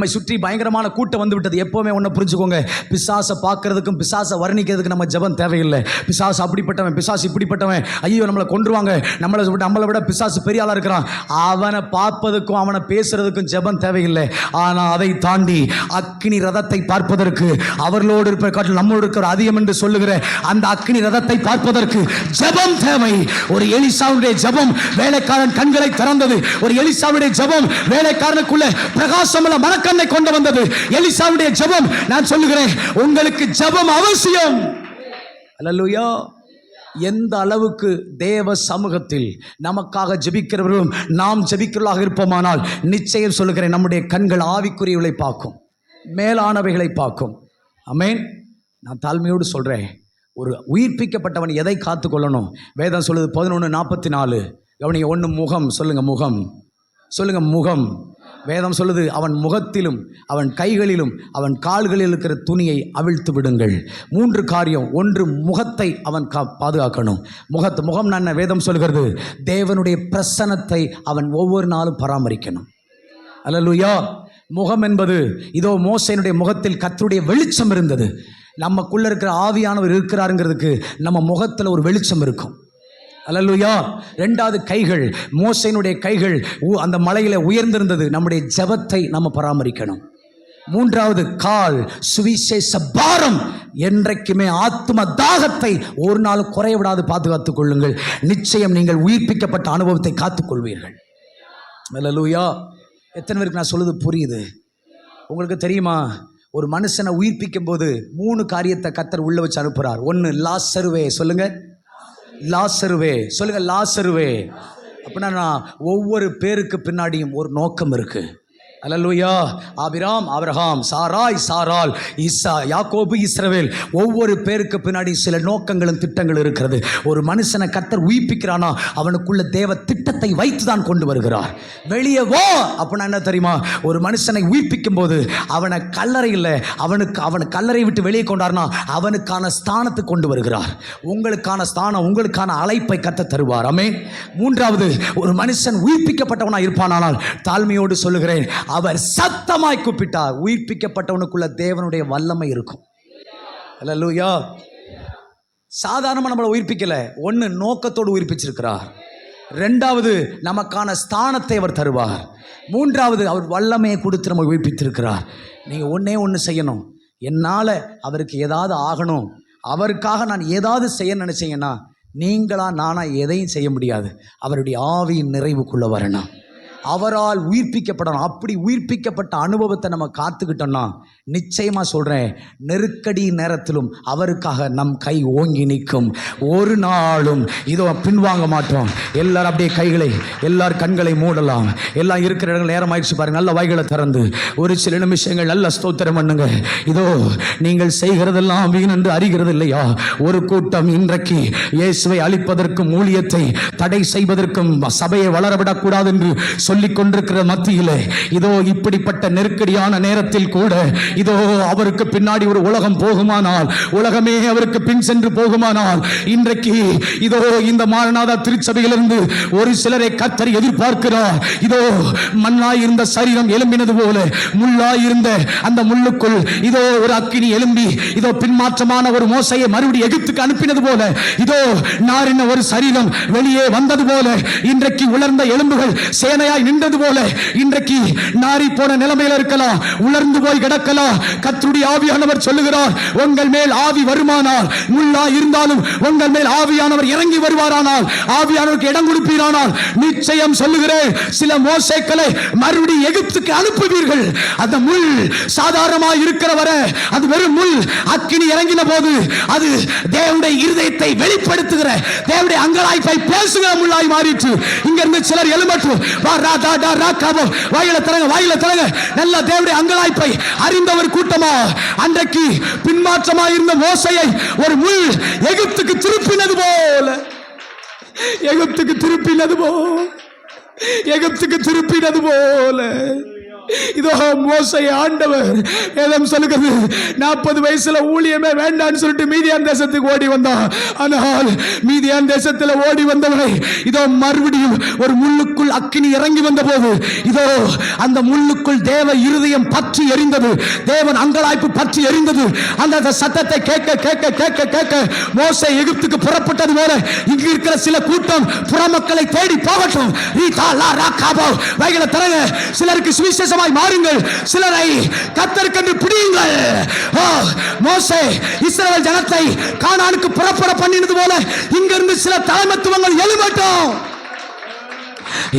B: சுற்றி பயங்கரமான கூட்டம் வந்து விட்டது. எப்போவுமே ஒன்று புரிஞ்சுக்கோங்க, பிசாசை பார்க்கறதுக்கும் பிசாசை வர்ணிக்கிறதுக்கு நம்ம ஜெபம் தேவையில்லை. பிசாசு அப்படிப்பட்டவன், பிசாசு இப்படிப்பட்டவன், ஐயோ நம்மளை கொன்றுவாங்க, நம்மளை விட பிசாசு பெரிய ஆளாக இருக்கிறான், அவனை பார்ப்பதற்கும் அவனை பேசுறதுக்கும் ஜெபம் தேவையில்லை. ஆனால் அதை தாண்டி அக்கினி ரதத்தை பார்ப்பதற்கு, அவர்களோடு இருப்ப காட்டில் நம்மளோடு இருக்கிற அதிகம் என்று சொல்லுகிற அந்த அக்கினி ரதத்தை பார்ப்பதற்கு ஜெபம் தேவை. ஒரு எலிசாவுடைய ஜெபம் வேலைக்காரன் கண்களை திறந்தது. ஒரு எலிசாவுடைய ஜெபம் வேலைக்காரனுக்குள்ள பிரகாசமுள்ள மனக்கண்ணை கொண்டு வந்தது. எலிசாவுடைய ஜெபம், நான் சொல்லுகிறேன், உங்களுக்கு ஜெபம் அவசியம். அல்லேலூயா. எந்த அளவுக்கு தேவ சமூகத்தில் நமக்காக ஜெபிக்கிறவர்களும் நாம் ஜெபிக்கிறவர்களாக இருப்போமானால், நிச்சயம் சொல்லுகிறேன், நம்முடைய கண்கள் ஆவிக்குரியவர்களை பார்க்கும், மேலானவைகளை பார்க்கும். ஆமென். நான் தாழ்மையோடு சொல்றேன், ஒரு உயிர்ப்பிக்கப்பட்டவன் எதை காத்து கொள்ளணும்? வேதம் சொல்லுது 11:44. கவனிங்க. 1 முகம். சொல்லுங்க முகம். சொல்லுங்க முகம். வேதம் சொல்லுது, அவன் முகத்திலும் அவன் கைகளிலும் அவன் கால்களில் இருக்கிற துணியை அவிழ்த்து விடுங்கள். 3 காரியம். 1, முகத்தை அவன் பாதுகாக்கணும். முகம் என்ன? வேதம் சொல்கிறது, தேவனுடைய பிரசன்னத்தை அவன் ஒவ்வொரு நாளும் பராமரிக்கணும். அல்லேலூயா. முகம் என்பது, இதோ மோசேனுடைய முகத்தில் கர்த்தருடைய வெளிச்சம் இருந்தது. நமக்குள்ள இருக்கிற ஆவியானவர் இருக்கிறாருங்கிறதுக்கு நம்ம முகத்தில் ஒரு வெளிச்சம் இருக்கும். அல்லேலூயா. 2வது கைகள். மோசேனுடைய கைகள் அந்த மலையில உயர்ந்திருந்தது. நம்முடைய ஜெபத்தை நம்ம பராமரிக்கணும். 3வது கால், சுவிசேஷ பாரம். என்றைக்குமே ஆத்ம தாகத்தை ஒரு நாள் குறைய விடாது பாதுகாத்துக் கொள்ளுங்கள். நிச்சயம் நீங்கள் உயிர்ப்பிக்கப்பட்ட அனுபவத்தை காத்துக்கொள்வீர்கள். அல்லேலூயா. எத்தனை பேருக்கு நான் சொல்லுது புரியுது? உங்களுக்கு தெரியுமா, ஒரு மனுஷனை உயிர்ப்பிக்கும் போது 3 காரியத்தை கர்த்தர் உள்ள வச்சு அனுப்புறார். 1, லாசருவே. சொல்லுங்க லாசருவே. சொல்லுங்க லாசருவே. அப்படின்னா ஒவ்வொரு பேருக்கு பின்னாடியும் ஒரு நோக்கம் இருக்கு. அல்லேலூயா. ஆபிராம், ஆபிரகாம், சாராய், சாராள், ஈசா, யாக்கோபு, இஸ்ரவேல், ஒவ்வொரு பேருக்கு பின்னாடி சில நோக்கங்களும் திட்டங்கள் இருக்கிறது. ஒரு மனுஷனை கர்த்தர் உயிர்ப்பிக்கிறானா, அவனுக்குள்ள தேவ திட்டத்தை வைத்துதான் கொண்டு வருகிறார். வெளியே வா அப்படின்னா என்ன தெரியுமா? ஒரு மனுஷனை உயிர்ப்பிக்கும் போது அவனை கல்லறையில் அவனை கல்லறை விட்டு வெளியே கொண்டார்னா அவனுக்கான ஸ்தானத்துக்கு கொண்டு வருகிறார். உங்களுக்கான ஸ்தானம், உங்களுக்கான அழைப்பை கர்த்தர் தருவார். ஆமென். 3வது, ஒரு மனுஷன் உயிர்ப்பிக்கப்பட்டவனா இருப்பானால், தாழ்மையோடு சொல்லுகிறேன், அவர் சத்தமாய் கூப்பிட்டார். உயிர்ப்பிக்கப்பட்டவனுக்குள்ள தேவனுடைய வல்லமை இருக்கும். அல்லேலூயா. சாதாரணமா நம்மளை உயிர்ப்பிக்கல. 1, நோக்கத்தோடு உயிர்ப்பிச்சிருக்கிறார். 2வது, நமக்கான ஸ்தானத்தை அவர் தருவார். 3வது, அவர் வல்லமையை கொடுத்து நம்ம உயிர்ப்பித்திருக்கிறார். நீங்க ஒண்ணே செய்யணும். என்னால அவருக்கு ஏதாவது ஆகணும், அவருக்காக நான் ஏதாவது செய்ய நினைச்சீங்கன்னா, நீங்களா நானா எதையும் செய்ய முடியாது. அவருடைய ஆவியின் நிறைவுக்குள்ள வரணும். அவரால் உயிர்ப்பிக்கப்படணும். அப்படி உயிர்ப்பிக்கப்பட்ட அனுபவத்தை நம்ம காத்துக்கிட்டோம்னா, நிச்சயமா சொல்றேன், நெருக்கடி நேரத்திலும் அவருக்காக நம் கை ஓங்கி நிற்கும். ஒரு நாளும் இதோ பின்வாங்க மாட்டோம். எல்லாரும் அப்படியே கைகளை, எல்லார் கண்களை மூடலாம். எல்லாம் இருக்கிற இடங்கள் நேரம் ஆயிடுச்சு பாருங்க. நல்ல வாய்களை திறந்து ஒரு சில நிமிஷங்கள் நல்ல ஸ்தோத்திரம் பண்ணுங்க. இதோ நீங்கள் செய்கிறதெல்லாம் வீண் என்று அறிகிறது இல்லையா? ஒரு கூட்டம் இன்றைக்கு இயேசுவை அழிப்பதற்கும் ஊழியத்தை தடை செய்வதற்கும் சபையை வளரவிடக்கூடாது என்று சொல்லிக் கொண்டிருக்கிற மத்தியிலே, இதோ இப்படிப்பட்ட நெருக்கடியான நேரத்தில் கூட, இதோ அவருக்கு பின்னாடி ஒரு உலகம் போகுமானால், உலகமே அவருக்கு பின் சென்று போகுமானால், இன்றைக்கு இதோ இந்த மாரநாதா திருச்சபையிலிருந்து ஒரு சிலரை கர்த்தர் எதிர்பார்க்கிறார். இதோ மண்ணாய் இருந்த சரீரம் எழும்பினது போல, முள்ளாய் இருந்த அந்த முள்ளுக்குள் இதோ ஒரு அக்கினி எழும்பி, இதோ பின்மாற்றமான ஒரு மோசையை மறுபடியும் எகிப்துக்கு அனுப்பினது போல, இதோ நாரின ஒரு சரீரம் வெளியே வந்தது போல, இன்றைக்கு உலர்ந்த எலும்புகள் சேனையா முள்ளாய் நின்றது போல இன்றைக்கு நாரி போன நிலைமையில இருக்கலாம், உலர்ந்து போய் கிடக்கலாம். கர்த்தருடைய ஆவியானவர் சொல்லுகிறார், உங்கள் மேல் ஆவி வருமானால், முள்ளாய் இருந்தாலும் உங்கள் மேல் ஆவியானவர் இறங்கி வருவாரானால், ஆவியானவருக்கு இடம் கொடுப்பீரானால், நிச்சயம் சொல்லுகிறேன், சில மோசேக்களை மறுபடியும் எகிப்துக்கு அனுப்புவீர்கள். அந்த முள் சாதாரணமாக இருக்கிற வரை அது வெறும் முள். அக்கினி இறங்கின போது அது தேவனுடைய இருதயத்தை வெளிப்படுத்துகிற, தேவனுடைய அங்கலாய்ப்பை பேசுகிற முள்ளாய் மாறிற்று. இங்க இருந்து சிலர் எழுமட்டும், வாயில தரங்க, வாயில தரங்க. நல்ல தேவனுடைய அங்கலாய்ப்பை அறிந்த ஒரு கூட்டமா அன்றைக்கு பின்மாற்றமாக இருந்த மோசையை ஒரு முள் எகிப்துக்கு திருப்பினது போல, எகிப்துக்கு திருப்பினது போல, எகிப்துக்கு திருப்பினது போல. இதோ மோசே ஆண்டவர் வேதம் சொல்லுகிறது, 40 வயசுல ஊழியமே வேண்டான்னு சொல்லிட்டு மீதியான் தேசத்துக்கு ஓடி வந்தான். ஆனால் மீதியான் தேசத்தில் ஓடி வந்தவனை இதோ மறுபடியும் ஒரு முள்ளுக்குள் அக்கினி இறங்கி வந்த போது இதோ அந்த முள்ளுக்குள் தேவ இருதயம் பற்றி எரிந்தது, தேவன் அங்கலாய்ப்பு பற்றி எரிந்தது. அந்த சத்தத்தை கேட்க கேட்க கேட்க கேட்க மோசே எகிப்துக்கு புறப்பட்டது போல இங்கு இருக்கிற சில கூட்டம் புறமக்களை தேடி போகட்டும். சிலருக்கு சுவிசேஷ மாறுங்கள், சிலரை கர்த்தருக்கென்று பிடியுங்கள். மோசே இஸ்ரவேல் ஜனத்தை கானானுக்கு புறப்பட பண்ணினது போல இங்கிருந்து சில தலைமைத்துவங்கள் எழும்பட்டும்,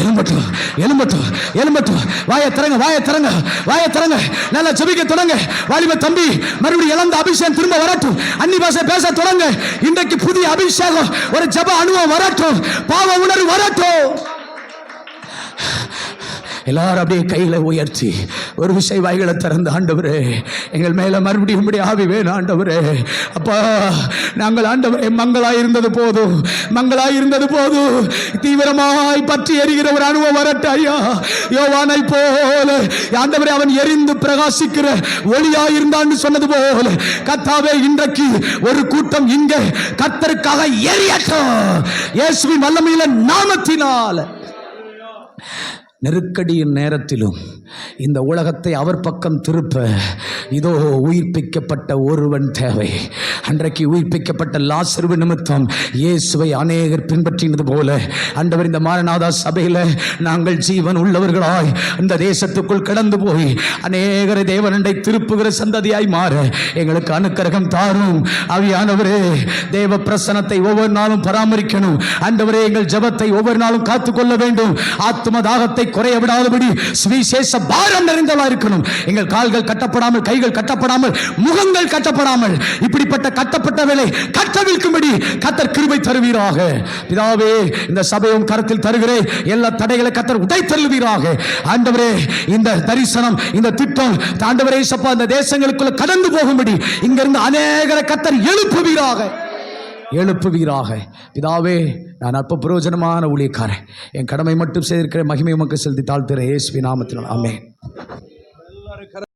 B: எழும்பட்டும், எழும்பட்டும், எழும்பட்டும். வாயை திறங்க, வாயை திறங்க, வாயை திறங்க. நல்லா ஜெபிக்க தொடங்க. வாலிப தம்பி, மறுபடியும் இழந்த அபிஷேகம் திரும்ப வரட்டும். அன்னி பாஷை பேச தொடங்க. இன்றைக்கு புதிய அபிஷேகம், ஒரு ஜெப அனுபவம் வரட்டும், பாவ உணர்வு வரட்டும். எல்லாரும் அப்படியே கைகளை உயர்த்தி ஒரு விஷயம் வாய்களை திறந்து, ஆண்டவரே எங்கள் மேல மறுபடியும் உம்முடைய ஆவி வேணும் ஆண்டவரே. அப்பா, நாங்கள் ஆண்டவரே மங்களாயிருந்தது போதும், மங்களாயிருந்தது போதும், தீவிரமாய் பற்றி எரிகிற ஒரு அனுபவம் வரட்டும் ஐயா. யோவானை போல ஆண்டவரே அவன் எரிந்து பிரகாசிக்கிற ஒளியாயிருந்தான்னு சொன்னது போல கர்த்தாவே இன்றைக்கு ஒரு கூட்டம் இங்கே கர்த்தருக்காக எரியட்டும், இயேசுவின் வல்லமையில நாமத்தினால. நெருக்கடியின் நேரத்திலும் இந்த உலகத்தை அவர் பக்கம் திருப்ப இதோ உயிர்ப்பிக்கப்பட்ட ஒருவன் தேவை. அன்றைக்கு உயிர்ப்பிக்கப்பட்ட லாசரு நிமித்தம் இயேசுவை அநேகர் பின்பற்றினது போல ஆண்டவர் இந்த மாரநாதா சபையில் நாங்கள் ஜீவன் உள்ளவர்களாய் இந்த தேசத்துக்குள் கடந்து போய் அநேகரை தேவனண்டை திருப்புகிற சந்ததியாய் மாற எங்களுக்கு அனுக்கிரகம் தாரும். ஆவியானவரே, தேவ பிரசனத்தை ஒவ்வொரு நாளும் பராமரிக்கணும் ஆண்டவரே. எங்கள் ஜெபத்தை ஒவ்வொரு நாளும் காத்துக்கொள்ள வேண்டும். ஆத்தும தாகத்தை குறைய விடாதபடி சுவிசேஷ பாரம் நிறைந்தவா இருக்கணும். எங்கள் கால்கள் கட்டப்படாமல், கைகள் கட்டப்படாமல், முகங்கள் கட்டப்படாமல், இப்படிப்பட்ட கட்டப்பட்ட வேலை கட்டவிழ்க்கும்படி கர்த்தர் கிருபை தருவீராக. பிதாவே, இந்த சபையும் கரத்தில் தருகிறேன். எல்லா தடைகளை கர்த்தர் உடை தருவீராக. ஆண்டவரே, இந்த தரிசனம், இந்த திட்டம் ஆண்டவரே சப்பா இந்த தேசங்களுக்குள்ள கடந்து போகும்படி இங்கிருந்து அநேகரை கர்த்தர் எழுப்புவீராக, எழுப்புவீராக. பிதாவே, நான் அற்ப பிரயோஜனமான ஊழியக்காரன், என் கடமை மட்டும் செய்திருக்கிற மகிமை உமக்கு செலுத்தி தாழ்த்துகிறேன் இயேசுவின் நாமத்தினால் ஆமென்.